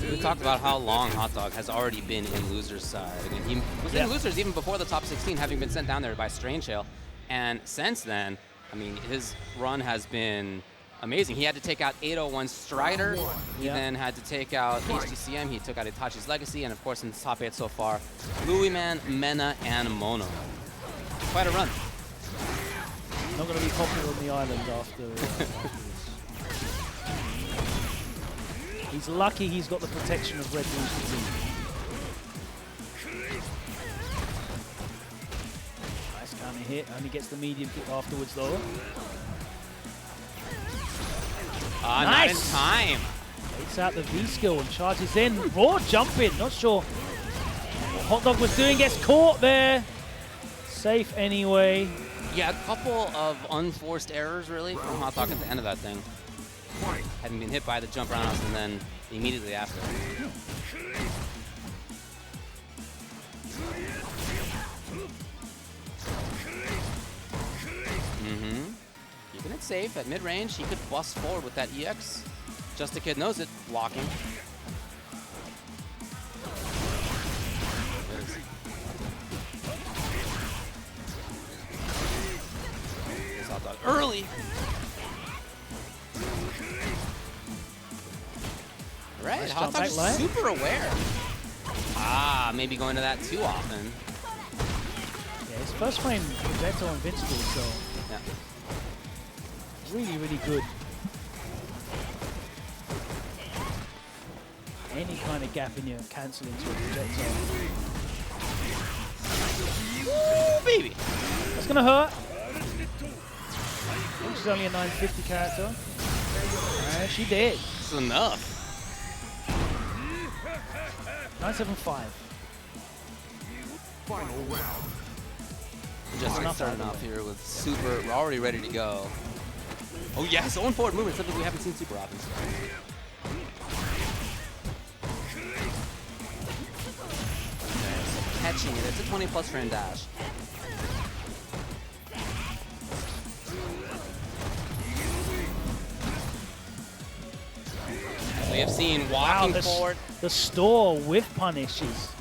We talked about how long Hotdog has already been in losers side. Again, he was in losers even before the top 16, having been sent down there by Strange Shale. And since then, I mean, his run has been amazing. He had to take out 801 Strider. He then had to take out HTCM. He took out Itachi's Legacy. And of course, in the top 8 so far, Louis Man, Mena, and Mono. Quite a run. Not going to be popular on the island after this. He's lucky he's got the protection of Red Bull's team. Nice counter hit. Only gets the medium kick afterwards, though. Not in time. Takes out the V skill and charges in. Raw jumping. Not sure what Hotdog was doing. Gets caught there. Safe anyway. Yeah, a couple of unforced errors, really, from Hotdog at the end of that thing. Having been hit by the jump roundhouse and then immediately after. Keeping it safe at mid-range. He could bust forward with that EX Justakid knows it. Blocking. Hotdog early. Right, Nice Hotdog jump is back line. super aware. Ah, maybe going to that too often. Yeah, his first frame projectile invincible, so Yeah. really, really good. Any kind of gap in your cancelling to a projectile. Ooh, baby. That's gonna hurt. She's only a 950 character. And she did. This is enough. 975. Final round. Just enough starting out of off the way. here with super, we're already ready to go. Oh yes, own forward movement, something we haven't seen super often. Okay, so catching it, it's a 20+ frame dash. We have seen walking forward. The store with punish is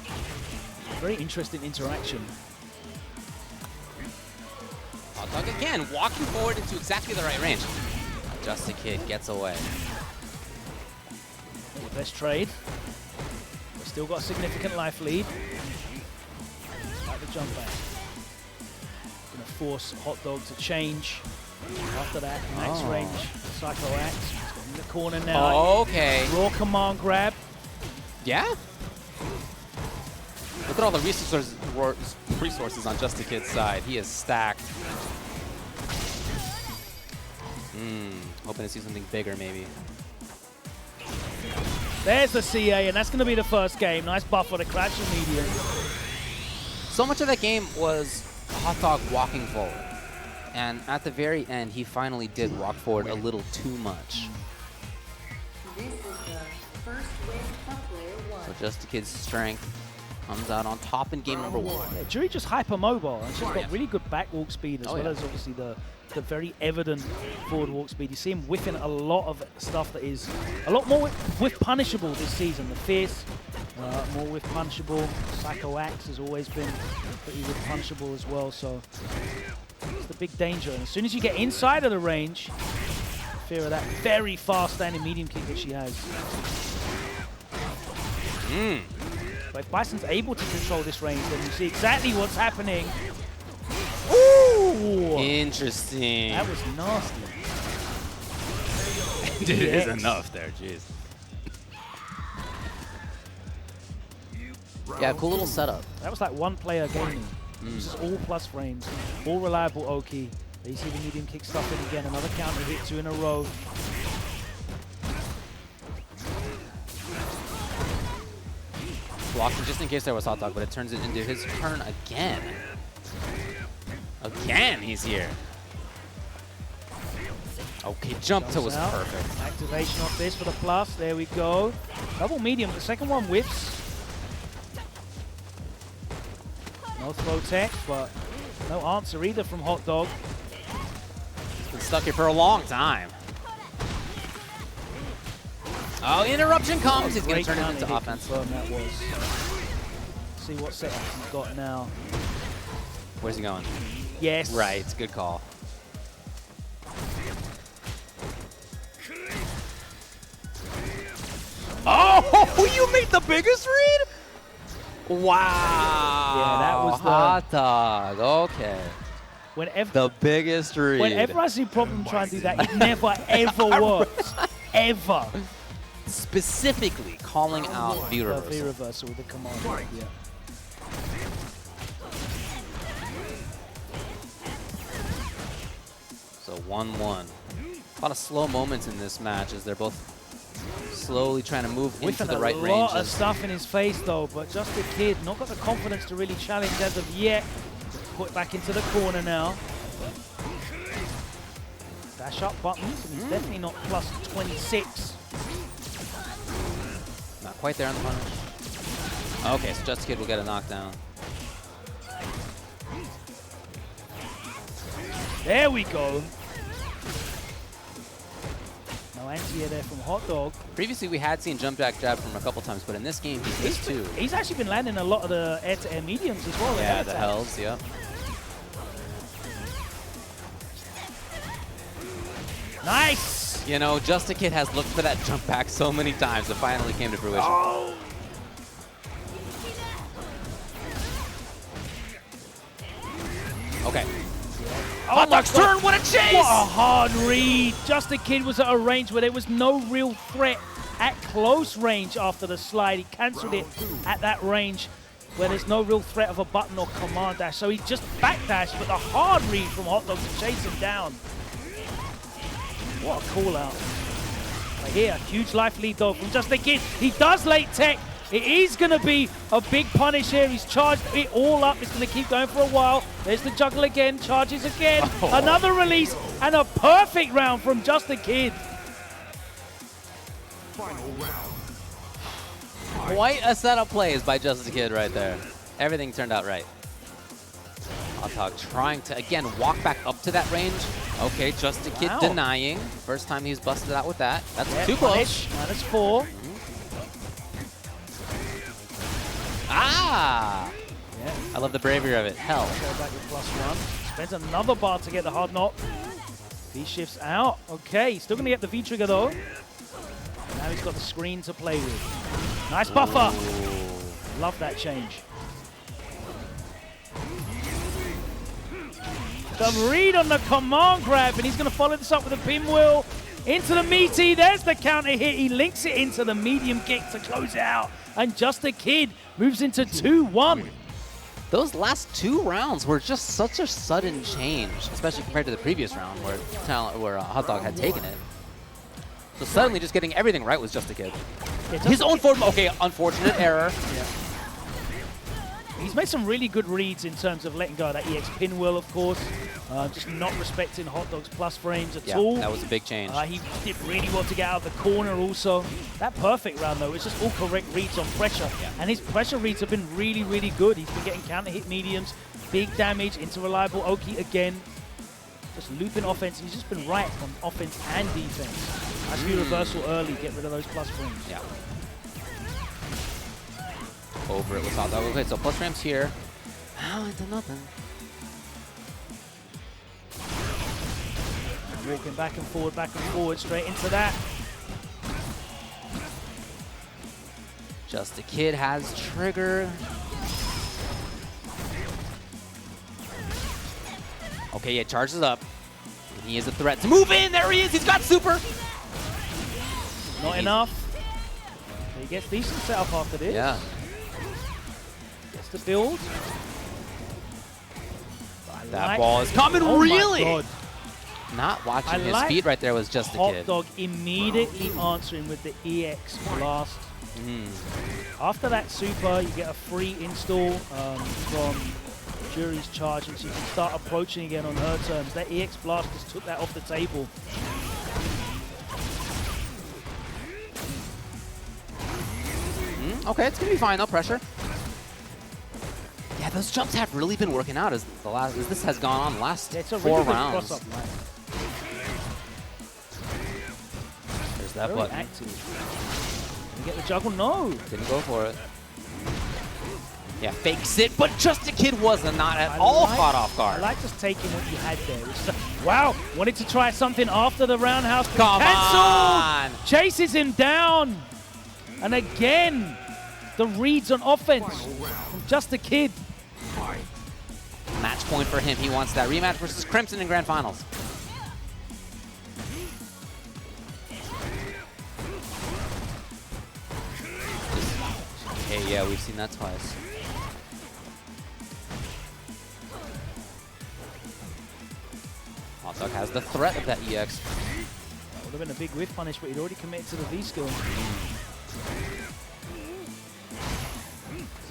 very interesting interaction. Hotdog again, walking forward into exactly the right range. Justakid gets away. Best trade. We've still got a significant life lead. Like the jump back. Gonna force Hotdog to change. After that, max range. Psycho Axe. He's got in the corner now. Okay. Raw command grab. Yeah? Look at all the resources on Justakid's side. He is stacked. Hoping to see something bigger, maybe. There's the CA, and that's going to be the first game. Nice buffer to crash the medium. So much of that game was Hotdog walking forward. And at the very end, he finally did walk forward a little too much. This is the first win for player one. So Justakid's strength comes out on top in game number 1. Yeah, Juri just hyper-mobile, and she's got yeah. really good back walk speed as Oh, well yeah. as obviously the very evident forward walk speed. You see him whiffing a lot of stuff that is a lot more whiff punishable this season. The Fierce, more whiff punishable. Psycho Axe has always been pretty whiff punishable as well, so it's the big danger. And as soon as you get inside of the range, fear of that very fast standing medium kick that she has. But if Bison's able to control this range, then you see exactly what's happening. Ooh! Interesting. That was nasty. It is Yes. enough there, jeez. Yeah, cool little setup. That was like one player gaming. This is all plus frames, all reliable Oki. There you see the medium kick stuff in again, another counter hit, 2 in a row. Blocking just in case there was Hotdog, but it turns it into his turn again. Again, he's here. Okay, jump to was Out. perfect. Activation off this for the plus, there we go. Double medium, the second one whiffs. No throw tech, but no answer either from Hotdog. He's been stuck here for a long time. Oh, interruption comes. He's going to Great turn it counter into hit offense. confirmed that was. See what setup he's got now. Where's he going? Yes. Right, good call. Oh, you made the biggest read? Wow. Yeah, that was the- Hotdog. Okay. Whenever, The biggest read. whenever I see Problem try and do that, it never ever works. Ever. Specifically calling out V The reversal. V reversal with the command. Yeah. So 1-1. A lot of slow moments in this match as they're both slowly trying to move into Whiffing the right a lot of ranges. stuff in his face though, but Justakid not got the confidence to really challenge as of yet. Put back into the corner now. Dash up buttons, and he's definitely not plus 26. Not quite there on the punish. Okay, so Justakid will get a knockdown. There we go. No No anti-air there from Hotdog. Previously, we had seen jump jack jab from a couple times, but in this game, he's missed two. He's actually been landing a lot of the air-to-air mediums as well. Yeah, the hells, yeah. Nice! You know, Justakid has looked for that jump back so many times, it finally came to fruition. Oh. Okay. Oh Hotdog's turn, what a chase! What a hard read. Justakid was at a range where there was no real threat at close range after the slide. He cancelled it at that range where there's no real threat of a button or command dash. So he just backdashed, but the hard read from Hotdog to chase him down. What a call out. Right here, huge life lead though from Justakid. He does late tech. It is going to be a big punish here. He's charged it all up. It's going to keep going for a while. There's the juggle again. Charges again. Oh. Another release and a perfect round from Justakid. Final round. Quite a set of plays by Justakid right there. Everything turned out right. Hotdog trying to, again, walk back up to that range. Okay, Justakid denying. First time he's busted out with that. That's too close. -4. Ah! Yeah. I love the bravery of it. Hell. Go back with +1. Spends another bar to get the hard knock. V shifts out. Okay, still going to get the V trigger though. Now he's got the screen to play with. Nice buffer. Ooh. Love that change. The read on the command grab, and he's going to follow this up with a pinwheel into the meaty. There's the counter hit. He links it into the medium kick to close it out. And Justakid moves into 2-1. Those last two rounds were just such a sudden change, especially compared to the previous round where Hotdog had taken it. So suddenly just getting everything right was Justakid. Yeah, His own form, okay, unfortunate error. Yeah. He's made some really good reads in terms of letting go of that EX pinwheel, of course. Just not respecting Hotdog's plus frames at all. That was a big change. He did really well to get out of the corner also. That perfect round, though, it's just all correct reads on pressure. Yeah. And his pressure reads have been really, really good. He's been getting counter hit mediums, big damage into reliable Oki again. Just looping offense. He's just been right on offense and defense. Nice reversal early, get rid of those plus frames. Yeah. Over it with Hotdog. Okay, so plus frames here. Oh, into nothing. Walking back and forward, straight into that. Justakid has trigger. Okay, yeah, charges up. He is a threat to move in. There he is. He's got super. Not enough. He gets decent setup after this. Yeah. Gets the build. That ball is coming, really? My God. Not watching his feet right there was Justakid. Hotdog immediately answering with the EX blast. After that super, you get a free install from Juri's charge, and she can start approaching again on her terms. That EX blast just took that off the table. Okay, it's gonna be fine. No pressure. Yeah, those jumps have really been working out as this has gone on the last 4 rounds. There's that button. Active. Can you get the juggle? No. Didn't go for it. Yeah, fakes it, but Justakid was not at all caught off guard. I like just taking what you had there. Wow, wanted to try something after the roundhouse. Come Cancelled! on! Chases him down. And again, the reads on offense from Justakid. Match point for him. He wants that rematch versus Crimson in Grand Finals. Okay, yeah, we've seen that twice. Hotdog has the threat of that EX. That would have been a big whiff punish, but he'd already committed to the V skill.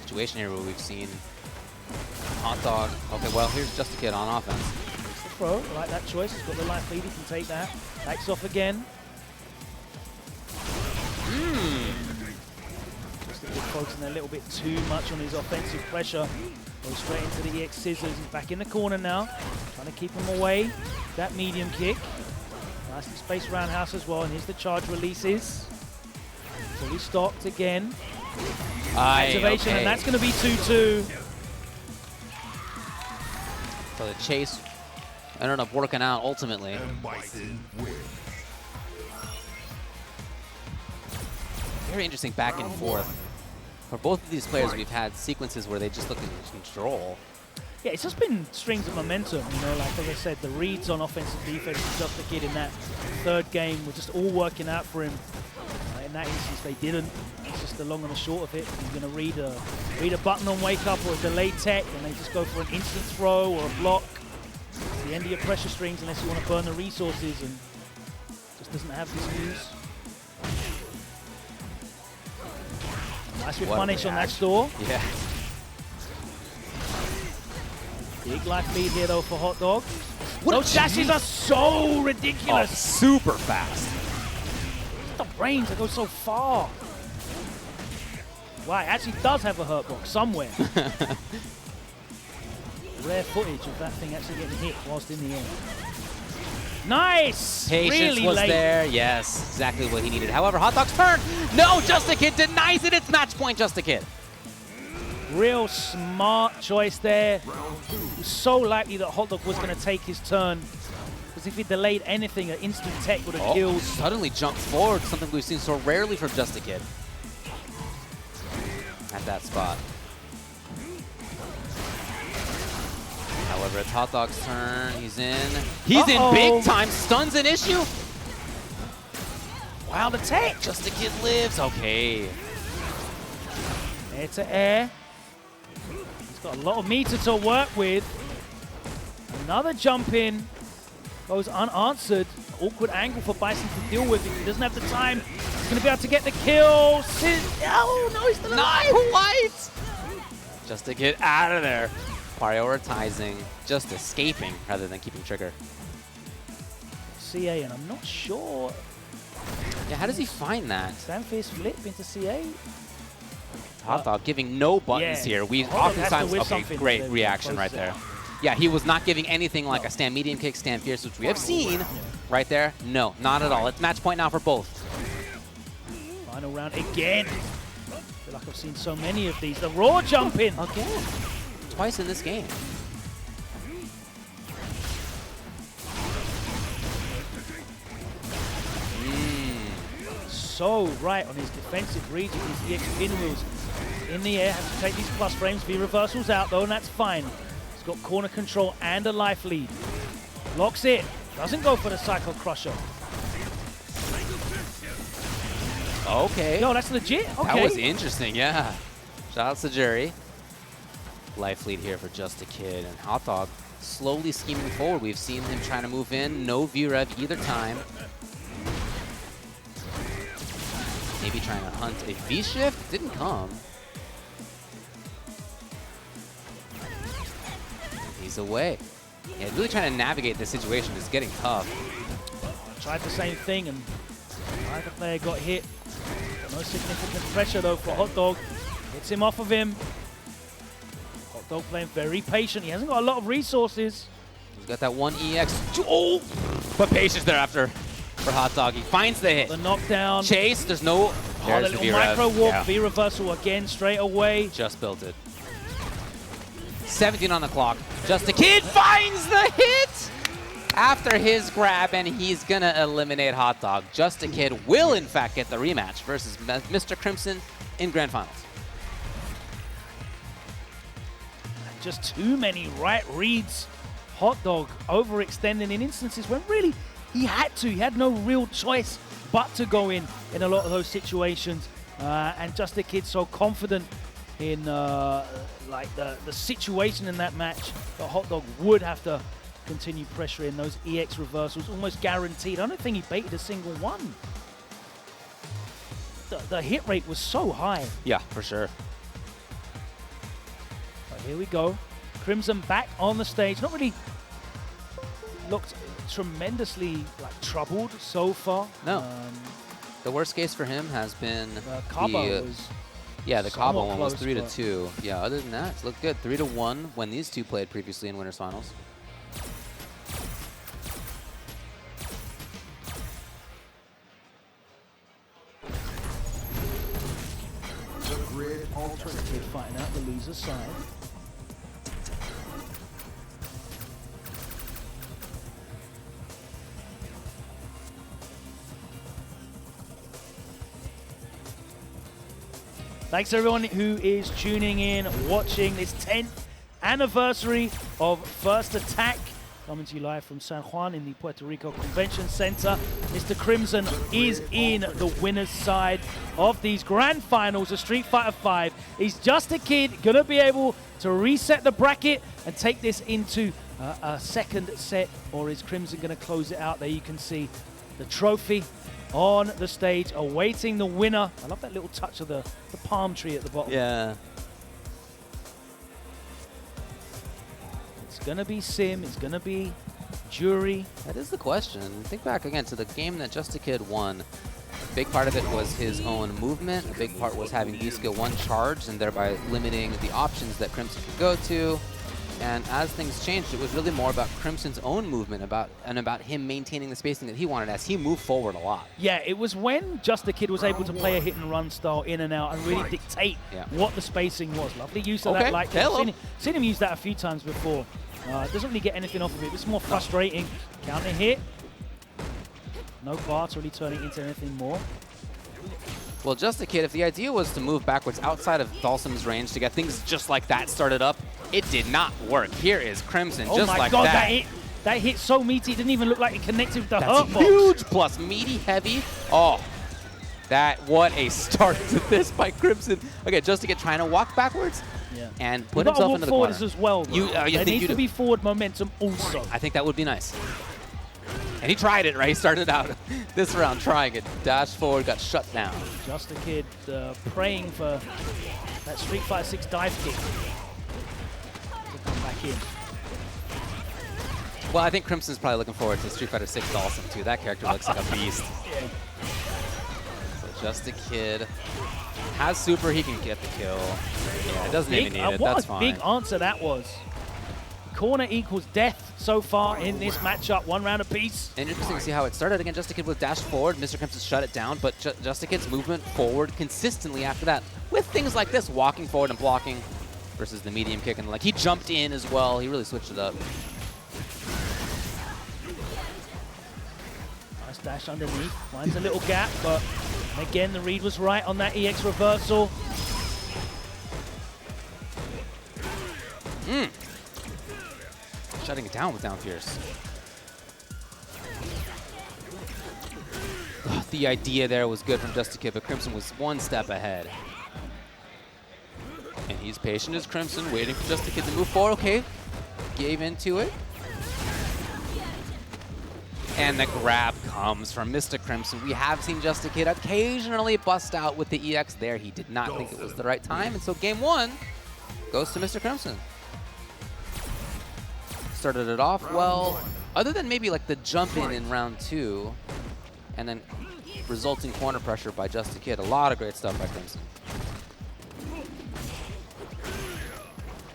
Situation here where we've seen Hotdog. Okay, well, here's Justakid on offense. It's the throw. I like that choice. He's got the light lead. He can take that. Backs off again. Justakid focusing a little bit too much on his offensive pressure. Goes straight into the EX scissors. He's back in the corner now. Trying to keep him away. That medium kick. Nicely spaced roundhouse as well, and here's the charge releases. Fully stocked again. Activation, and that's going to be 2-2. So the chase ended up working out ultimately. And Bison wins. Very interesting back and forth. For both of these players, we've had sequences where they just look in control. Yeah, it's just been strings of momentum, you know, like as I said, the reads on offensive defense for Justakid in that third game were just all working out for him. In that instance, they didn't. It's just the long and the short of it. You're going to read a button on wake up or a delayed tech, and they just go for an instant throw or a block. It's the end of your pressure strings unless you want to burn the resources, and just doesn't have this use. Nice with punish on that store. Yeah. Big life lead here though for Hotdog. Those dashes are so ridiculous. Oh, super fast. The range that goes so far. Wow, it actually does have a hurt box somewhere. Rare footage of that thing actually getting hit whilst in the air. Nice! Patience really was late. there. Yes, exactly what he needed. However, Hotdog's turn. No, Justakid denies it. It's match point, Justakid. Real smart choice there. It was so likely that Hotdog was going to take his turn. Because if he delayed anything, an instant tech would have killed. Suddenly jumped forward, something we've seen so rarely from Justakid. At that spot. However, it's Hotdog's turn. He's in. He's in big time. Stun's an issue. Wow, the tech. Justakid lives. Okay. Air to air. He's got a lot of meter to work with. Another jump in. Goes unanswered. Awkward angle for Bison to deal with. If he doesn't have the time, he's going to be able to get the kill. Oh, no, he's still alive. Not quite. Justakid out of there. Prioritizing just escaping rather than keeping trigger. CA, and I'm not sure. Yeah, how does he find that? Sandfist flip into CA. Hotdog giving no buttons here. We oftentimes, okay, great reaction right there. Yeah, he was not giving anything like a stand medium kick, stand fierce, which we have seen right there. No, not at all. It's match point now for both. Final round again. I feel like I've seen so many of these. The raw jump in. Again. Twice in this game. So right on his defensive reads with his EX pinwheels. In the air, has to take these plus frames. V reversals out though, and that's fine. He's got corner control and a life lead. Locks it. Doesn't go for the Psycho Crusher. Okay. Yo, that's legit. Okay. That was interesting, yeah. Shout out to Juri. Life lead here for Justakid, and Hotdog slowly scheming forward. We've seen him trying to move in. No V-Rev either time. Maybe trying to hunt a V-Shift. Didn't come. He's away. Yeah, really trying to navigate this situation is getting tough. Tried the same thing, and either player got hit. No significant pressure though for Hotdog. Hits him off of him. Hotdog playing very patient. He hasn't got a lot of resources. He's got that one EX. Oh! But patience thereafter for Hotdog. He finds the hit. The knockdown. Chase, there's no... Oh, the little micro warp, V reversal again, straight away. Just built it. 17 on the clock. Justakid finds the hit after his grab, and he's gonna eliminate Hotdog. Justakid will, in fact, get the rematch versus Mr. Crimson in Grand Finals. Just too many right reads. Hotdog overextending in instances when really he had to. He had no real choice but to go in a lot of those situations. And Justakid so confident in like the situation in that match that Hotdog would have to continue pressuring those EX reversals, almost guaranteed. I don't think he baited a single one. The hit rate was so high. Yeah, for sure. But here we go. Crimson back on the stage. Not really looked tremendously like troubled so far. No. The worst case for him has been Caba was yeah, the Caba one was close, 3-2. Yeah, other than that, it's looked good. 3-1 when these two played previously in Winners Finals. Justakid fighting out the loser side. Thanks everyone who is tuning in, watching this 10th anniversary of First Attack. Coming to you live from San Juan in the Puerto Rico Convention Center. Mr. Crimson is in the winner's side of these grand finals of Street Fighter V. Is Justakid gonna be able to reset the bracket and take this into a second set, or is Crimson gonna close it out? There you can see the trophy on the stage awaiting the winner. I love that little touch of the palm tree at the bottom. Yeah. It's gonna be Sim, it's gonna be Juri. That is the question. Think back again to the game that Justakid won. A big part of it was his own movement. A big part was having V-Skill 1 charged and thereby limiting the options that Crimson could go to. And as things changed, it was really more about Crimson's own movement and about him maintaining the spacing that he wanted as he moved forward a lot. Yeah, it was when Justakid was able to play a hit and run style in and out and really dictate what the spacing was. Lovely use of that light. Seen him use that a few times before. Doesn't really get anything off of it. It's more frustrating. Counter hit. No bar to really turn it into anything more. Well, Justakid, if the idea was to move backwards outside of Dhalsim's range to get things just like that started up, it did not work. Here is Crimson, just like that. Oh my god, that hit so meaty, it didn't even look like it connected with the hurt box. Huge plus meaty, heavy. Oh, what a start to this by Crimson. Okay, Justakid trying to walk backwards and put himself into the corner. As well. There needs to be forward momentum also. I think that would be nice. And he tried it, right? He started out this round trying it. Dash forward, got shut down. Justakid praying for that Street Fighter 6 dive kick to come back in. Well, I think Crimson's probably looking forward to Street Fighter 6 Dhalsim too. That character looks like a beast. So Justakid has super, he can get the kill. Yeah, it doesn't even need it, that's fine. What a big answer that was. Corner equals death so far in this matchup, 1 round apiece. Interesting to see how it started. Again, Justakid with dash forward. Mr. Crimson shut it down, but Justakid's movement forward consistently after that. With things like this, walking forward and blocking versus the medium kick. And like he jumped in as well. He really switched it up. Nice dash underneath. Finds a little gap, but again, the read was right on that EX reversal. Shutting it down with down fierce. The idea there was good from Justakid, but Crimson was 1 step ahead. And he's patient as Crimson, waiting for Justakid to move forward. Okay, gave into it. And the grab comes from Mr. Crimson. We have seen Justakid occasionally bust out with the EX there. He did not think it was the right time, and so game 1 goes to Mr. Crimson. Started it off well, other than maybe like the jump in round 2, and then resulting corner pressure by Justakid. A lot of great stuff by Crimson.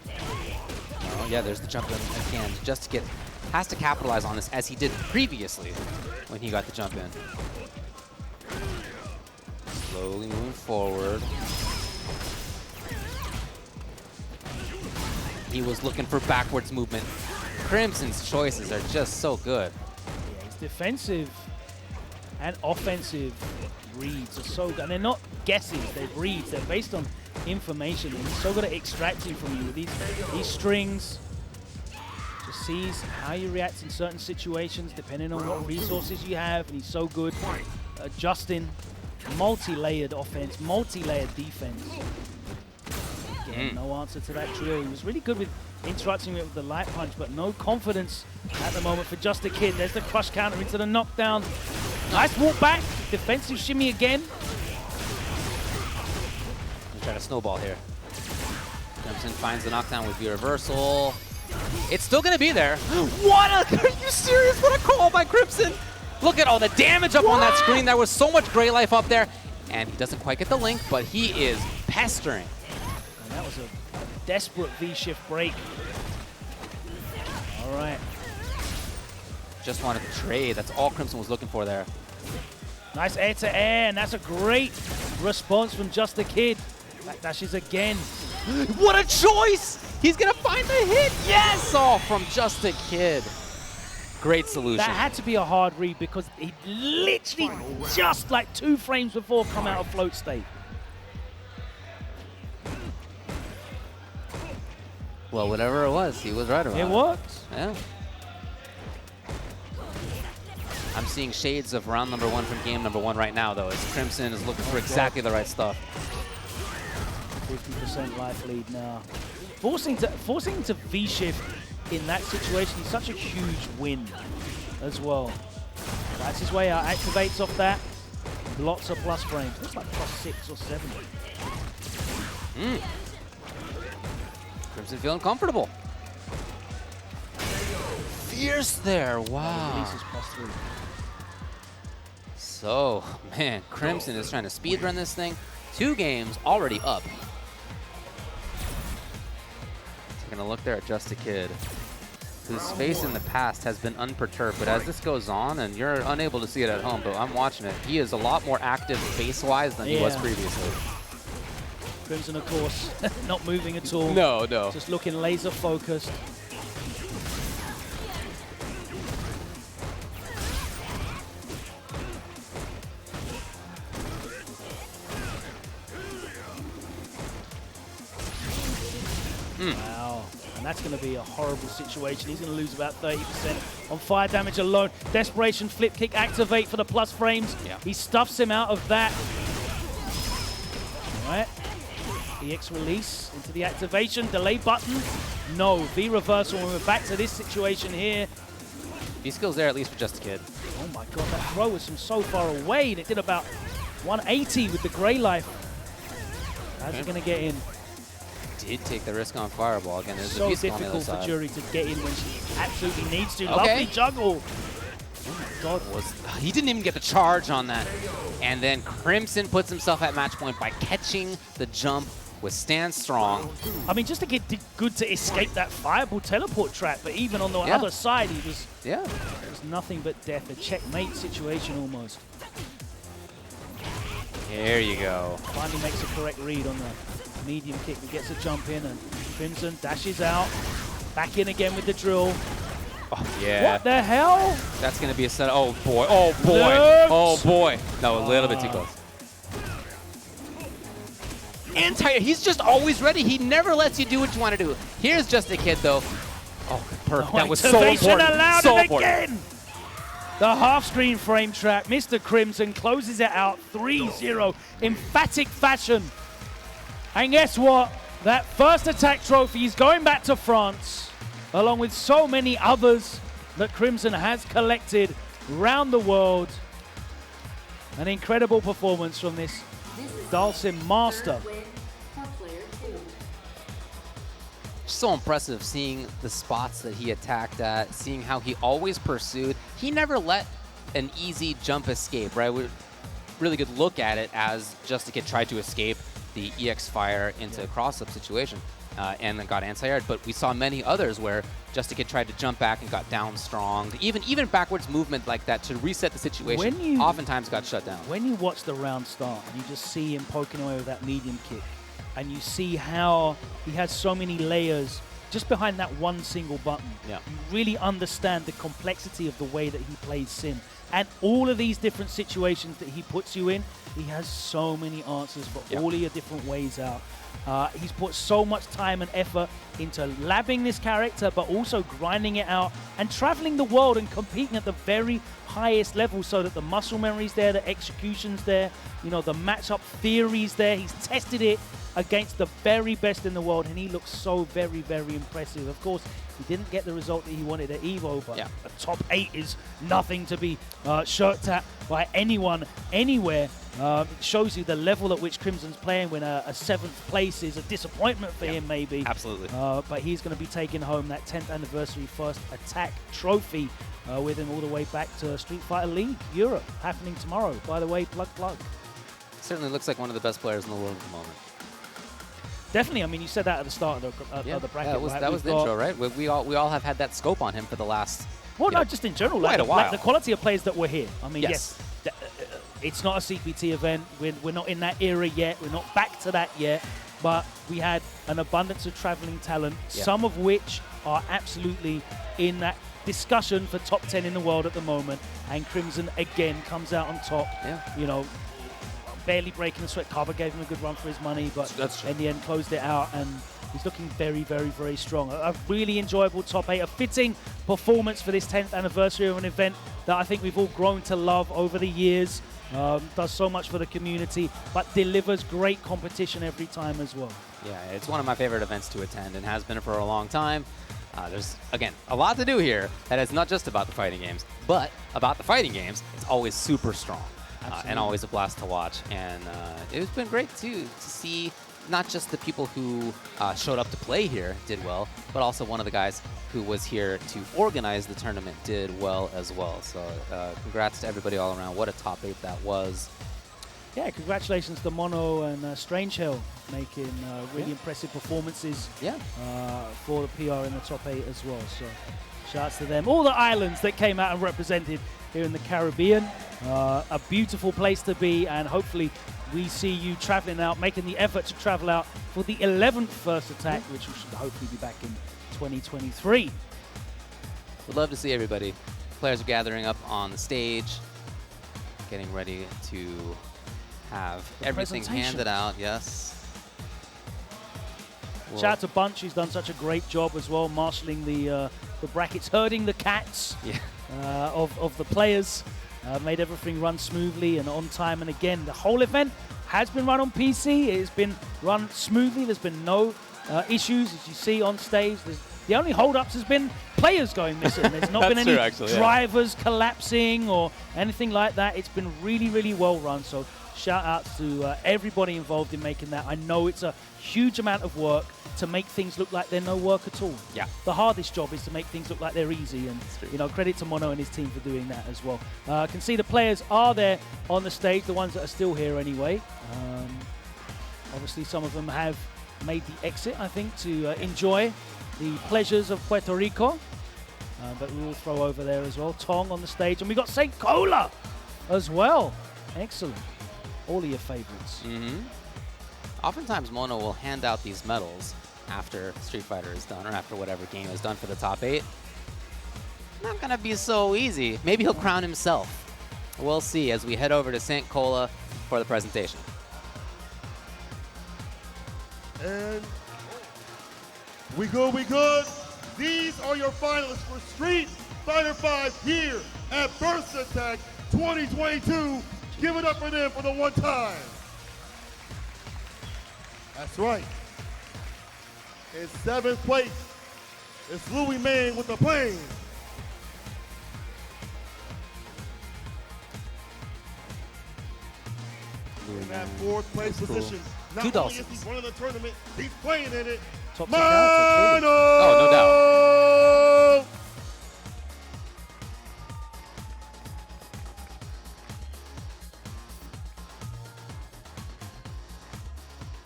Oh yeah, there's the jump in again. Justakid has to capitalize on this as he did previously when he got the jump in. Slowly moving forward. He was looking for backwards movement. Crimson's choices are just so good. Yeah, his defensive and offensive reads are so good. And they're not guesses, they're reads. They're based on information. And he's so good at extracting from you with these strings. Just sees how you react in certain situations depending on what resources you have. And he's so good at adjusting multi-layered offense, multi-layered defense. Again, no answer to that trio. He was really good with interrupting it with the light punch, but no confidence at the moment for Justakid. There's the crush counter into the knockdown. Nice walk back, defensive shimmy again. Try to snowball here. Crimson finds the knockdown with the reversal. It's still gonna be there. Are you serious? What a call by Crimson! Look at all the damage up on that screen. There was so much gray life up there, and he doesn't quite get the link, but he is pestering. And that was a desperate V-shift break. All right. Just wanted to trade. That's all Crimson was looking for there. Nice air-to-air, and that's a great response from Justakid. Back dashes again. What a choice! He's gonna find the hit! Yes! Oh, from Justakid. Great solution. That had to be a hard read because he literally just like 2 frames before come out of float state. Well, whatever it was, he was right about it. It worked. Yeah. I'm seeing shades of round number 1 from game number 1 right now, though, as Crimson is looking for exactly the right stuff. 50% life lead now. Forcing to V-shift in that situation is such a huge win as well. That's his way out, activates off that. Lots of plus frames. Looks like +6 or 7. Crimson feeling comfortable. Fierce there, wow. Releases +3. So, man, Crimson is trying to speedrun this thing. 2 games already up. Taking a look there at Justakid, whose face in the past has been unperturbed, but as this goes on, and you're unable to see it at home, but I'm watching it, he is a lot more active face-wise than he was previously. Crimson, of course, not moving at all. No, no. Just looking laser focused. Wow. And that's going to be a horrible situation. He's going to lose about 30% on fire damage alone. Desperation flip kick activate for the plus frames. Yeah. He stuffs him out of that. All right. EX release into the activation. Delay button. No. V reversal when we're back to this situation here. V-skill's there at least for Justakid. Oh my god, that throw was from so far away, and it did about 180 with the gray life. How's he going to get in? Did take the risk on Fireball. Again, there's So a V-skill on the other difficult for side. Juri to get in when she absolutely needs to. Okay. Lovely juggle. Oh my god. He didn't even get the charge on that. And then Crimson puts himself at match point by catching the jump with Stand Strong. I mean, Justakid did good to escape that fireball teleport trap, but even on the other side, he was, it was nothing but death. A checkmate situation almost. There you go. Finally makes a correct read on the medium kick. He gets a jump in, and Crimson dashes out. Back in again with the drill. Oh, yeah. What the hell? That's going to be a set. Oh, boy. Oh, boy. Lurks. Oh, boy. No, a little bit too close. Entire. He's just always ready. He never lets you do what you want to do. Here's Justakid, though. Oh, perfect. That was so Activation important. allowed So it important. again. The half-screen frame trap. Mr. Crimson closes it out 3-0. Emphatic fashion. And guess what? That first attack trophy is going back to France, along with so many others that Crimson has collected around the world. An incredible performance from this Dhalsim master. So impressive seeing the spots that he attacked at, seeing how he always pursued. He never let an easy jump escape, right? Really good look at it as Justakid tried to escape the EX fire into a cross-up situation and then got anti-aired. But we saw many others where Justakid tried to jump back and got down strong. Even backwards movement like that to reset the situation oftentimes got shut down. When you watch the round start and you just see him poking away with that medium kick, and you see how he has so many layers just behind that one single button, you really understand the complexity of the way that he plays Sim. And all of these different situations that he puts you in, he has so many answers for all of your different ways out. He's put so much time and effort into labbing this character, but also grinding it out and traveling the world and competing at the very highest level so that the muscle memory's there, the execution's there, you know, the matchup theory's there. He's tested it against the very best in the world, and he looks so very, very impressive. Of course, he didn't get the result that he wanted at EVO, but a top 8 is nothing to be shirked at by anyone, anywhere. It shows you the level at which Crimson's playing when a 7th place is a disappointment for him, maybe. Absolutely. But he's going to be taking home that 10th anniversary first attack trophy with him all the way back to Street Fighter League Europe, happening tomorrow. By the way, plug. Certainly looks like one of the best players in the world at the moment. Definitely. I mean, you said that at the start of the bracket. That was the intro, right? We all have had that scope on him for the last. Well, no, just in general. Quite a while. Like the quality of players that were here. I mean, yes It's not a CPT event. We're not in that era yet. We're not back to that yet. But we had an abundance of traveling talent, some of which are absolutely in that discussion for top 10 in the world at the moment. And Crimson, again, comes out on top. You know, barely breaking the sweat. Caba gave him a good run for his money, but in the end closed it out. And he's looking very, very, very strong. A really enjoyable top 8, a fitting performance for this 10th anniversary of an event that I think we've all grown to love over the years. Does so much for the community, but delivers great competition every time as well. Yeah, it's one of my favorite events to attend and has been for a long time. There's, again, a lot to do here that is not just about the fighting games, but about the fighting games, it's always super strong and always a blast to watch. And it's been great, too, to see not just the people who showed up to play here did well, but also one of the guys who was here to organize the tournament did well as well. So congrats to everybody all around. What a top 8 that was. Yeah, congratulations to Mono and Strange Hill making really impressive performances for the PR in the top 8 as well. So shouts to them. All the islands that came out and represented here in the Caribbean. A beautiful place to be, and hopefully we see you traveling out, making the effort to travel out for the 11th First Attack, which we should hopefully be back in 2023. We'd love to see everybody. Players are gathering up on the stage, getting ready to have everything handed out. Yes. Shout out to Bunch, who's done such a great job as well, marshalling the brackets, herding the cats of the players. Made everything run smoothly and on time. And again, the whole event has been run on PC. It's been run smoothly. There's been no issues, as you see on stage. The only hold-ups has been players going missing. There's not been any drivers collapsing or anything like that. It's been really, really well run. So shout out to everybody involved in making that. I know it's a huge amount of work to make things look like they're no work at all. Yeah. The hardest job is to make things look like they're easy, and you know, credit to Mono and his team for doing that as well. I can see the players are there on the stage, the ones that are still here anyway. Obviously, some of them have made the exit, I think, to enjoy the pleasures of Puerto Rico. But we will throw over there as well. Tong on the stage, and we got St. Cola as well. Excellent. All of your favorites. Oftentimes, Mono will hand out these medals after Street Fighter is done or after whatever game is done for the top 8. Not going to be so easy. Maybe he'll crown himself. We'll see as we head over to St. Cola for the presentation. And we good, we good. These are your finalists for Street Fighter 5 here at First Attack 2022. Give it up for them for the one time. That's right. In 7th place, it's Louis Main with the plane. In that 4th place position, not only is he running the tournament, he's playing in it. Mono! Oh, no doubt.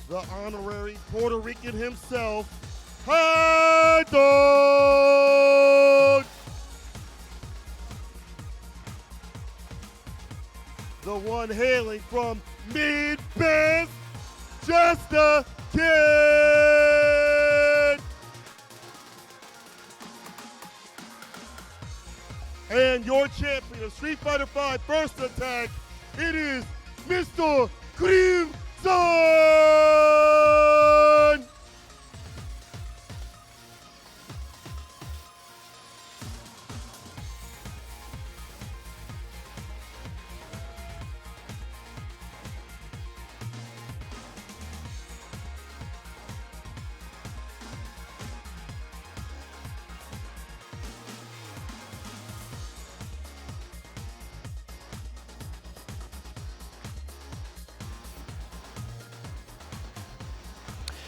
The honorary Puerto Rican himself, Hotdog! The one hailing from Mid-Best, Justakid! And your champion of Street Fighter V First Attack, it is Mr. Crimson!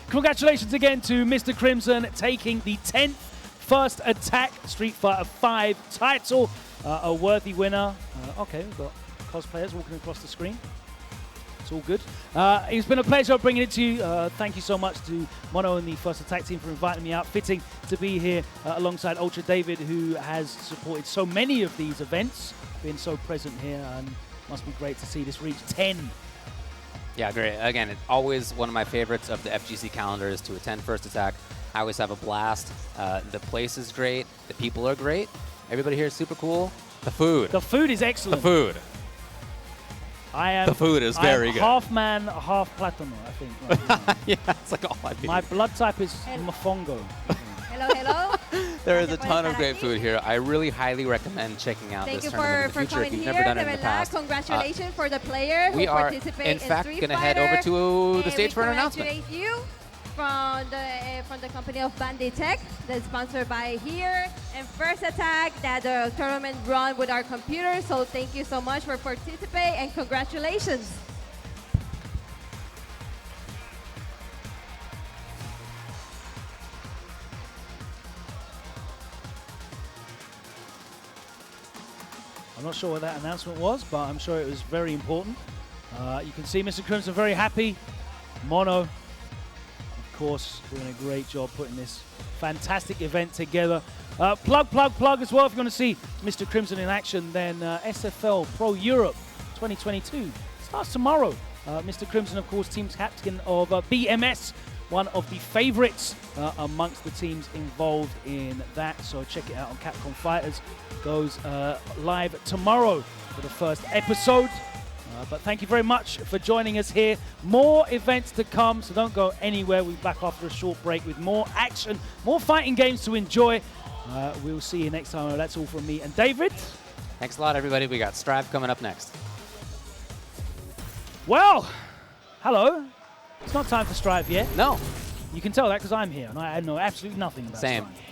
Congratulations again to Mr. Crimson taking the 10th First Attack Street Fighter V title. A worthy winner. Okay, we've got cosplayers walking across the screen. It's all good. It's been a pleasure bringing it to you. Thank you so much to Mono and the First Attack team for inviting me out. Fitting to be here alongside Ultra David, who has supported so many of these events, been so present here. And Must be great to see this reach 10. Yeah, great. Again, it's always one of my favorites of the FGC calendar is to attend First Attack. I always have a blast. The place is great. The people are great. Everybody here is super cool. The food. The food is excellent. The food. The food is very good. Half man, half Platano, I think. Right now. Yeah, it's like all I need. My blood type is Mofongo. Hello, hello. There is a ton of great food here. I really highly recommend checking out Thank this you tournament in for the future if coming you've here. never done it in De the verdad, past. congratulations for the player We who are, participated in fact, Street going to head Fighter. over to the And stage for an announcement. We congratulate you from the company of Bandits that's sponsored by here and First Attack that the tournament run with our computer. So thank you so much for participating and congratulations. I'm not sure what that announcement was, but I'm sure it was very important. You can see Mr. Crimson very happy. Mono, of course, doing a great job putting this fantastic event together. Plug as well. If you want to see Mr. Crimson in action, then SFL Pro Europe 2022 starts tomorrow. Mr. Crimson, of course, team captain of BMS, one of the favorites amongst the teams involved in that. So check it out on Capcom Fighters. Goes live tomorrow for the first episode. But thank you very much for joining us here. More events to come, so don't go anywhere. We'll be back after a short break with more action, more fighting games to enjoy. We'll see you next time. That's all from me and David. Thanks a lot, everybody. We got Strive coming up next. Well, hello. It's not time for Strive yet. No. You can tell that because I'm here, and I know absolutely nothing about Same. Strive.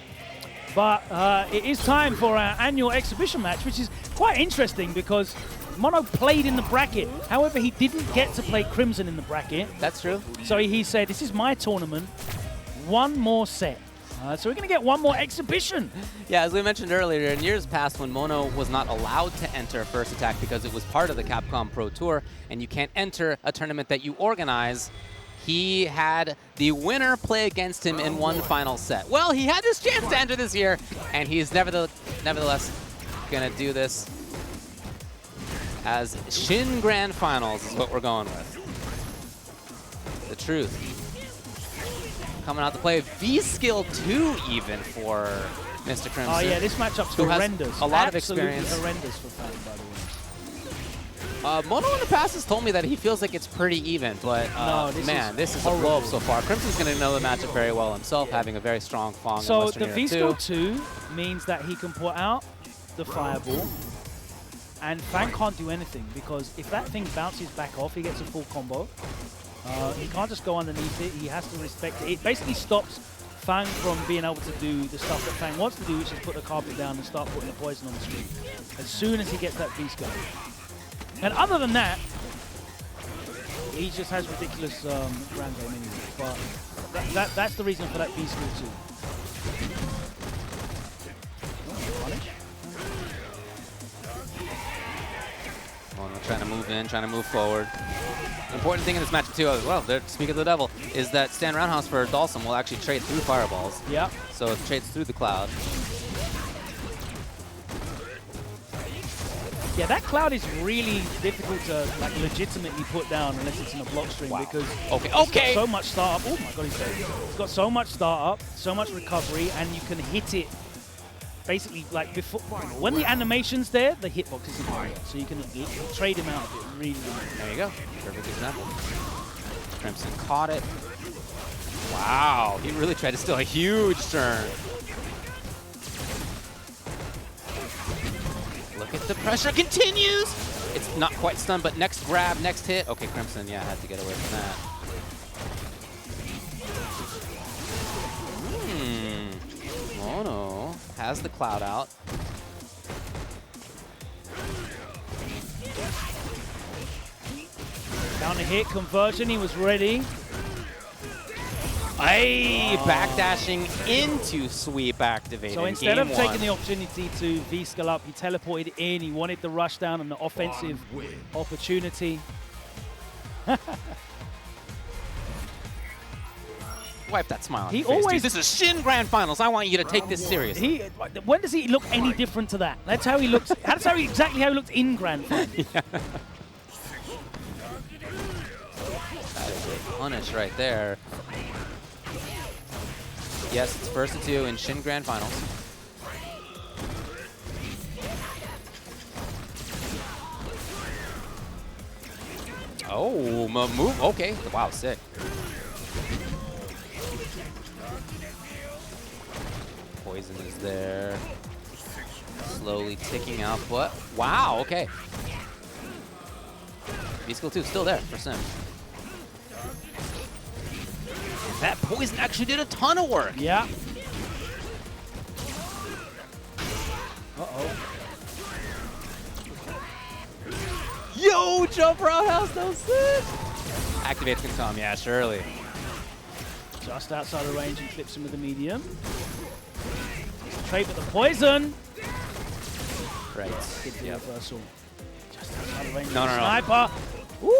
But it is time for our annual exhibition match, which is quite interesting because Mono played in the bracket. However, he didn't get to play Crimson in the bracket. That's true. So he said, this is my tournament, one more set. So we're going to get one more exhibition. Yeah, as we mentioned earlier, in years past when Mono was not allowed to enter First Attack because it was part of the Capcom Pro Tour, and you can't enter a tournament that you organize, he had the winner play against him in one final set. Well, he had this chance to enter this year, and he's nevertheless going to do this as SHIN Grand Finals is what we're going with. The truth. Coming out to play V-Skill 2 even for Mr. Crimson. Oh yeah, this matchup's who has horrendous. a lot of Absolutely experience. Horrendous for F.A.N.G, by the way. Mono in the past has told me that he feels like it's pretty even, but No, this is a horrible. blow up so far. Crimson's going to know the matchup very well himself, having a very strong F.A.N.G. in So Western the Europe V-Skill too. 2 means that he can put out the fireball, and F.A.N.G can't do anything because if that thing bounces back off, he gets a full combo. He can't just go underneath it. He has to respect it. It basically stops F.A.N.G from being able to do the stuff that F.A.N.G wants to do, which is put the carpet down and start putting the poison on the street as soon as he gets that V-Skill. And other than that, he just has ridiculous ground game anyway. But that's the reason for that V-Skill too. Mono trying to move in, trying to move forward. Important thing in this matchup too, as well, speak of the devil, is that Stan Roundhouse for Dhalsim will actually trade through fireballs. Yeah. So it trades through the cloud. Yeah, that cloud is really difficult to like legitimately put down unless it's in a block string because it's got so much startup. Oh my god, he's dead. It's got so much startup, so much recovery, and you can hit it basically like before. When the animation's there, the hitbox isn't there yet, so you can trade him out of it really. There you go. Perfect example. Crimson caught it. Wow, he really tried to steal a huge turn. Look at the pressure continues. It's not quite stunned, but next grab, next hit. Okay, Crimson, yeah, had to get away from that. Mono has the cloud out. Down a hit, conversion, he was ready. Hey, backdashing into sweep activated. So instead of Game taking one. the opportunity to V-skill up, he teleported in, he wanted the rush down and the offensive opportunity. wipe that smile on He your face, always- dude. This is SHIN Grand Finals. I want you to take this seriously. When does he look any different to that? That's how he looks. That's exactly how he looked in Grand Finals. That is a punish right there. Yes, it's 1st to 2 in SHIN Grand Finals. Oh, move. Okay. Wow, sick. Poison is there. Slowly ticking out, but wow, okay. V-Skill 2 still there for Sim. That poison actually did a ton of work. Yeah. Uh-oh. Yo, jump roundhouse, no sick. Activates can come, yeah, surely. Just outside of range and clips him with the medium. Trade with the poison. Right. Good Yep. reversal. Just outside of range. No. Sniper. Woo.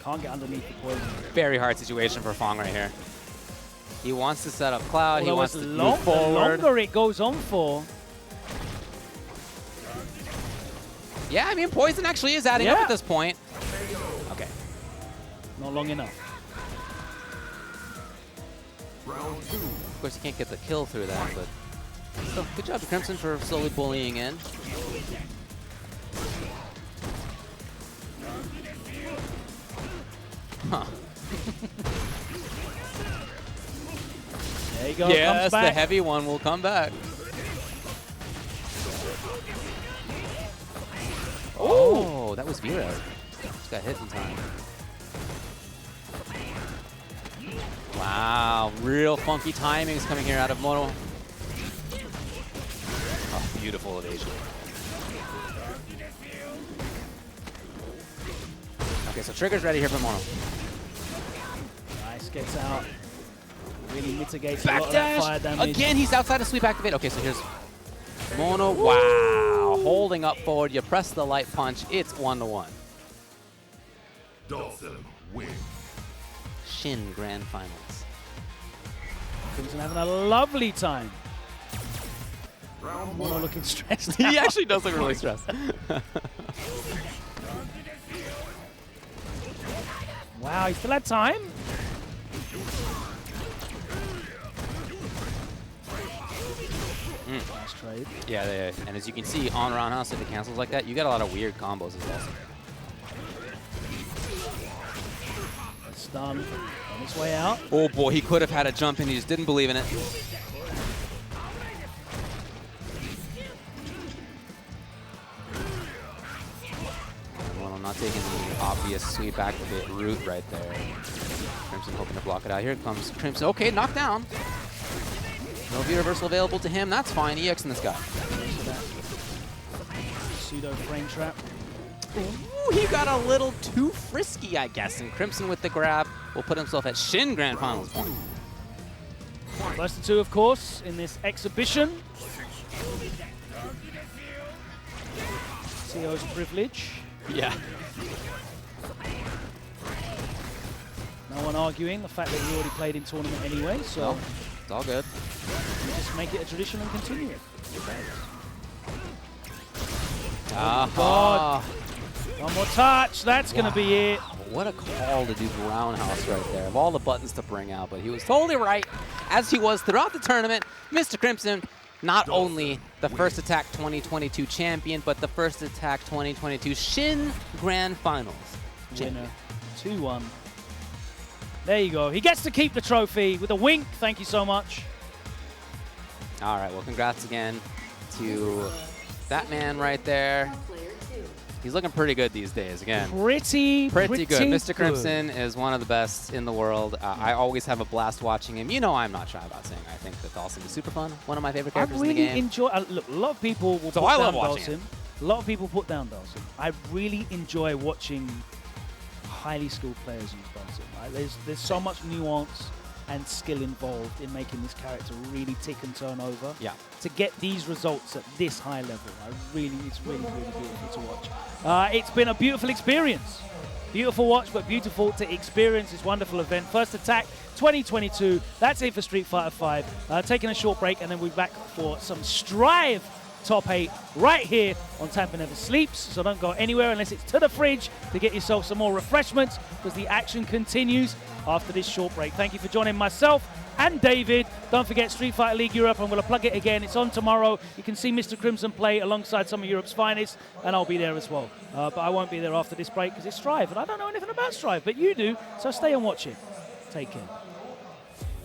Can't get underneath the poison. Very hard situation for F.A.N.G right here. He wants to set up Cloud. He Although wants as to move the forward. longer it goes on for. Yeah, I mean, poison actually is adding up Yeah. at this point. Okay. Not long enough. Of course, you can't get the kill through that, but still, good job to Crimson for slowly bullying in. Huh. There you go. Yes, Comes the back. heavy one will come back. Oh, that was Vero. Just got hit in time. Wow, real funky timings coming here out of Mono. Oh, beautiful evasion. Okay, so trigger's ready here for Mono. Nice, gets out. Really mitigates a Back lot of that fire dash! damage. Again, he's outside of sweep activate. Okay, so here's Mono. Wow, holding up forward. You press the light punch. It's 1-1. Dhalsim wins. SHIN Grand Finals. Crimson having a lovely time. Mono looking stressed He out. actually does look really stressed. Wow, he still had time. Nice trade. Yeah, and as you can see on Roundhouse, if it cancels like that, you get a lot of weird combos as well. Stun on its way out. Oh boy, he could have had a jump and he just didn't believe in it. Well, I'm not taking the obvious sweep activate route right there. Crimson hoping to block it out. Here comes Crimson. Okay, knockdown. No V reversal available to him. That's fine. EX in this guy. Pseudo frame trap. Ooh, he got a little too frisky, I guess. And Crimson with the grab will put himself at SHIN Grand Finals point. First to 2, of course, in this exhibition. CO's privilege. Yeah. No one arguing the fact that he already played in tournament anyway, so No, it's all good. we just make it a tradition and continue it. Ah, One more touch, that's going to be it. what a call to do Roundhouse right there. Of all the buttons to bring out, but he was totally right, as he was throughout the tournament. Mr. Crimson, not only the First Attack 2022 champion, but the First Attack 2022 SHIN Grand Finals champion. Winner, 2-1. There you go. He gets to keep the trophy with a wink. Thank you so much. All right, well, congrats again to that man right there. He's looking pretty good these days, again. Pretty Pretty good. Mr. good. Crimson is one of the best in the world. I always have a blast watching him. You know I'm not shy about saying I think that Dhalsim is super fun. One of my favorite I characters in the really game. enjoy. Look, a lot of people will So put I down love watching Dhalsim. it. A lot of people put down Dhalsim. I really enjoy watching highly skilled players use Dhalsim. Right? There's so much nuance and skill involved in making this character really tick and turn over. Yeah. To get these results at this high level, it's really, really beautiful to watch. It's been a beautiful experience. Beautiful watch, but beautiful to experience this wonderful event. First Attack 2022. That's it for Street Fighter 5. Taking a short break, and then we'll be back for some Strive Top 8 right here on Tampa Never Sleeps. So don't go anywhere unless it's to the fridge to get yourself some more refreshments, because the action continues after this short break. Thank you for joining myself and David. Don't forget Street Fighter League Europe. I'm going to plug it again. It's on tomorrow. You can see Mr. Crimson play alongside some of Europe's finest, and I'll be there as well. But I won't be there after this break because it's Strive, and I don't know anything about Strive, but you do, so stay and watch it. Take care.